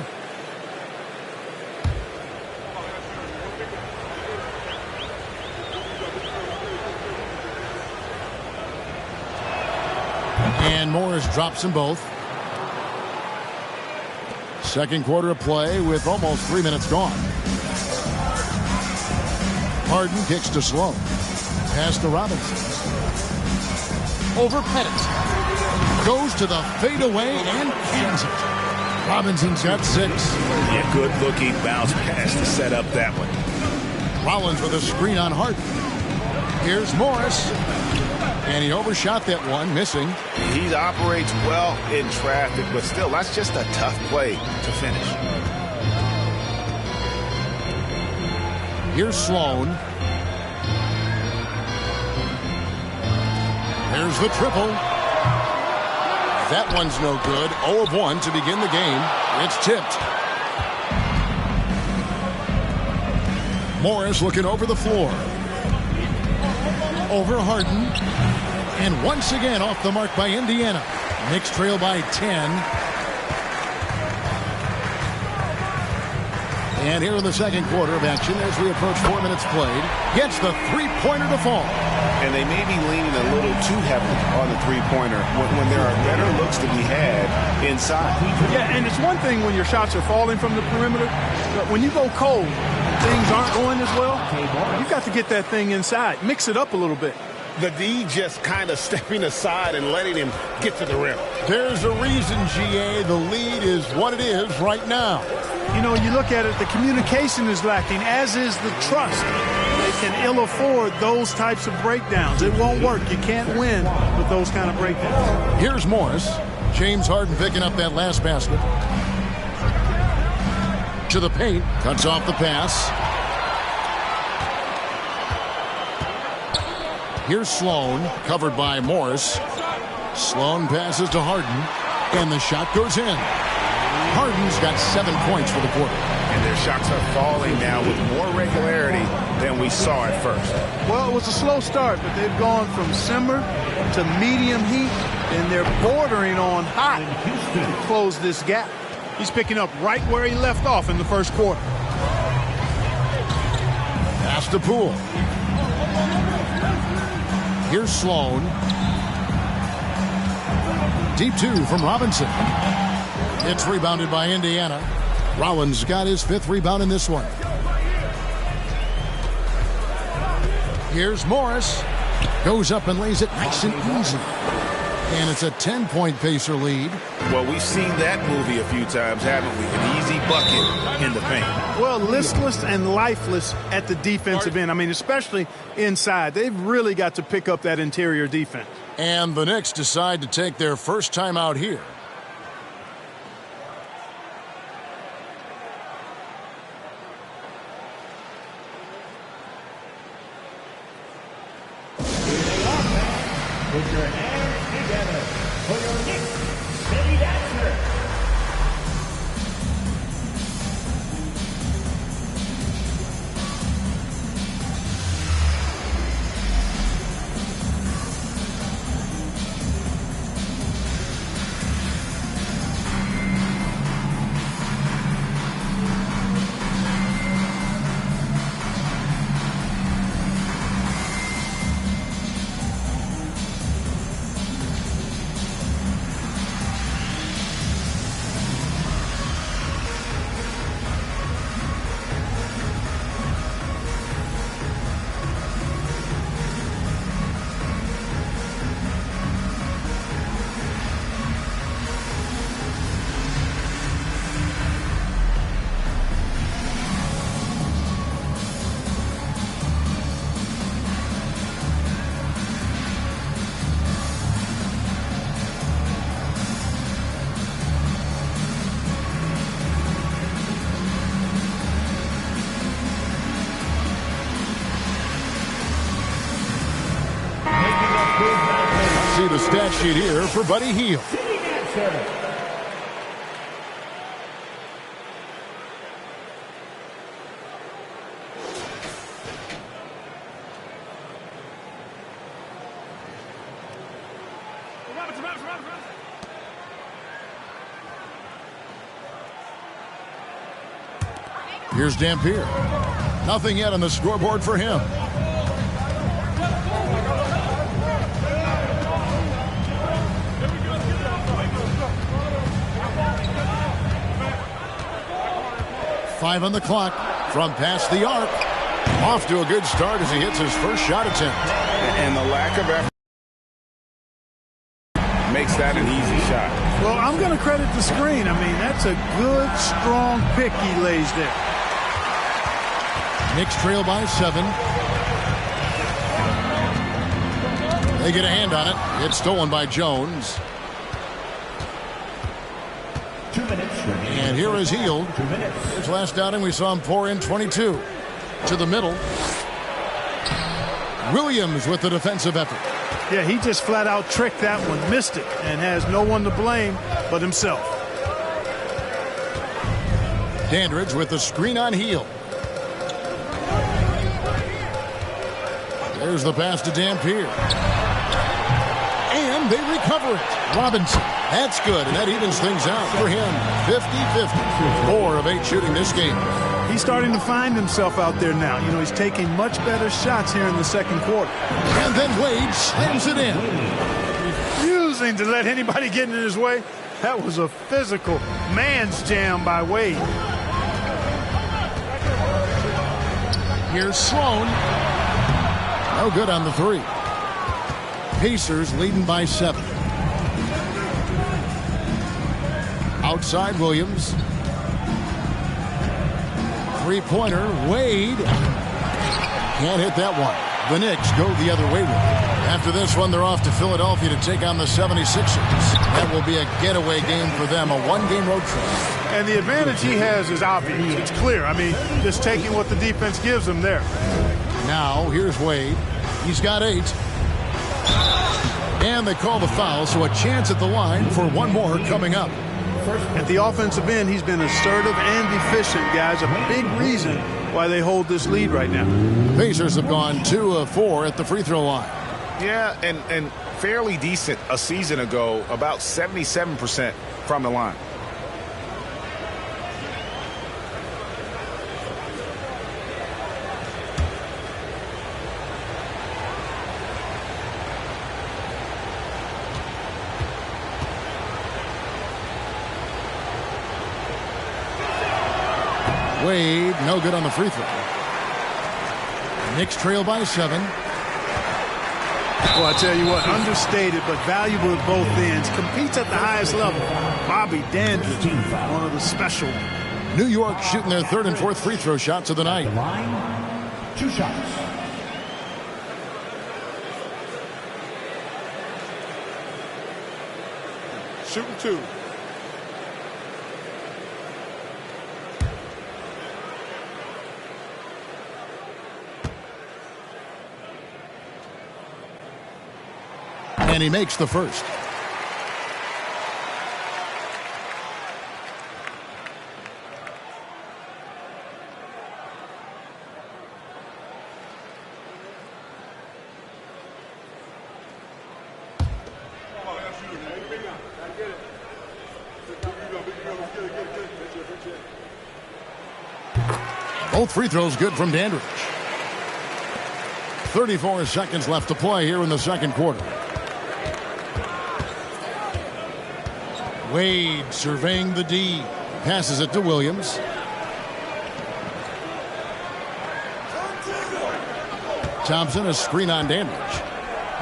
A: And Morris drops them both. Second quarter of play with almost 3 minutes gone. Harden kicks to Sloan. Pass to Robinson. Over Pettit. Goes to the fadeaway and cans it. Robinson's got 6.
E: Yeah, good looking bounce pass to set up that one.
A: Rollins with a screen on Harden. Here's Morris. And he overshot that one, missing.
E: He operates well in traffic, but still, that's just a tough play to finish.
A: Here's Sloan. There's the triple. That one's no good. 0 of 1 to begin the game. It's tipped. Morris looking over the floor. Over Harden. And once again off the mark by Indiana. Knicks trail by 10. And here in the second quarter of action as we approach 4 minutes played. Gets the three-pointer to fall.
C: And they may be leaning a little too heavily on the three-pointer when there are better looks to be had inside.
R: Yeah, and it's one thing when your shots are falling from the perimeter, but when you go cold, things aren't going as well, you've got to get that thing inside. Mix it up a little bit.
C: The D just kind of stepping aside and letting him get to the rim.
A: There's a reason, GA, the lead is what it is right now.
R: You know, you look at it, the communication is lacking, as is the trust. They can ill afford those types of breakdowns. It won't work. You can't win with those kind of breakdowns.
A: Here's Morris. James Harden picking up that last basket. To the paint. Cuts off the pass. Here's Sloan, covered by Morris. Sloan passes to Harden, and the shot goes in. Harden's got 7 points for the quarter.
E: And their shots are falling now with more regularity than we saw at first.
R: Well, it was a slow start, but they've gone from simmer to medium heat, and they're bordering on hot to close this gap. He's picking up right where he left off in the first quarter.
A: Pass to Poole. Here's Sloan. Deep 2 from Robinson. It's rebounded by Indiana. Rollins got his 5th rebound in this one. Here's Morris. Goes up and lays it nice and easy. And it's a 10-point Pacer lead.
F: Well, we've seen that movie a few times, haven't we? An easy bucket in the paint.
R: Well, listless and lifeless at the defensive end. I mean, especially inside. They've really got to pick up that interior defense.
A: And the Knicks decide to take their first time out here.
J: Put your hands together for your Knicks City Dancer.
A: See the stat sheet here for Buddy Hield. Here's Dampier. Nothing yet on the scoreboard for him. Five on the clock from past the arc. Off to a good start as he hits his first shot attempt.
E: And the lack of effort makes that an easy shot.
R: Well, I'm going to credit the screen. I mean, that's a good, strong pick he lays there.
A: Knicks trail by 7. They get a hand on it. It's stolen by Jones.
J: 2 minutes.
A: And here is Hield.
J: 2 minutes.
A: His last outing, we saw him pour in 22. To the middle. Williams with the defensive effort.
R: Yeah, he just flat out tricked that one, missed it, and has no one to blame but himself.
A: Dandridge with the screen on Hield. There's the pass to Dampier. And they recover it. Robinson. That's good, and that evens things out for him. 50-50. 4 of 8 shooting this game.
R: He's starting to find himself out there now. You know, he's taking much better shots here in the second quarter.
A: And then Wade slams it in.
R: Refusing to let anybody get in his way. That was a physical man's jam by Wade.
A: Here's Sloan. No good on the 3. Pacers leading by 7. Outside Williams. Three-pointer, Wade. Can't hit that one. The Knicks go the other way with it. After this one, they're off to Philadelphia to take on the 76ers. That will be a getaway game for them, a one-game road trip.
R: And the advantage he has is obvious. It's clear. I mean, just taking what the defense gives him there.
A: Now, here's Wade. He's got 8. And they call the foul, so a chance at the line for one more coming up.
R: At the offensive end, he's been assertive and efficient, guys. A big reason why they hold this lead right now.
A: Pacers have gone 2 of 4 at the free throw line.
E: Yeah, and fairly decent a season ago, about 77% from the line.
A: Wade, no good on the free throw. Knicks trail by 7.
R: Well, I tell you what, understated but valuable at both ends. Competes at the highest level. Bobby Dandridge, one of the special.
A: New York shooting their third and fourth free throw shots of the night.
J: Line, 2 shots.
L: Shooting 2.
A: And he makes the first. Both free throws good from Dandridge. 34 seconds left to play here in the second quarter. Wade surveying the D. Passes it to Williams. Thompson, a screen on Dandridge.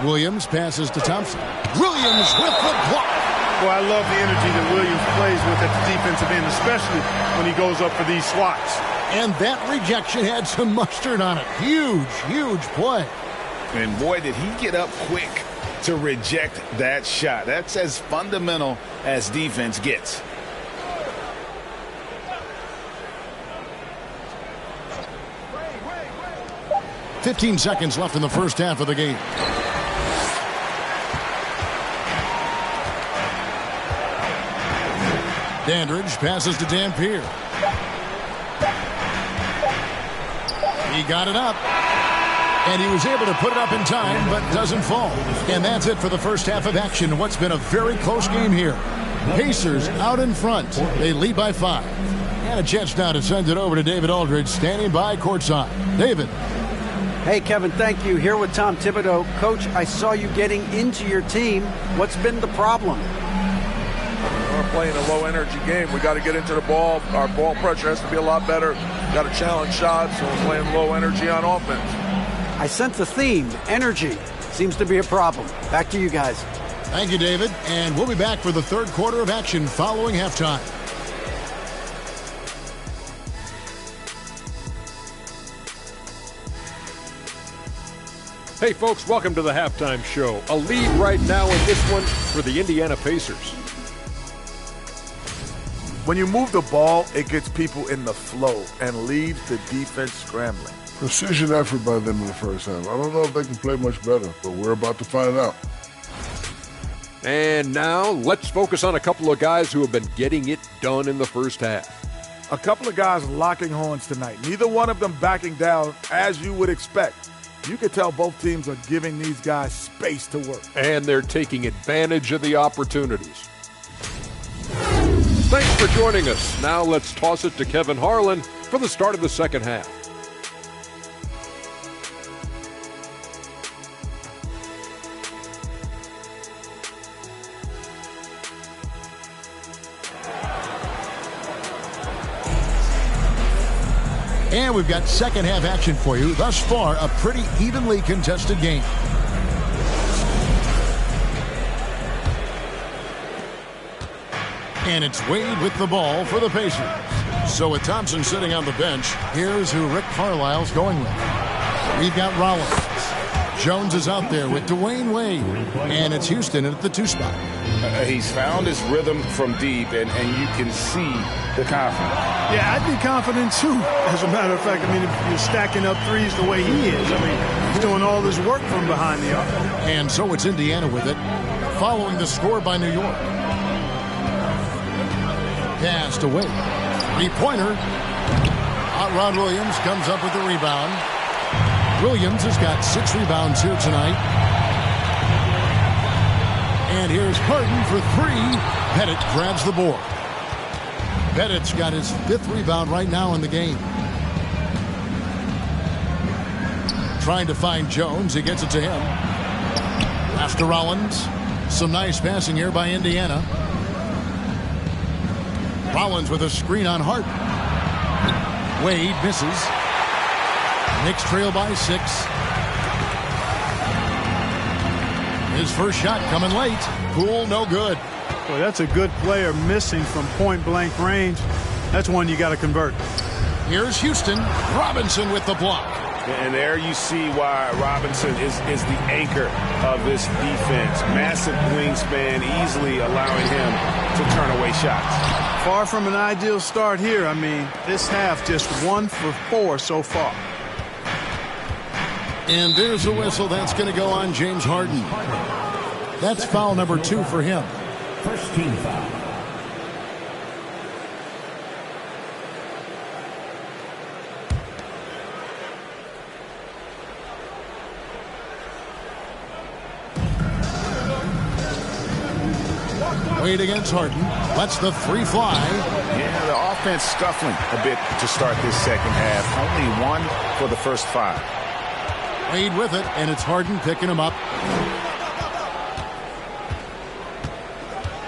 A: Williams passes to Thompson. Williams with the block.
R: Well, I love the energy that Williams plays with at the defensive end, especially when he goes up for these swats.
A: And that rejection had some mustard on it. Huge, huge play.
E: And boy, did he get up quick to reject that shot. That's as fundamental as defense gets.
A: "15 seconds left in the first half of the game. Dandridge passes to Dampier. He got it up. And he was able to put it up in time, but doesn't fall. And that's it for the first half of action. What's been a very close game here. Pacers out in front. They lead by 5. And a chance now to send it over to David Aldridge, standing by courtside. David.
D: Hey, Kevin, thank you. Here with Tom Thibodeau. Coach, I saw you getting into your team. What's been the problem?
I: We're playing a low-energy game. We got to get into the ball. Our ball pressure has to be a lot better. Got to challenge shots, so we're playing low energy on offense.
D: I sense a theme. Energy seems to be a problem. Back to you guys.
A: Thank you, David. And we'll be back for the third quarter of action following halftime.
G: Hey, folks, welcome to the halftime show. A lead right now in this one for the Indiana Pacers.
O: When you move the ball, it gets people in the flow and leaves the defense scrambling.
H: Precision effort by them in the first half. I don't know if they can play much better, but we're about to find out.
G: And now let's focus on a couple of guys who have been getting it done in the first half.
O: A couple of guys locking horns tonight. Neither one of them backing down as you would expect. You can tell both teams are giving these guys space to work.
G: And they're taking advantage of the opportunities. Thanks for joining us. Now let's toss it to Kevin Harlan for the start of the second half.
A: And we've got second half action for you. Thus far, a pretty evenly contested game. And it's Wade with the ball for the Pacers. So with Thompson sitting on the bench, here's who Rick Carlisle's going with. We've got Rollins. Jones is out there with Dwayne Wade. And it's Houston at the 2 spot.
E: He's found his rhythm from deep, and you can see the confidence.
R: Yeah, I'd be confident too. As a matter of fact, I mean, if you're stacking up threes the way he is, I mean, he's doing all this work from behind the arc.
A: And so it's Indiana with it, following the score by New York. Passed away. 3-pointer. Hot Rod Williams comes up with the rebound. Williams has got 6 rebounds here tonight. And here's Harden for 3. Pettit grabs the board. Pettit's got his 5th rebound right now in the game. Trying to find Jones. He gets it to him. Pass to Rollins. Some nice passing here by Indiana. Rollins with a screen on Harden. Wade misses. Knicks trail by 6. His first shot coming late. Poole, no good.
R: Boy, that's a good player missing from point-blank range. That's one you got to convert.
A: Here's Houston. Robinson with the block.
C: And there you see why Robinson is the anchor of this defense. Massive wingspan, easily allowing him to turn away shots.
R: Far from an ideal start here. I mean, this half just 1 for 4 so far.
A: And there's a whistle that's going to go on James Harden. That's foul number 2 for him.
J: First team foul.
A: Wade against Harden. Lets the 3 fly.
E: Yeah, the offense scuffling a bit to start this second half. Only 1 for the first 5.
A: Wade with it, and it's Harden picking him up.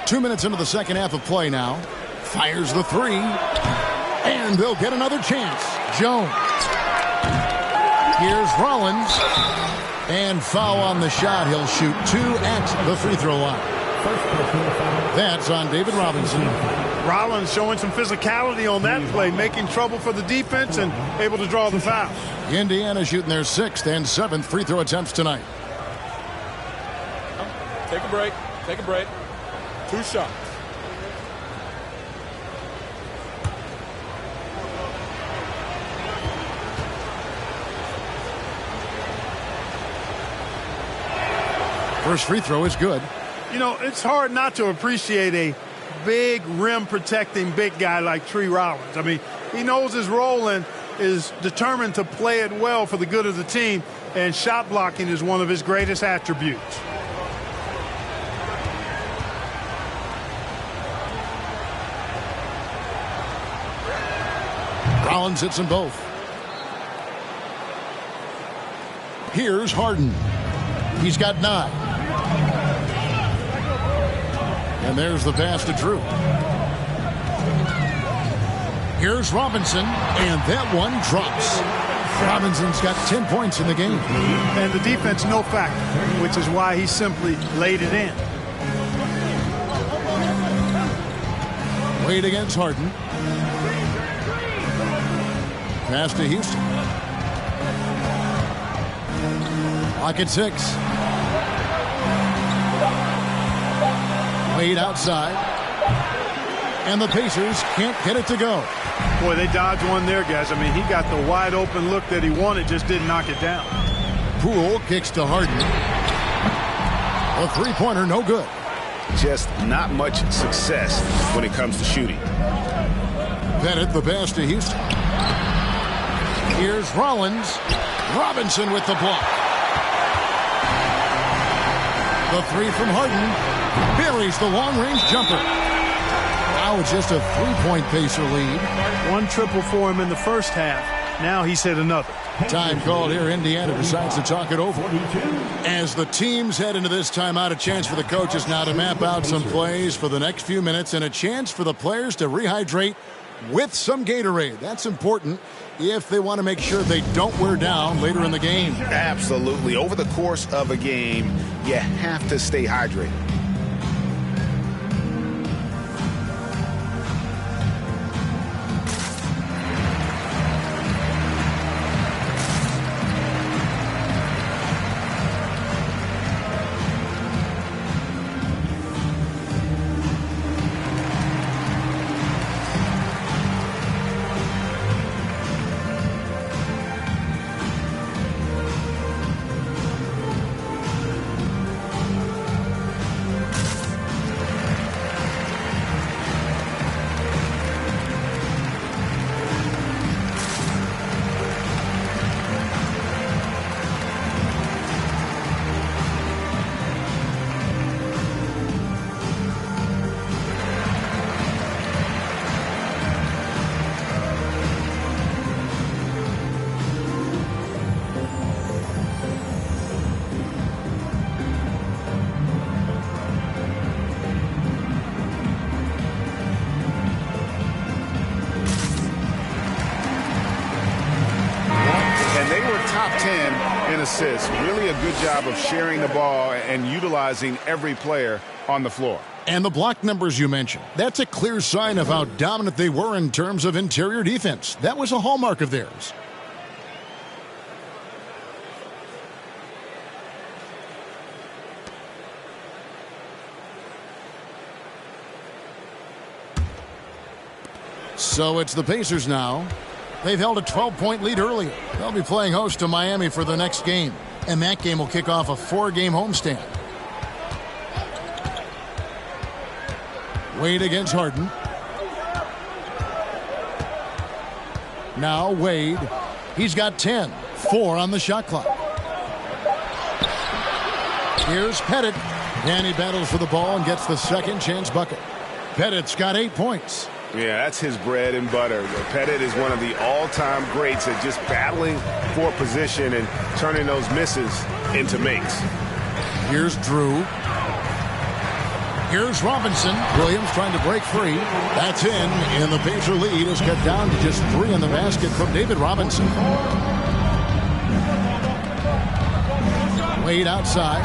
A: 2 minutes into the second half of play now. Fires the 3. And they'll get another chance. Jones. Here's Rollins. And foul on the shot. He'll shoot 2 at the free throw line. That's on David Robinson.
R: Rollins showing some physicality on that play, making trouble for the defense and able to draw the foul.
A: Indiana shooting their 6th and 7th free throw attempts tonight.
L: Take a break. Take a break. 2 shots.
A: First free throw is good.
R: You know, it's hard not to appreciate a big rim-protecting big guy like Tree Rollins. I mean, he knows his role and is determined to play it well for the good of the team, and shot blocking is one of his greatest attributes.
A: Rollins hits them both. Here's Harden. He's got 9. And there's the pass to Drew. Here's Robinson, and that one drops. Robinson's got 10 points in the game.
R: And the defense no factor, which is why he simply laid it in.
A: Wade against Harden. Pass to Houston. Clock at 6. Wade outside. And the Pacers can't get it to go.
R: Boy, they dodged one there, guys. I mean, he got the wide open look that he wanted, just didn't knock it down.
A: Poole kicks to Harden. A three-pointer, no good.
E: Just not much success when it comes to shooting.
A: Bennett, the pass to Houston. Here's Rollins. Robinson with the block. The 3 from Harden. Buries the long-range jumper. Now it's just a 3-point Pacer lead.
R: 1 triple for him in the first half. Now he's hit another.
A: Time called here. Indiana decides to talk it over. As the teams head into this timeout, a chance for the coaches now to map out some plays for the next few minutes and a chance for the players to rehydrate with some Gatorade. That's important if they want to make sure they don't wear down later in the game.
E: Absolutely. Over the course of a game, you have to stay hydrated. top 10 in assists. Really a good job of sharing the ball and utilizing every player on the floor.
A: And the block numbers you mentioned, that's a clear sign of how dominant they were in terms of interior defense. That was a hallmark of theirs. So it's the Pacers now. They've held a 12-point lead earlier. They'll be playing host to Miami for the next game. And that game will kick off a 4-game homestand. Wade against Harden. Now Wade. He's got 10. 4 on the shot clock. Here's Pettit. And he battles for the ball and gets the second chance bucket. Pettit's got 8 points.
C: Yeah, that's his bread and butter. Pettit is one of the all-time greats at just battling for position and turning those misses into makes.
A: Here's Drew. Here's Robinson. Williams trying to break free. That's in. And the Pacer lead is cut down to just 3 in the basket from David Robinson. Wade outside.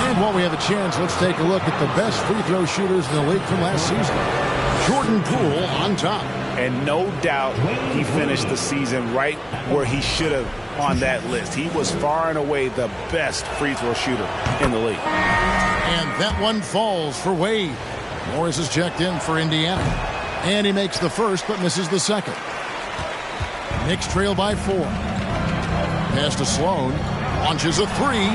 A: And while we have a chance, let's take a look at the best free throw shooters in the league from last season. Jordan Poole on top.
E: And no doubt he finished the season right where he should have on that list. He was far and away the best free throw shooter in the league.
A: And that one falls for Wade. Morris is checked in for Indiana. And he makes the first but misses the second. Knicks trail by 4. Pass to Sloan. Launches a 3.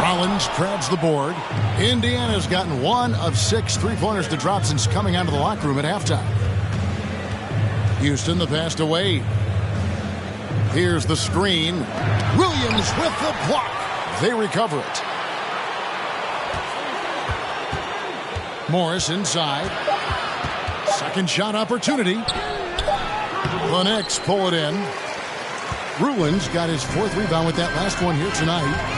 A: Rollins crabs the board. Indiana's gotten 1 of 6 three-pointers to drop since coming out of the locker room at halftime. Houston, the pass to Wade. Here's the screen. Williams with the block. They recover it. Morris inside. Second shot opportunity. The Knicks pull it in. Rulin's got his 4th rebound with that last one here tonight.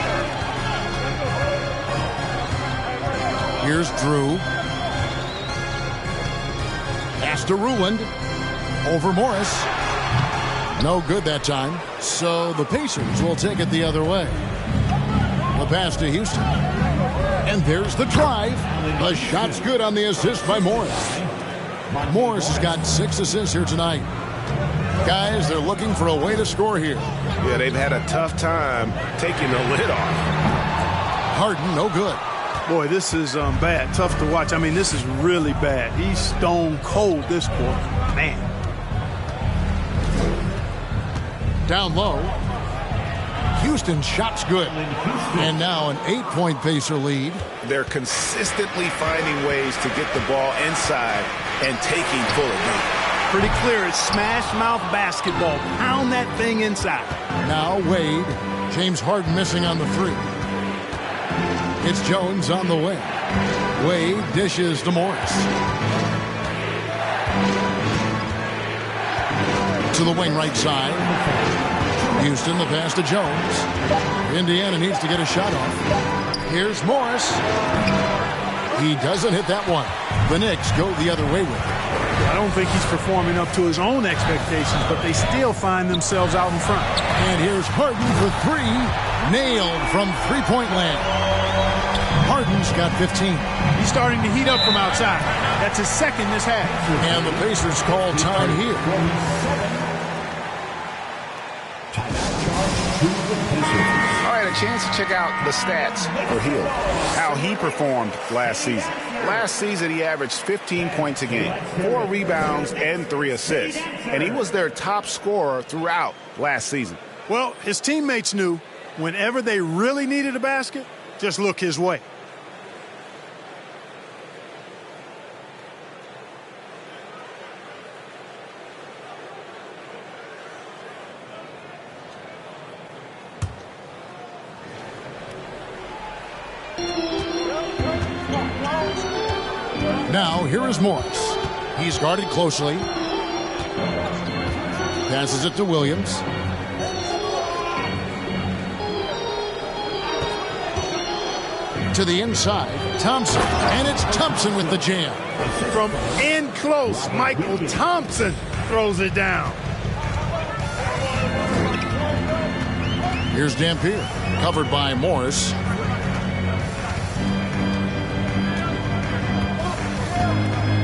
A: Here's Drew. Pass to Ruland. Over Morris. No good that time. So the Pacers will take it the other way. The pass to Houston. And there's the drive. The shot's good on the assist by Morris. Morris has got 6 assists here tonight. Guys, they're looking for a way to score here.
C: Yeah, they've had a tough time taking the lid off.
A: Harden, no good.
R: Boy, this is bad. Tough to watch. I mean, this is really bad. He's stone cold this quarter. Man.
A: Down low. Houston shot's good. And now an 8-point Pacer lead.
E: They're consistently finding ways to get the ball inside and taking full advantage.
R: Pretty clear. It's smash mouth basketball. Pound that thing inside.
A: Now Wade. James Harden missing on the 3. It's Jones on the wing. Wade dishes to Morris. To the wing right side. Houston, the pass to Jones. Indiana needs to get a shot off. Here's Morris. He doesn't hit that one. The Knicks go the other way with it.
R: I don't think he's performing up to his own expectations, but they still find themselves out in front.
A: And here's Harden for 3. Nailed from three-point land. Harden's got 15.
R: He's starting to heat up from outside. That's his second this half.
A: And the Pacers call time here.
E: All right, a chance to check out the stats for Hill. How he performed last season. Last season, he averaged 15 points a game, 4 rebounds, and 3 assists. And he was their top scorer throughout last season.
R: Well, his teammates knew whenever they really needed a basket, just look his way.
A: Now, here is Morris. He's guarded closely. Passes it to Williams. to the inside. Thompson, and it's Thompson with the jam.
R: From in close, Michael Thompson throws it down.
A: Here's Dampier, covered by Morris.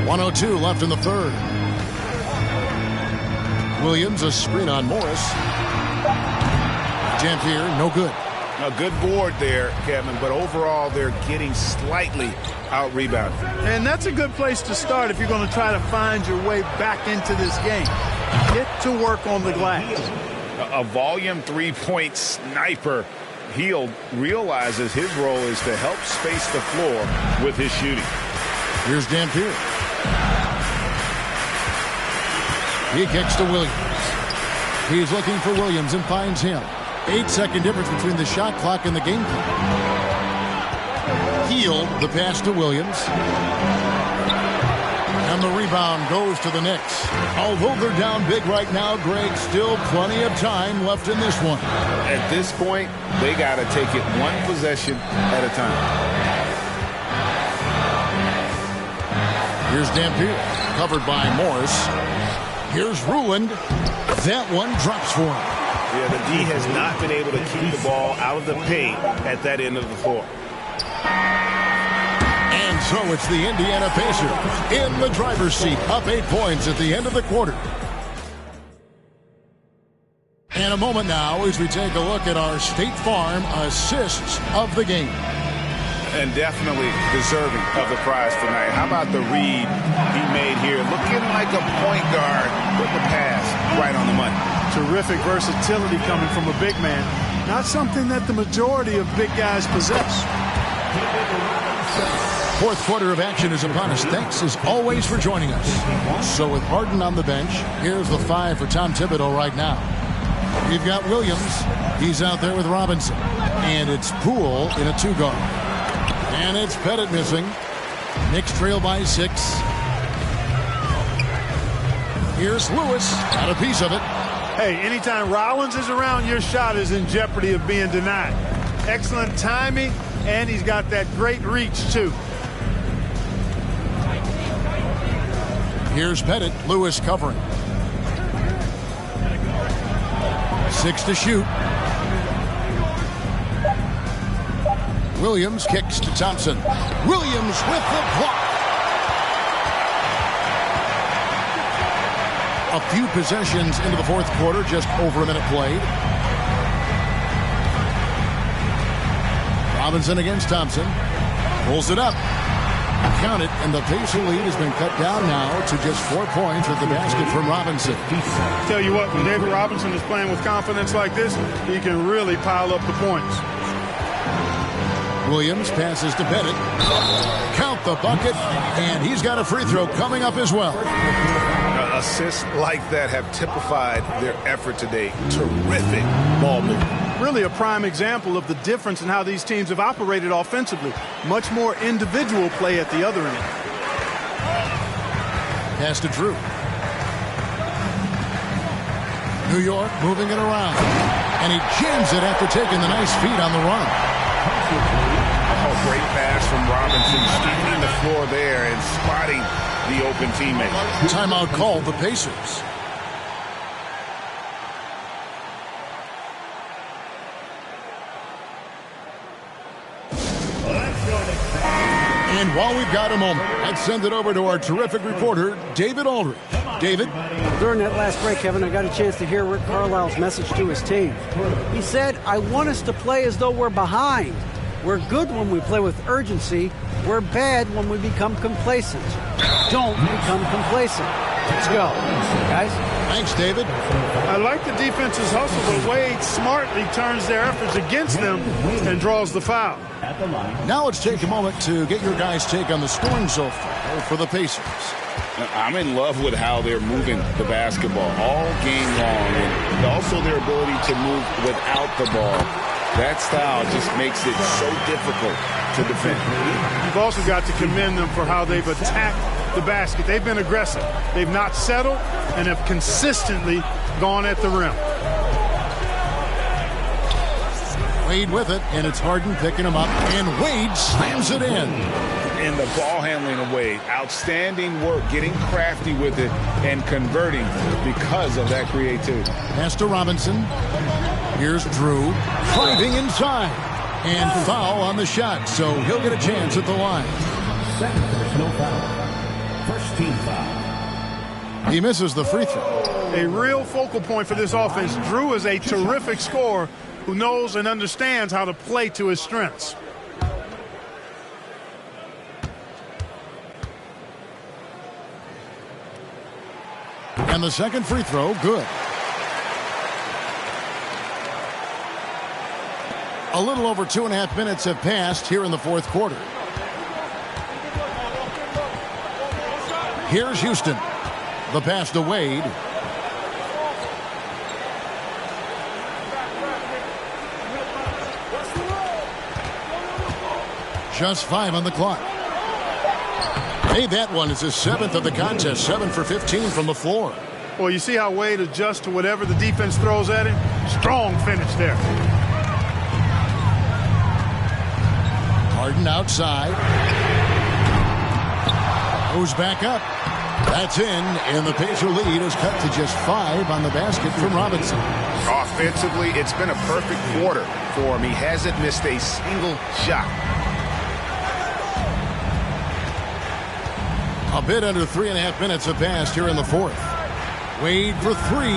A: .102 left in the third. Williams, a screen on Morris. Dampier, no good.
E: A good board there, Kevin, but overall they're getting slightly out-rebounded.
R: And that's a good place to start if you're going to try to find your way back into this game. Get to work on the glass.
E: A volume three-point sniper. Hield realizes his role is to help space the floor with his shooting.
A: Here's Dampier. He kicks to Williams. He's looking for Williams and finds him. 8-second difference between the shot clock and the game clock. Hield the pass to Williams. And the rebound goes to the Knicks. Although they're down big right now, Greg, still plenty of time left in this one.
E: At this point, they got to take it one possession at a time.
A: Here's Dampier, covered by Morris. Here's Ruland. That one drops for him.
E: Yeah, the D has not been able to keep the ball out of the paint at that end of the floor.
A: And so it's the Indiana Pacers in the driver's seat, up 8 points at the end of the quarter. And a moment now as we take a look at our State Farm assists of the game.
E: And definitely deserving of the prize tonight. How about the read he made here? Looking like a point guard with the pass right on the money.
R: Terrific versatility coming from a big man. Not something that the majority of big guys possess.
A: Fourth quarter of action is upon us. Thanks as always for joining us. So with Harden on the bench, here's the 5 for Tom Thibodeau right now. We've got Williams. He's out there with Robinson. And it's Poole in a 2-guard. And it's Pettit missing. Knicks trail by 6. Here's Lewis. Got a piece of it.
R: Hey, anytime Rollins is around, your shot is in jeopardy of being denied. Excellent timing, and he's got that great reach, too.
A: Here's Pettit. Lewis covering. 6 to shoot. Williams kicks to Thompson. Williams with the block. A few possessions into the fourth quarter, just over a minute played. Robinson against Thompson. Pulls it up. Count it, and the Pacer lead has been cut down now to just 4 points with the basket from Robinson.
R: Tell you what, when David Robinson is playing with confidence like this, he can really pile up the points.
A: Williams passes to Pettit. Count the bucket, and he's got a free throw coming up as well.
E: Assists like that have typified their effort today. Terrific ball movement.
R: Really a prime example of the difference in how these teams have operated offensively. Much more individual play at the other end.
A: Pass to Drew. New York moving it around. And he jams it after taking the nice feed on the run.
E: Oh, great pass from Robinson. Scanning the floor there and spotting the open teammate.
A: Timeout called the Pacers. And while we've got a moment, let's send it over to our terrific reporter, David Aldridge. David?
D: During that last break, Kevin, I got a chance to hear Rick Carlisle's message to his team. He said, I want us to play as though we're behind. We're good when we play with urgency. We're bad when we become complacent. Don't become complacent. Let's go. Guys?
A: Thanks, David.
R: I like the defense's hustle, but Wade smartly turns their efforts against them and draws the foul.
A: Now let's take a moment to get your guys' take on the scoring so far for the Pacers.
E: I'm in love with how they're moving the basketball all game long, and also their ability to move without the ball. That style just makes it so difficult to defend.
R: You've also got to commend them for how they've attacked the basket. They've been aggressive. They've not settled and have consistently gone at the rim.
A: Wade with it, and it's Harden picking him up, and Wade slams it in.
E: And the ball handling of Wade, outstanding work, getting crafty with it and converting because of that creativity.
A: Pass to Robinson. Here's Drew driving inside, and foul on the shot, so he'll get a chance at the line.
J: Second personal foul. First team foul.
A: He misses the free throw.
R: A real focal point for this offense. Drew is a terrific scorer who knows and understands how to play to his strengths.
A: And the second free throw, good. A little over 2.5 minutes have passed here in the fourth quarter. Here's Houston. The pass to Wade. Just 5 on the clock. Hey, that one is his 7th of the contest. 7 for 15 from the floor.
R: Well, you see how Wade adjusts to whatever the defense throws at him? Strong finish there.
A: Harden outside. Goes back up. That's in, and the Pacer lead is cut to just 5 on the basket from Robinson.
F: Offensively, it's been a perfect quarter for him. He hasn't missed a single shot.
A: A bit under 3.5 minutes have passed here in the fourth. Wade for 3.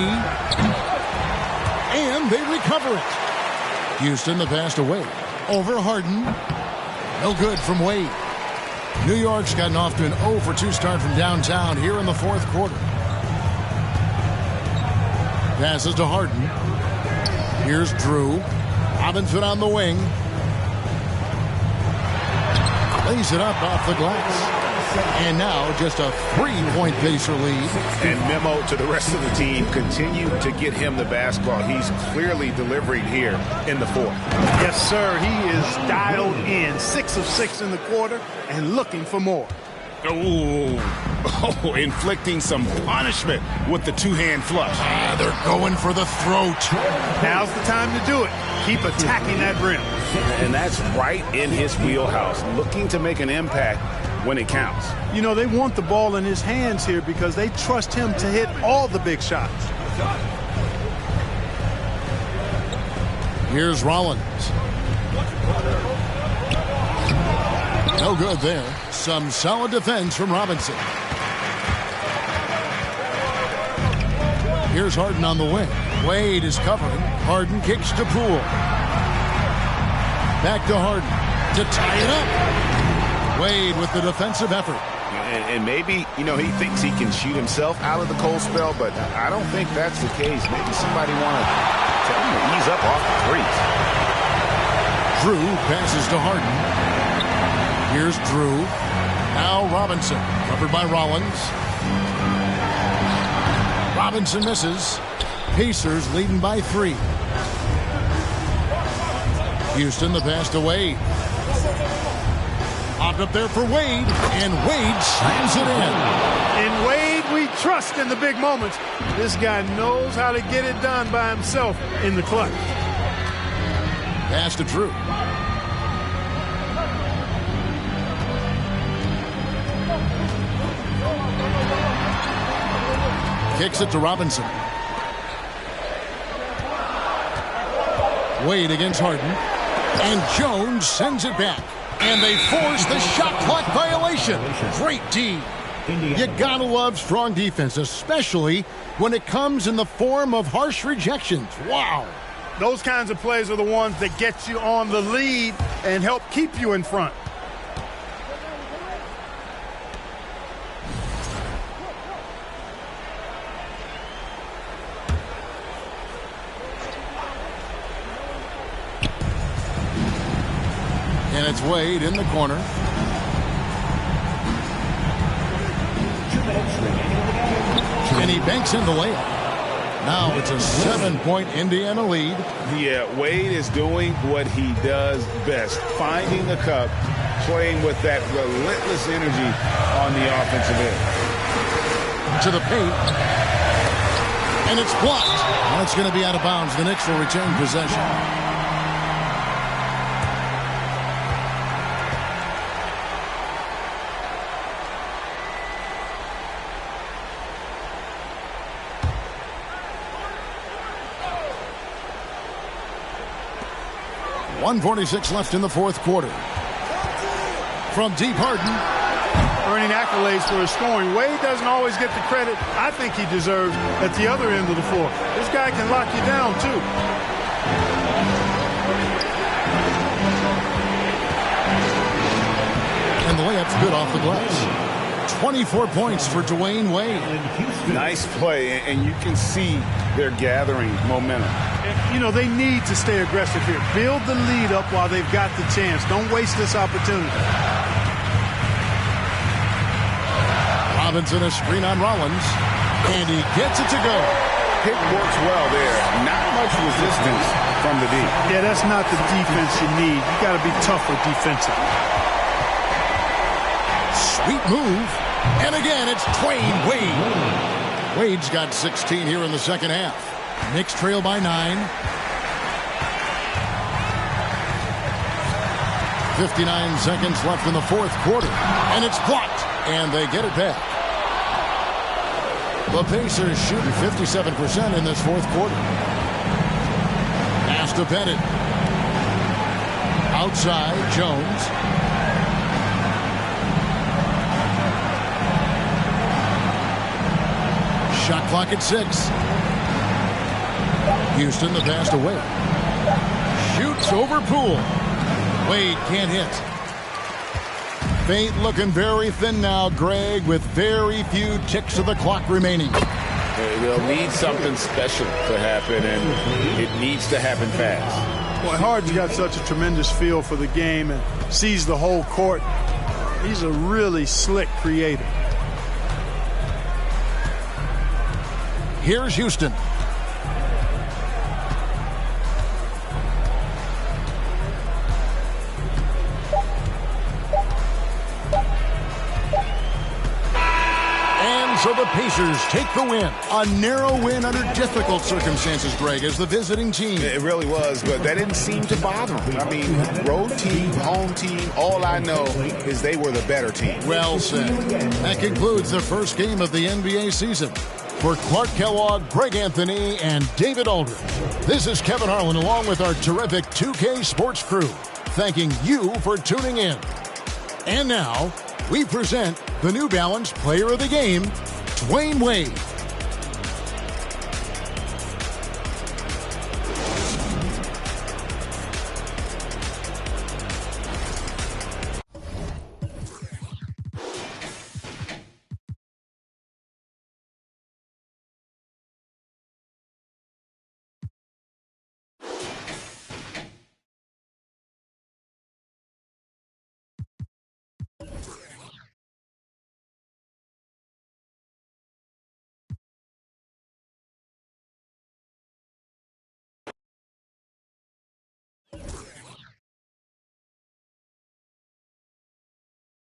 A: And they recover it. Houston, the pass to Wade. Over Harden. No good from Wade. New York's gotten off to an 0 for 2 start from downtown here in the fourth quarter. Passes to Harden. Here's Drew. Robinson on the wing. Lays it up off the glass. And now just a 3-point Pacer lead.
F: And memo to the rest of the team, continue to get him the basketball. He's clearly delivering here in the fourth.
R: Yes, sir. He is dialed in. 6 of 6 in the quarter and looking for more.
F: Oh, inflicting some punishment with the two-hand flush.
A: They're going for the throat.
R: Now's the time to do it. Keep attacking that rim.
F: And that's right in his wheelhouse, looking to make an impact when it counts.
R: You know, they want the ball in his hands here because they trust him to hit all the big shots.
A: Here's Rollins. No good there. Some solid defense from Robinson. Here's Harden on the wing. Wade is covering. Harden kicks to Poole. Back to Harden to tie it up. Wade with the defensive effort.
F: And maybe, you know, he thinks he can shoot himself out of the cold spell, but I don't think that's the case. Maybe somebody want to tell him to ease up off the threes.
A: Drew passes to Harden. Here's Drew. Now Robinson, covered by Rollins. Robinson misses. Pacers leading by 3. Houston, the pass to Wade. Popped up there for Wade, and Wade slams it in.
R: In Wade, we trust in the big moments. This guy knows how to get it done by himself in the clutch.
A: Pass to Drew. Kicks it to Robinson. Wade against Harden. And Jones sends it back. And they force the shot clock violation. Great D. You gotta love strong defense, especially when it comes in the form of harsh rejections. Wow.
R: Those kinds of plays are the ones that get you on the lead and help keep you in front.
A: And it's Wade in the corner. And he banks in the layup. Now it's a 7-point Indiana lead.
E: Yeah, Wade is doing what he does best, finding the cup, playing with that relentless energy on the offensive end.
A: To the paint. And it's blocked. That's going to be out of bounds. The Knicks will retain possession. 1:46 left in the fourth quarter. From deep, Harden.
R: Earning accolades for his scoring. Wade doesn't always get the credit I think he deserves at the other end of the floor. This guy can lock you down, too.
A: And the layup's good off the glass. 24 points for Dwayne Wade.
E: Nice play, and you can see they're gathering momentum.
R: You know, they need to stay aggressive here. Build the lead up while they've got the chance. Don't waste this opportunity.
A: Robinson a screen on Rollins, and he gets it to go.
E: Pick works well there. Not much resistance from the D.
R: Yeah, that's not the defense you need. You got to be tougher defensively.
A: Sweet move. And again, it's Dwayne Wade. Wade's got 16 here in the second half. Knicks trail by 9. 59 seconds left in the fourth quarter. And it's blocked. And they get it back. The Pacers shooting 57% in this fourth quarter. Pass to Bennett. Outside, Jones. Shot clock at 6. Houston, the pass to Wade. Shoots over Poole. Wade can't hit. Fate looking very thin now, Greg, with very few ticks of the clock remaining.
E: They'll need something special to happen, and it needs to happen fast.
R: Boy, Harden's got such a tremendous feel for the game and sees the whole court. He's a really slick creator.
A: Here's Houston. So the Pacers take the win. A narrow win under difficult circumstances, Greg, as the visiting team.
E: It really was, but that didn't seem to bother them. I mean, road team, home team, all I know is they were the better team.
A: Well said. That concludes the first game of the NBA season. For Clark Kellogg, Greg Anthony, and David Aldridge, this is Kevin Harlan along with our terrific 2K Sports crew, thanking you for tuning in. And now, we present the New Balance Player of the Game, Dwayne Wade.